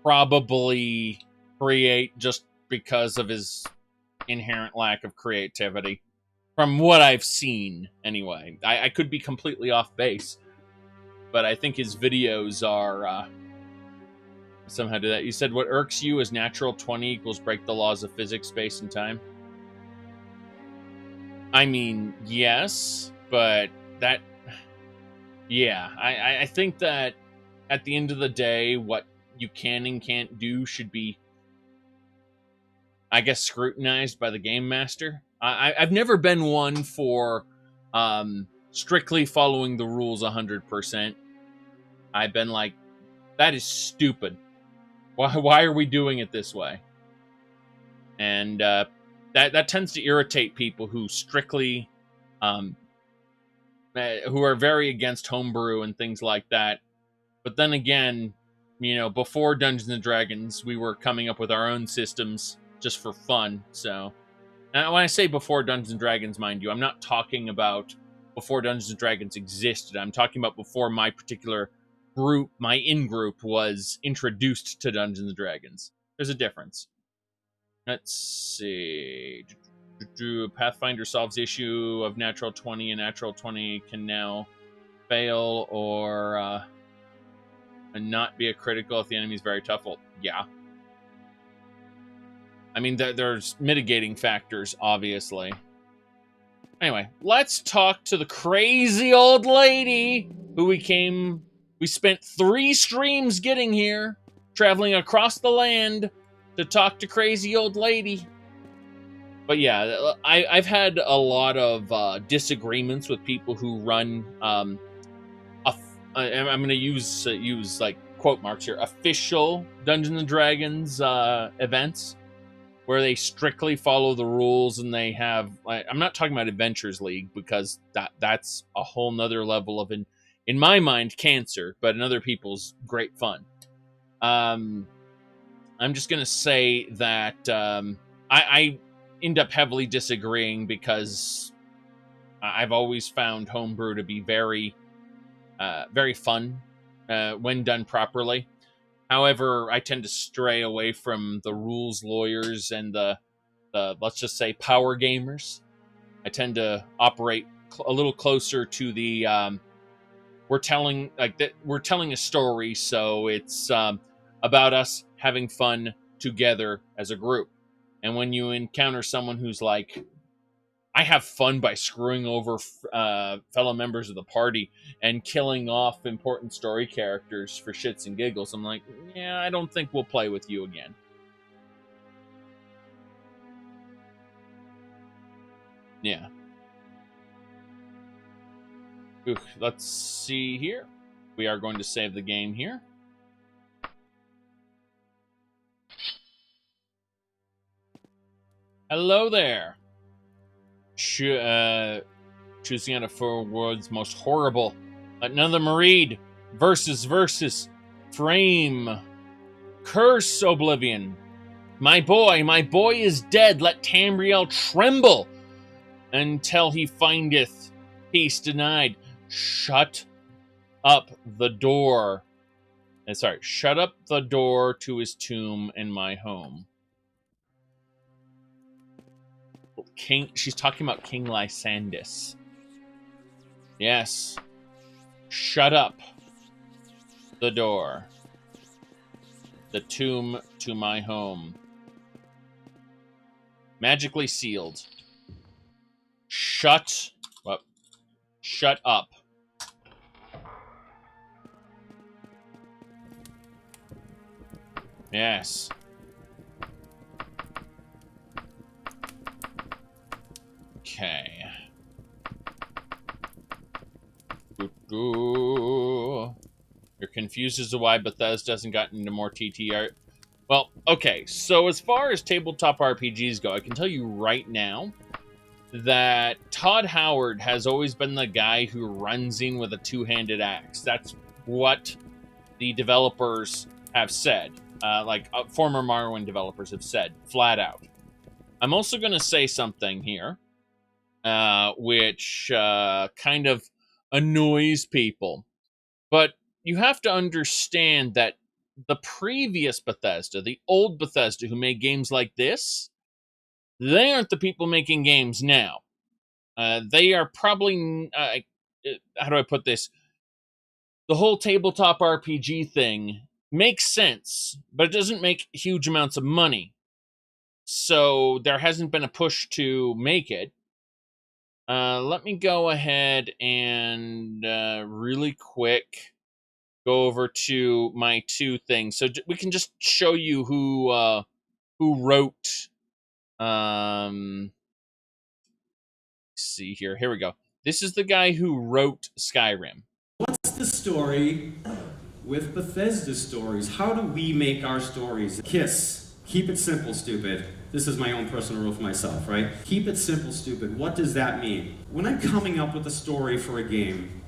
probably create, just because of his inherent lack of creativity. From what I've seen, anyway. I could be completely off base, but I think his videos are somehow do that. You said what irks you is natural 20 equals break the laws of physics, space, and time. I mean, yes, but that... Yeah, I think that at the end of the day, what you can and can't do should be, I guess, scrutinized by the game master. I've never been one for strictly following the rules 100%. I've been like, That is stupid. Why are we doing it this way? And that tends to irritate people who strictly, who are very against homebrew and things like that. But then again, you know, before Dungeons and Dragons, we were coming up with our own systems just for fun. So, and when I say before Dungeons and Dragons, mind you, I'm not talking about before Dungeons and Dragons existed. I'm talking about before my particular group, my in-group, was introduced to Dungeons and Dragons. There's a difference. Let's see. Pathfinder solves the issue of natural 20, and natural 20 can now fail or and not be a critical if the enemy is very tough. Well, yeah. I mean, there's mitigating factors, obviously. Anyway, let's talk to the crazy old lady who we spent 3 streams getting here, traveling across the land to talk to crazy old lady. But yeah, I've had a lot of disagreements with people who run, I'm going to use like quote marks here, official Dungeons and Dragons events, where they strictly follow the rules and they have, I'm not talking about Adventures League, because that's a whole nother level of, in my mind, cancer, but in other people's, great fun. I'm just going to say that I end up heavily disagreeing, because I've always found homebrew to be very, very fun when done properly. However, I tend to stray away from the rules lawyers and the let's just say power gamers. I tend to operate a little closer to the we're telling a story, so it's about us having fun together as a group. And when you encounter someone who's like, I have fun by screwing over fellow members of the party and killing off important story characters for shits and giggles, I'm like, yeah, I don't think we'll play with you again. Yeah. Ooh, let's see here. We are going to save the game here. Hello there. Choosing out of 4 words most horrible. Let none of them read. Versus. Frame. Curse oblivion. My boy is dead. Let Tamriel tremble until he findeth peace denied. Shut up the door. Shut up the door to his tomb and my home. She's talking about King Lysandus. Yes. Shut up the door. The tomb to my home. Magically sealed. Shut up. Yes. Okay. You're confused as to why Bethesda hasn't gotten into more TTR. Well, okay, so as far as tabletop RPGs go, I can tell you right now that Todd Howard has always been the guy who runs in with a two-handed axe. That's what the developers have said. Former Morrowind developers have said, flat out. I'm also going to say something here, which kind of annoys people. But you have to understand that the previous Bethesda, the old Bethesda who made games like this, they aren't the people making games now. They are probably, how do I put this? The whole tabletop RPG thing makes sense, but it doesn't make huge amounts of money. So there hasn't been a push to make it. Let me go ahead and really quick go over to my 2 things, so we can just show you who wrote. Let's see here. Here we go. This is the guy who wrote Skyrim. What's the story with Bethesda stories. How do we make our stories? KISS. Keep it simple, stupid. This is my own personal rule for myself, right? Keep it simple, stupid. What does that mean? When I'm coming up with a story for a game,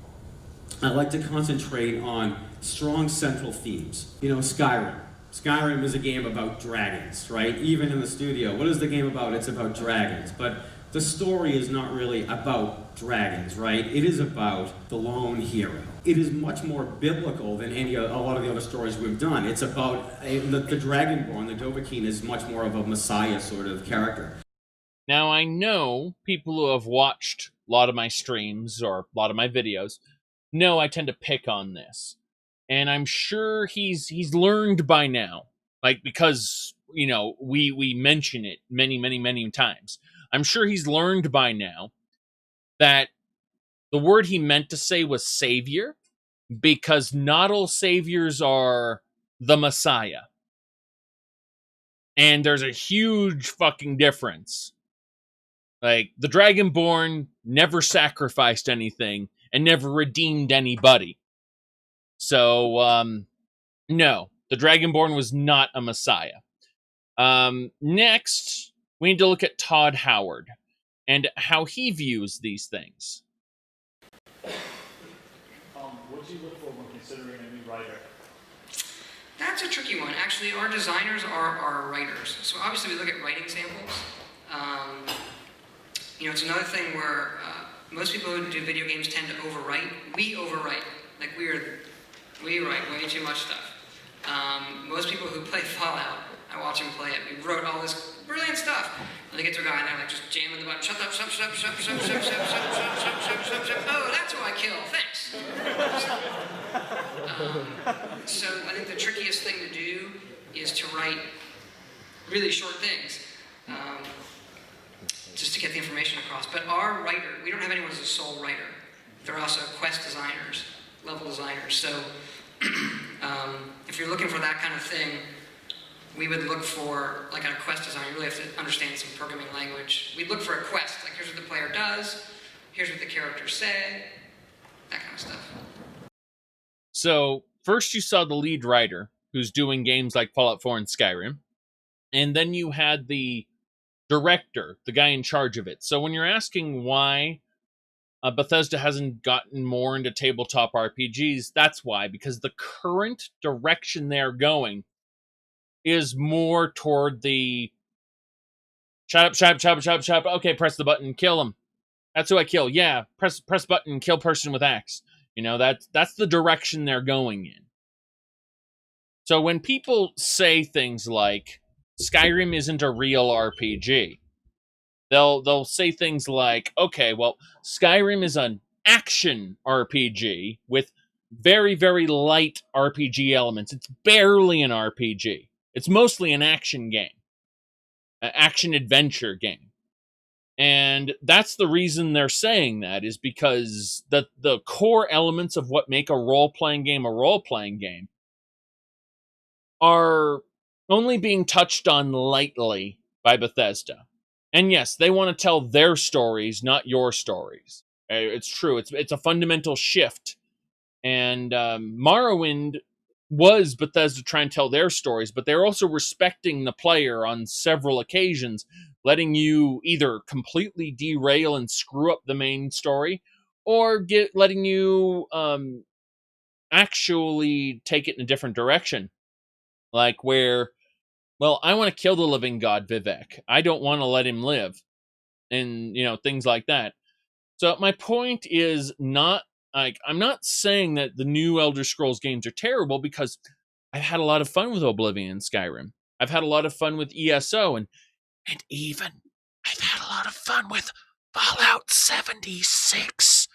I like to concentrate on strong central themes. You know, Skyrim. Skyrim is a game about dragons, right? Even in the studio. What is the game about? It's about dragons. But the story is not really about dragons, right? It is about the lone hero. It is much more biblical than a lot of the other stories we've done. It's about the Dragonborn, the Dovahkiin, is much more of a messiah sort of character. Now, I know people who have watched a lot of my streams or a lot of my videos know I tend to pick on this. And I'm sure he's learned by now. Like, because, you know, we mention it many times. I'm sure he's learned by now that the word he meant to say was savior, because not all saviors are the Messiah. And there's a huge fucking difference. Like, the Dragonborn never sacrificed anything and never redeemed anybody. So, no, the Dragonborn was not a Messiah. Next, we need to look at Todd Howard and how he views these things. What do you look for when considering a new writer? That's a tricky one. Actually, our designers are our writers. So obviously we look at writing samples. You know, it's another thing where most people who do video games tend to overwrite. We overwrite. Like, we write way too much stuff. Most people who play Fallout, I watch them play it. We wrote all this brilliant stuff. And they get to a guy and they're like just jamming the button. Shut up, shut up, shut up, shut up, shut up, shut up, shut up, shut up, shut up, shut up, shut up, shut up. Oh, that's who I kill. Thanks. So I think the trickiest thing to do is to write really short things. Just to get the information across. But our writer, we don't have anyone as a sole writer. They're also quest designers, level designers. So if you're looking for that kind of thing, we would look for, like on a quest design, you really have to understand some programming language. We'd look for a quest, like here's what the player does, here's what the characters say, that kind of stuff. So, first you saw the lead writer, who's doing games like Fallout 4 and Skyrim, and then you had the director, the guy in charge of it. So when you're asking why Bethesda hasn't gotten more into tabletop RPGs, that's why, because the current direction they're going is more toward the shut up, okay, press the button, kill him. That's who I kill. Yeah, press button, kill person with axe. You know, that's the direction they're going in. So when people say things like Skyrim isn't a real RPG, they'll say things like, okay, well, Skyrim is an action RPG with very, very light RPG elements. It's barely an RPG. It's mostly an action game, an action-adventure game. And that's the reason they're saying that, is because the core elements of what make a role-playing game are only being touched on lightly by Bethesda. And yes, they want to tell their stories, not your stories. It's true. It's a fundamental shift. And Morrowind was Bethesda trying to tell their stories, but they're also respecting the player on several occasions, letting you either completely derail and screw up the main story, or letting you actually take it in a different direction. Like where, well, I want to kill the living god Vivek. I don't want to let him live. And, you know, things like that. So my point is not, like, I'm not saying that the new Elder Scrolls games are terrible, because I've had a lot of fun with Oblivion and Skyrim. I've had a lot of fun with ESO, and even I've had a lot of fun with Fallout 76.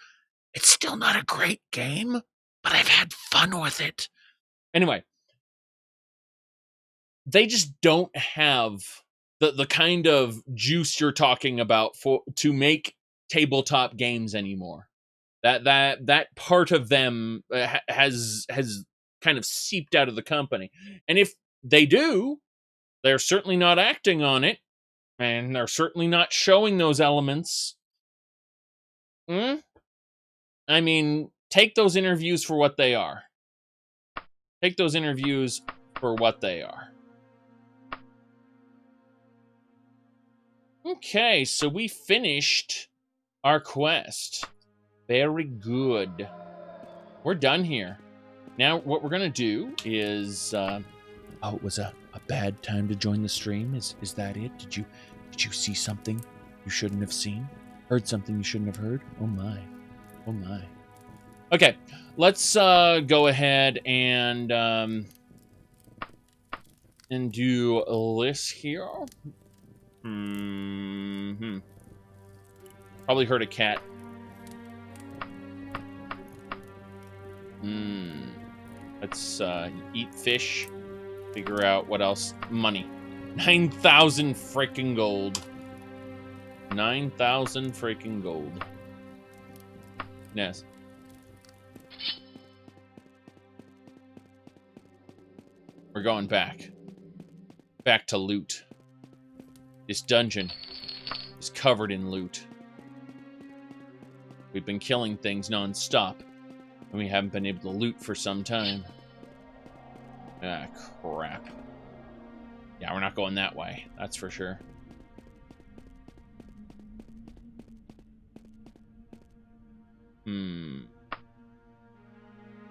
It's still not a great game, but I've had fun with it. Anyway, they just don't have the kind of juice you're talking about to make tabletop games anymore. That part of them has kind of seeped out of the company. And if they do, they're certainly not acting on it, and they're certainly not showing those elements. I mean, take those interviews for what they are. Take those interviews for what they are. Okay, so we finished our quest. Very good. We're done here. Now, what we're gonna do is, oh, it was a bad time to join the stream. Is that it? Did you see something you shouldn't have seen? Heard something you shouldn't have heard? Oh my, oh my. Okay, let's go ahead and do this here. Probably heard a cat. Let's eat fish. Figure out what else. Money. 9,000 freaking gold. 9,000 freaking gold. Yes. We're going back. Back to loot. This dungeon is covered in loot. We've been killing things non-stop, and we haven't been able to loot for some time. Ah, crap. Yeah, we're not going that way, that's for sure.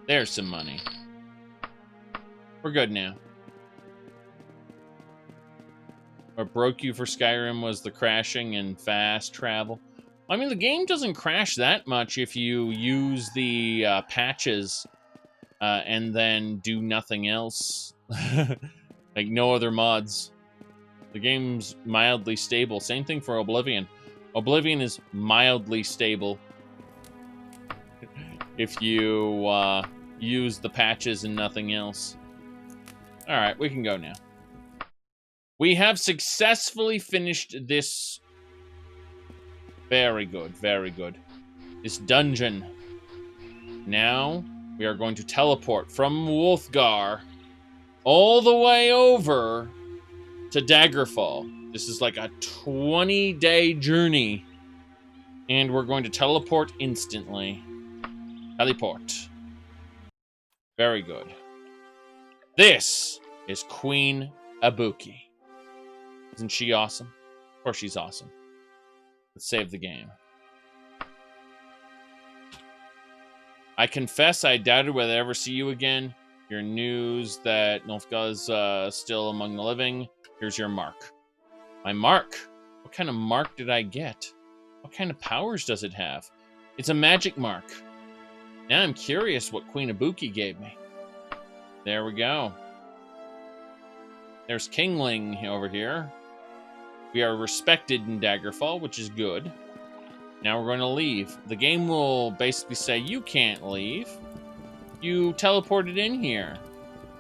There's some money. We're good now. What broke you for Skyrim was the crashing and fast travel. I mean, the game doesn't crash that much if you use the patches and then do nothing else. Like no other mods. The game's mildly stable. Same thing for Oblivion. Oblivion is mildly stable if you use the patches and nothing else. Alright, we can go now. We have successfully finished this. Very good, very good. This dungeon. Now, we are going to teleport from Wolfgar all the way over to Daggerfall. This is like a 20-day journey. And we're going to teleport instantly. Teleport. Very good. This is Queen Ibuki. Isn't she awesome? Of course she's awesome. Let's save the game. I confess I doubted whether I ever see you again. Your news that Nilfgaard's still among the living. Here's your mark. My mark? What kind of mark did I get? What kind of powers does it have? It's a magic mark. Now I'm curious what Queen Ibuki gave me. There we go. There's Kingling over here. We are respected in Daggerfall, which is good. Now we're going to leave. The game will basically say, you can't leave. You teleported in here.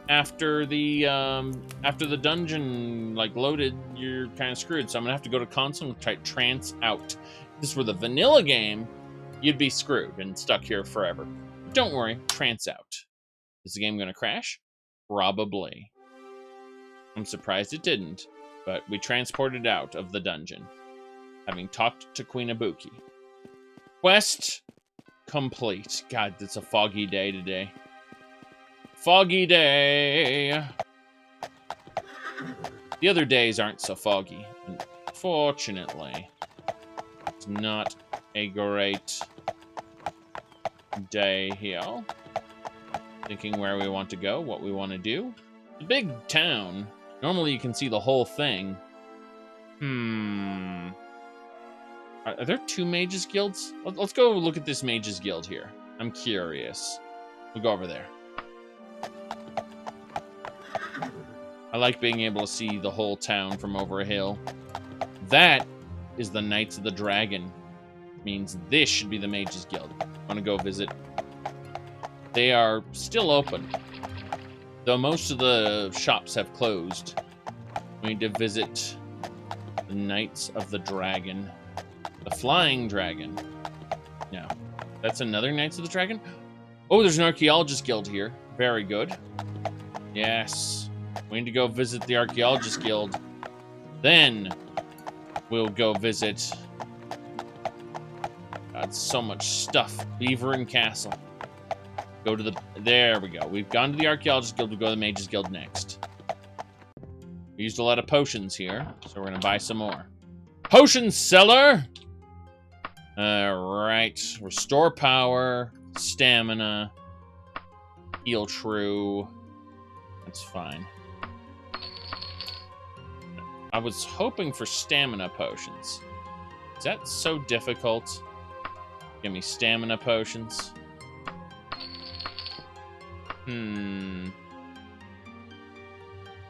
After the dungeon like loaded, you're kind of screwed. So I'm gonna have to go to console and try trance out. If this were the vanilla game, you'd be screwed and stuck here forever. But don't worry, trance out. Is the game gonna crash? Probably. I'm surprised it didn't, but we transported out of the dungeon, having talked to Queen Ibuki. Quest complete. God, it's a foggy day today. Foggy day. The other days aren't so foggy. Unfortunately, it's not a great day here. Thinking where we want to go, what we want to do. The big town. Normally you can see the whole thing. Are there two Mages Guilds? Let's go look at this Mages Guild here. I'm curious. We'll go over there. I like being able to see the whole town from over a hill. That is the Knights of the Dragon. Means this should be the Mages Guild. I want to go visit. They are still open. Though most of the shops have closed. We need to visit the Knights of the Dragon. The Flying Dragon. No. That's another Knights of the Dragon? Oh, there's an Archaeologist Guild here. Very good. Yes. We need to go visit the Archaeologist Guild. Then we'll go visit... God, so much stuff. Beaver and Castle. Go to the... There we go. We've gone to the Archaeologist Guild. We'll go to the Mages Guild next. We used a lot of potions here, so we're going to buy some more. Potion seller! Alright. Restore power. Stamina. Heal true. That's fine. I was hoping for stamina potions. Is that so difficult? Give me stamina potions.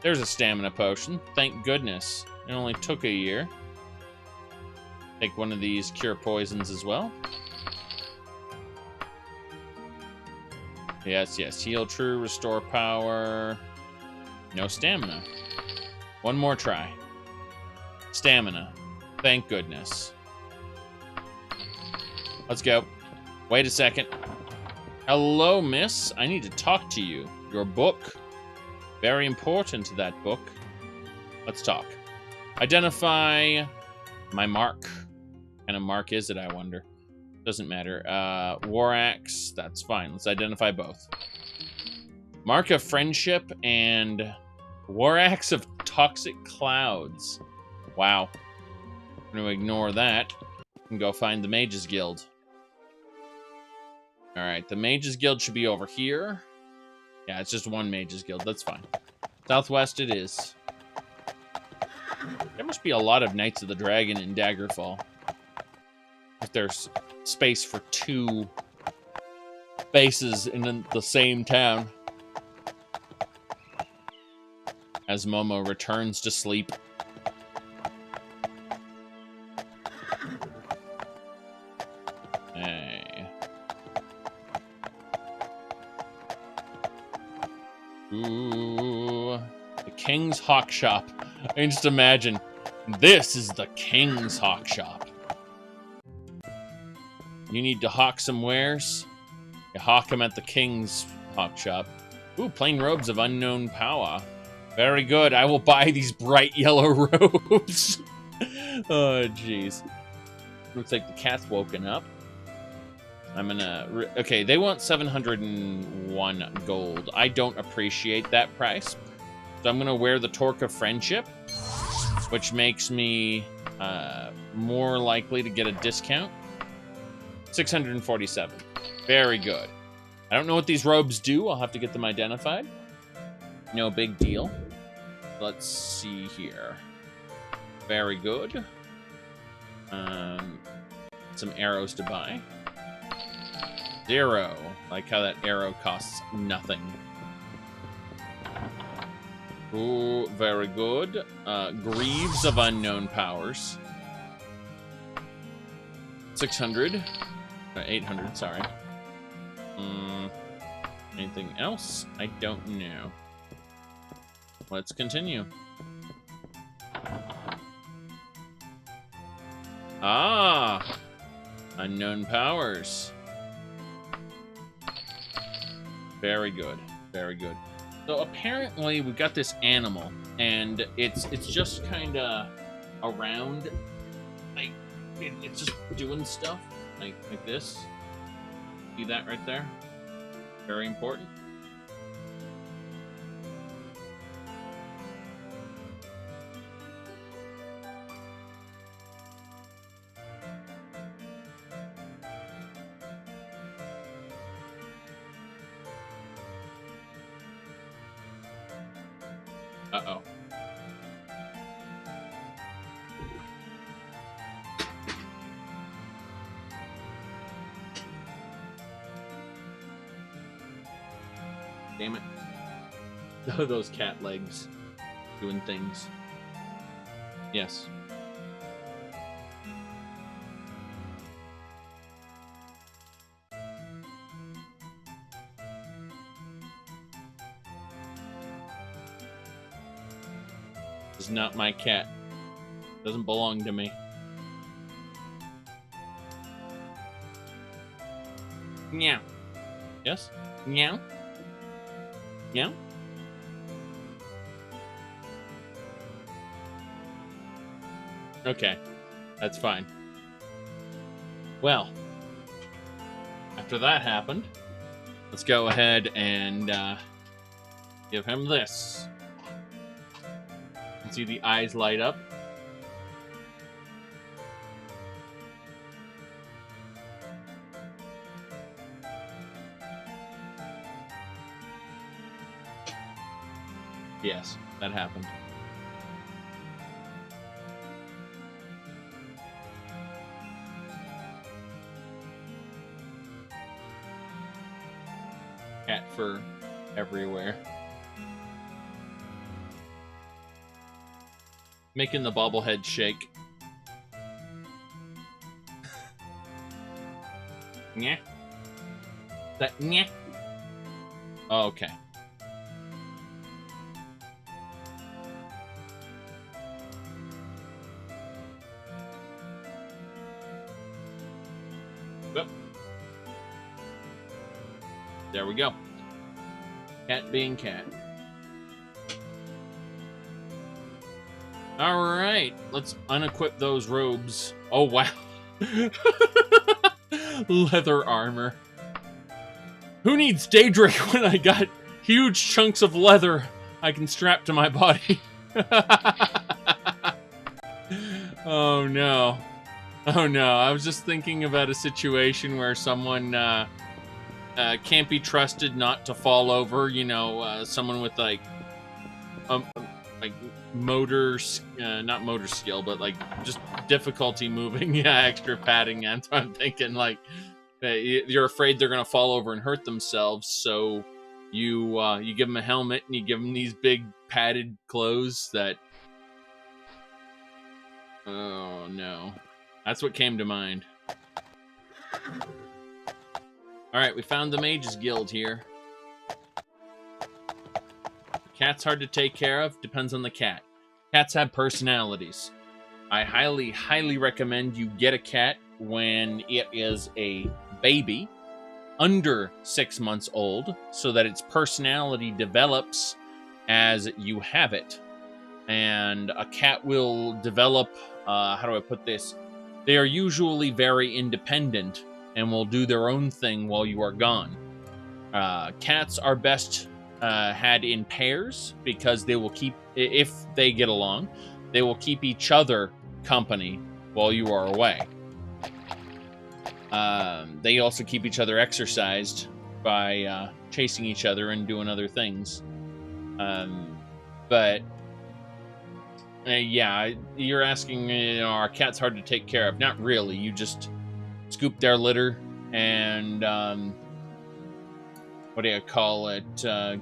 There's a stamina potion. Thank goodness. It only took a year. Take one of these cure poisons as well. Yes, yes. Heal true, restore power. No stamina. One more try. Stamina. Thank goodness. Let's go. Wait a second. Hello, miss. I need to talk to you. Your book. Very important, that book. Let's talk. Identify my mark. What kind of mark is it, I wonder? Doesn't matter. War axe. That's fine. Let's identify both. Mark of friendship and war axe of toxic clouds. Wow. I'm going to ignore that and go find the Mages Guild. Alright, the Mages Guild should be over here. Yeah, it's just one Mages Guild. That's fine. Southwest it is. There must be a lot of Knights of the Dragon in Daggerfall. If there's space for 2 bases in the same town. As Momo returns to sleep. Hey. Ooh. The King's Hawk Shop. I can just imagine. This is the King's Hawk Shop. You need to hawk some wares? You hawk them at the King's Hawk Shop. Ooh, plain robes of unknown power. Very good. I will buy these bright yellow robes. Oh, jeez. Looks like the cat's woken up. I'm gonna... Okay, they want 701 gold. I don't appreciate that price. So I'm gonna wear the Torque of Friendship, which makes me more likely to get a discount. 647. Very good. I don't know what these robes do. I'll have to get them identified. No big deal. Let's see here. Very good. Some arrows to buy. 0. Like how that arrow costs nothing. Ooh, very good. Greaves of unknown powers. 600. 800, sorry. Anything else? I don't know. Let's continue. Ah! Unknown powers. Very good. Very good. So apparently we've got this animal, and it's just kind of around, like, it's just doing stuff, like this. See that right there? Very important. Uh-oh. Damn it. Those cat legs doing things. Yes. This is not my cat. Doesn't belong to me. Meow. Yes? Meow. Meow. Okay. That's fine. Well, after that happened, Let's go ahead and give him this. You can see the eyes light up. Yes, that happened. Cat fur everywhere. Making the bobblehead shake. Nyeh. That nyeh. Oh, okay. Yep. There we go. Cat being cat. All right, let's unequip those robes. Oh, wow. Leather armor. Who needs Daedric when I got huge chunks of leather I can strap to my body? Oh, no. Oh, no. I was just thinking about a situation where someone can't be trusted not to fall over. You know, someone with, like motor, not motor skill, but, like, just difficulty moving. Yeah, extra padding. That's what I'm thinking. Like, you're afraid they're going to fall over and hurt themselves, so you give them a helmet and you give them these big padded clothes that... Oh, no. That's what came to mind. Alright, we found the Mages Guild here. The cat's hard to take care of. Depends on the cat. Cats have personalities. I highly, highly recommend you get a cat when it is a baby, under 6 months old, so that its personality develops as you have it. And a cat will develop, how do I put this? They are usually very independent and will do their own thing while you are gone. Cats are best had in pairs because they will keep, if they get along, they will keep each other company while you are away. They also keep each other exercised by chasing each other and doing other things. But yeah, you're asking, are cats hard to take care of? Not really. You just scoop their litter and, what do you call it?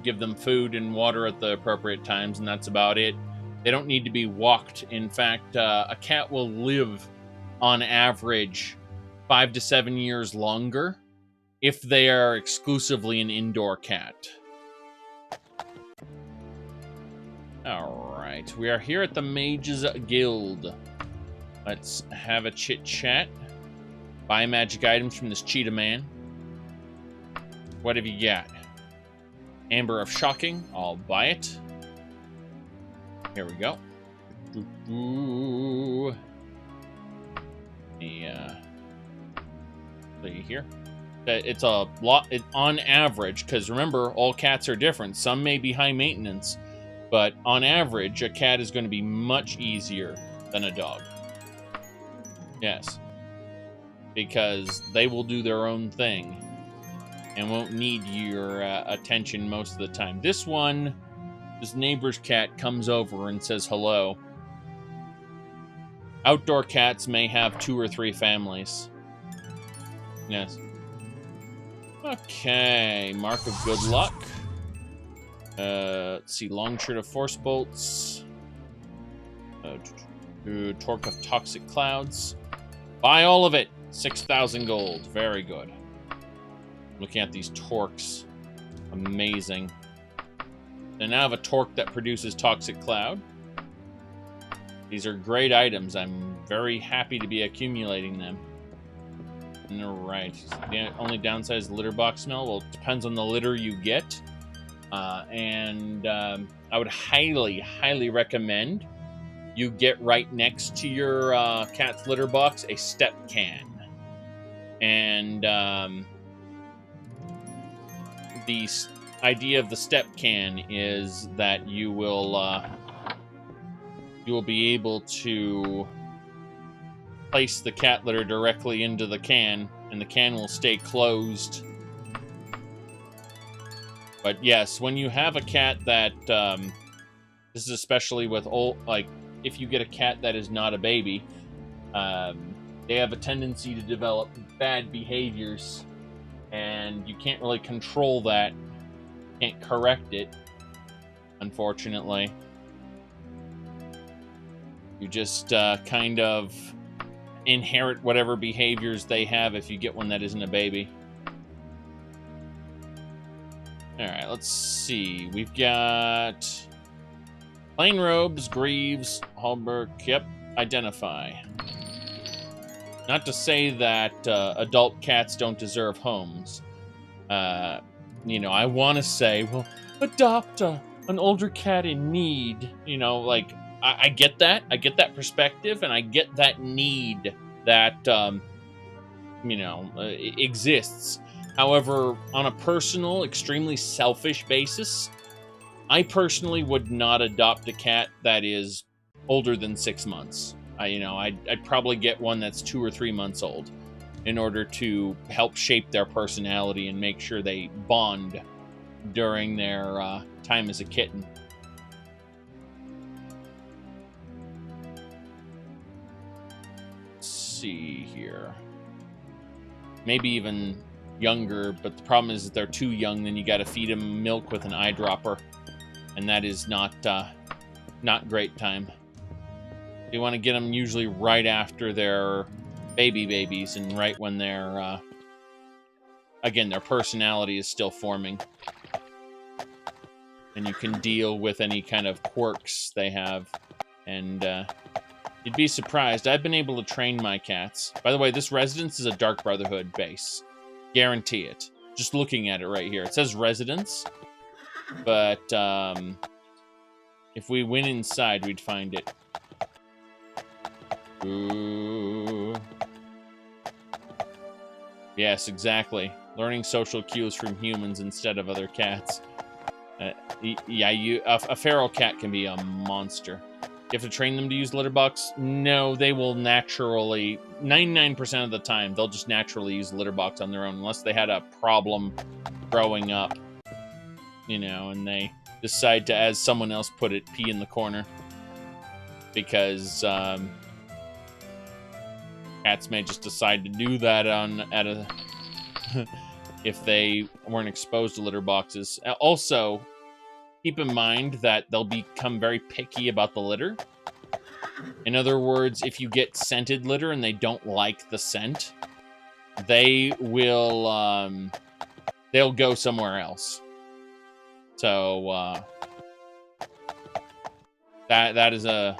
Give them food and water at the appropriate times, and that's about it. They don't need to be walked. In fact, a cat will live, on average, 5 to 7 years longer if they are exclusively an indoor cat. Alright, we are here at the Mages Guild. Let's have a chit-chat. Buy magic items from this cheetah man. What have you got? Amber of Shocking. I'll buy it. Here we go. Yeah. See here. It's a lot on average, because remember, all cats are different. Some may be high maintenance, but on average, a cat is going to be much easier than a dog. Yes. Because they will do their own thing and won't need your attention most of the time. This neighbor's cat comes over and says hello. Outdoor cats may have 2 or 3 families. Yes. Okay, Mark of Good Luck. Let's see, Long Shirt of Force Bolts. Torque of Toxic Clouds. Buy all of it! 6,000 gold. Very good. Looking at these torques. Amazing. I now have a torque that produces Toxic Cloud. These are great items. I'm very happy to be accumulating them. Alright. The only downside is litter box smell. Well, it depends on the litter you get. I would highly, highly recommend you get right next to your cat's litter box a step can. And the idea of the step can is that you will be able to place the cat litter directly into the can, and the can will stay closed. But yes, when you have a cat that, this is especially with old, like, if you get a cat that is not a baby, they have a tendency to develop bad behaviors, and you can't really control that, can't correct it, unfortunately. You just kind of inherit whatever behaviors they have if you get one that isn't a baby. Alright, let's see. We've got plain robes, greaves, Hallberg. Yep, identify. Not to say that adult cats don't deserve homes. You know, I want to say, well, adopt an older cat in need. You know, like, I get that. I get that perspective, and I get that need that, you know, exists. However, on a personal, extremely selfish basis, I personally would not adopt a cat that is older than 6 months. I'd probably get one that's 2 or 3 months old in order to help shape their personality and make sure they bond during their time as a kitten. Let's see here. Maybe even younger, but the problem is that they're too young, then you got to feed them milk with an eyedropper, and that is not great time. You want to get them usually right after their babies and right when they're again, their personality is still forming, and you can deal with any kind of quirks they have. And you'd be surprised, I've been able to train my cats. By the way, this residence is a Dark Brotherhood base. Guarantee it. Just looking at it right here. It says residence, but if we went inside, we'd find it. Ooh. Yes, exactly. Learning social cues from humans instead of other cats. Yeah, a feral cat can be a monster. You have to train them to use litter box? No, they will naturally, 99% of the time, they'll just naturally use litter box on their own, unless they had a problem growing up, you know, and they decide to, as someone else put it, pee in the corner. Because cats may just decide to do that if they weren't exposed to litter boxes. Also, keep in mind that they'll become very picky about the litter. In other words, if you get scented litter and they don't like the scent, they will, they'll go somewhere else. So, that is a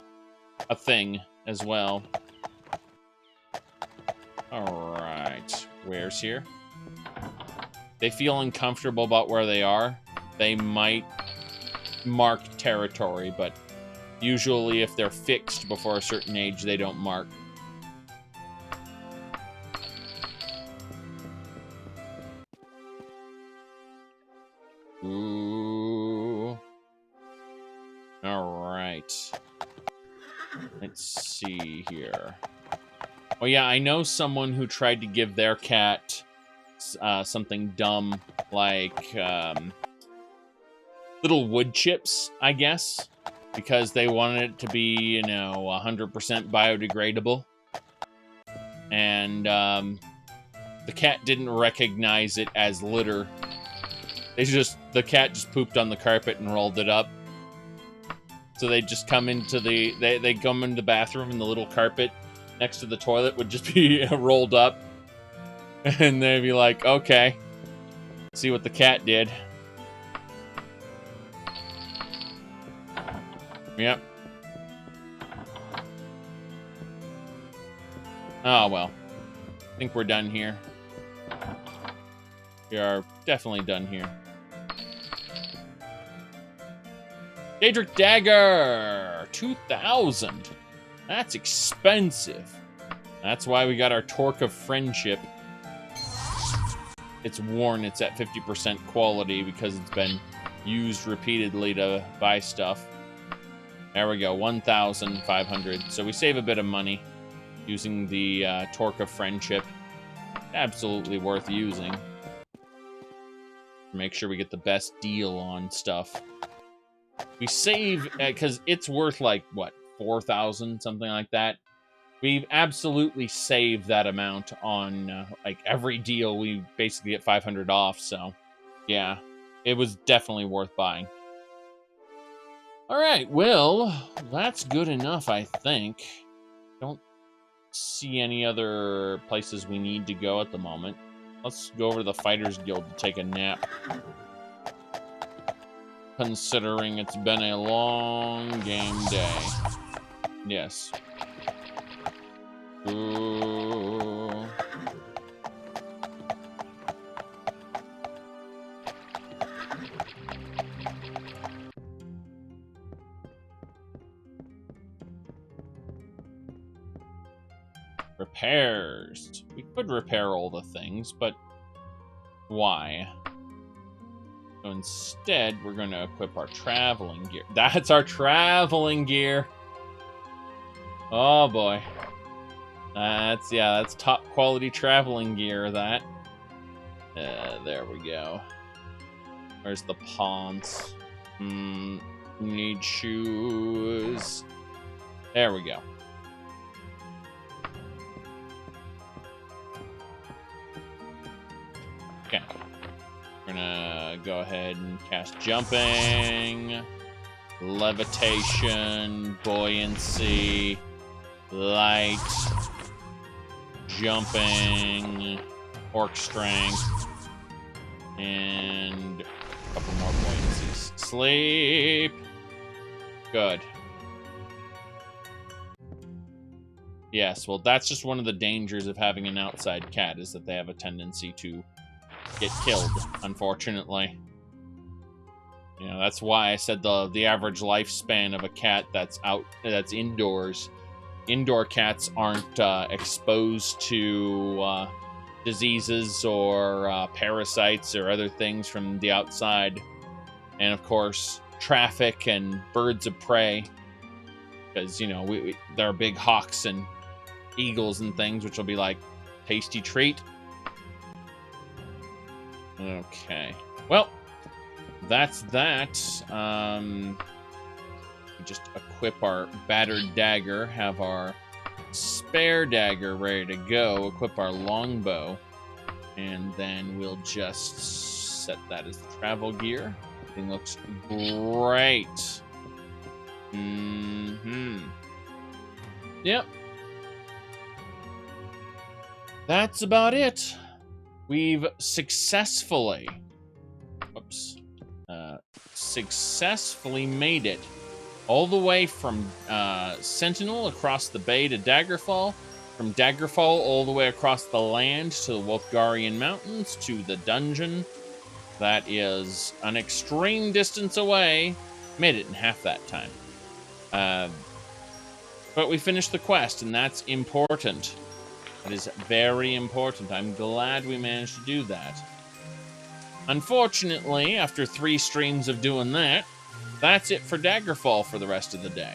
thing as well. Alright, where's here? They feel uncomfortable about where they are. They might mark territory, but usually if they're fixed before a certain age, they don't mark. Ooh. Alright. Let's see here. Oh yeah, I know someone who tried to give their cat something dumb, like little wood chips, I guess, because they wanted it to be, you know, 100% biodegradable. And the cat didn't recognize it as litter. The cat just pooped on the carpet and rolled it up. So they just come into they come into the bathroom, and the little carpet next to the toilet would just be rolled up. And they'd be like, okay, see what the cat did. Yep. Oh, well. I think we're done here. We are definitely done here. Daedric Dagger! 2,000! That's expensive. That's why we got our Torque of Friendship. it's worn. It's at 50% quality because it's been used repeatedly to buy stuff. There we go, 1,500. So we save a bit of money using the Torque of Friendship. Absolutely worth using. Make sure we get the best deal on stuff. We save, because it's worth like, what, 4,000, something like that. We've absolutely saved that amount on like every deal. We basically get 500 off, so yeah, it was definitely worth buying. All right, well, that's good enough, I think. Don't see any other places we need to go at the moment. Let's go over to the Fighters Guild to take a nap. Considering it's been a long game day. Yes. Ooh. Repairs. We could repair all the things, but why? So instead, we're going to equip our traveling gear. That's our traveling gear. Oh boy. That's top quality traveling gear, that. There we go. Where's the pants? Need shoes. There we go. Okay. We're gonna go ahead and cast jumping, levitation, buoyancy, light, jumping, orc strength, and a couple more buoyancies. Sleep. Good. Yes, well, that's just one of the dangers of having an outside cat, is that they have a tendency to get killed, unfortunately. You know, that's why I said the average lifespan of a cat that's indoors. Indoor cats aren't exposed to diseases or parasites or other things from the outside. And of course, traffic and birds of prey, because, you know, there are big hawks and eagles and things, which will be like tasty treat. Okay. Well, that's that. We just equip our battered dagger, have our spare dagger ready to go, equip our longbow, and then we'll just set that as the travel gear. Everything looks great. Yep. That's about it. We've successfully made it all the way from Sentinel across the bay to Daggerfall, from Daggerfall all the way across the land to the Wolfgarian Mountains to the dungeon that is an extreme distance away. Made it in half that time. But we finished the quest, and that's important. That is very important. I'm glad we managed to do that. Unfortunately, after 3 streams of doing that, that's it for Daggerfall for the rest of the day.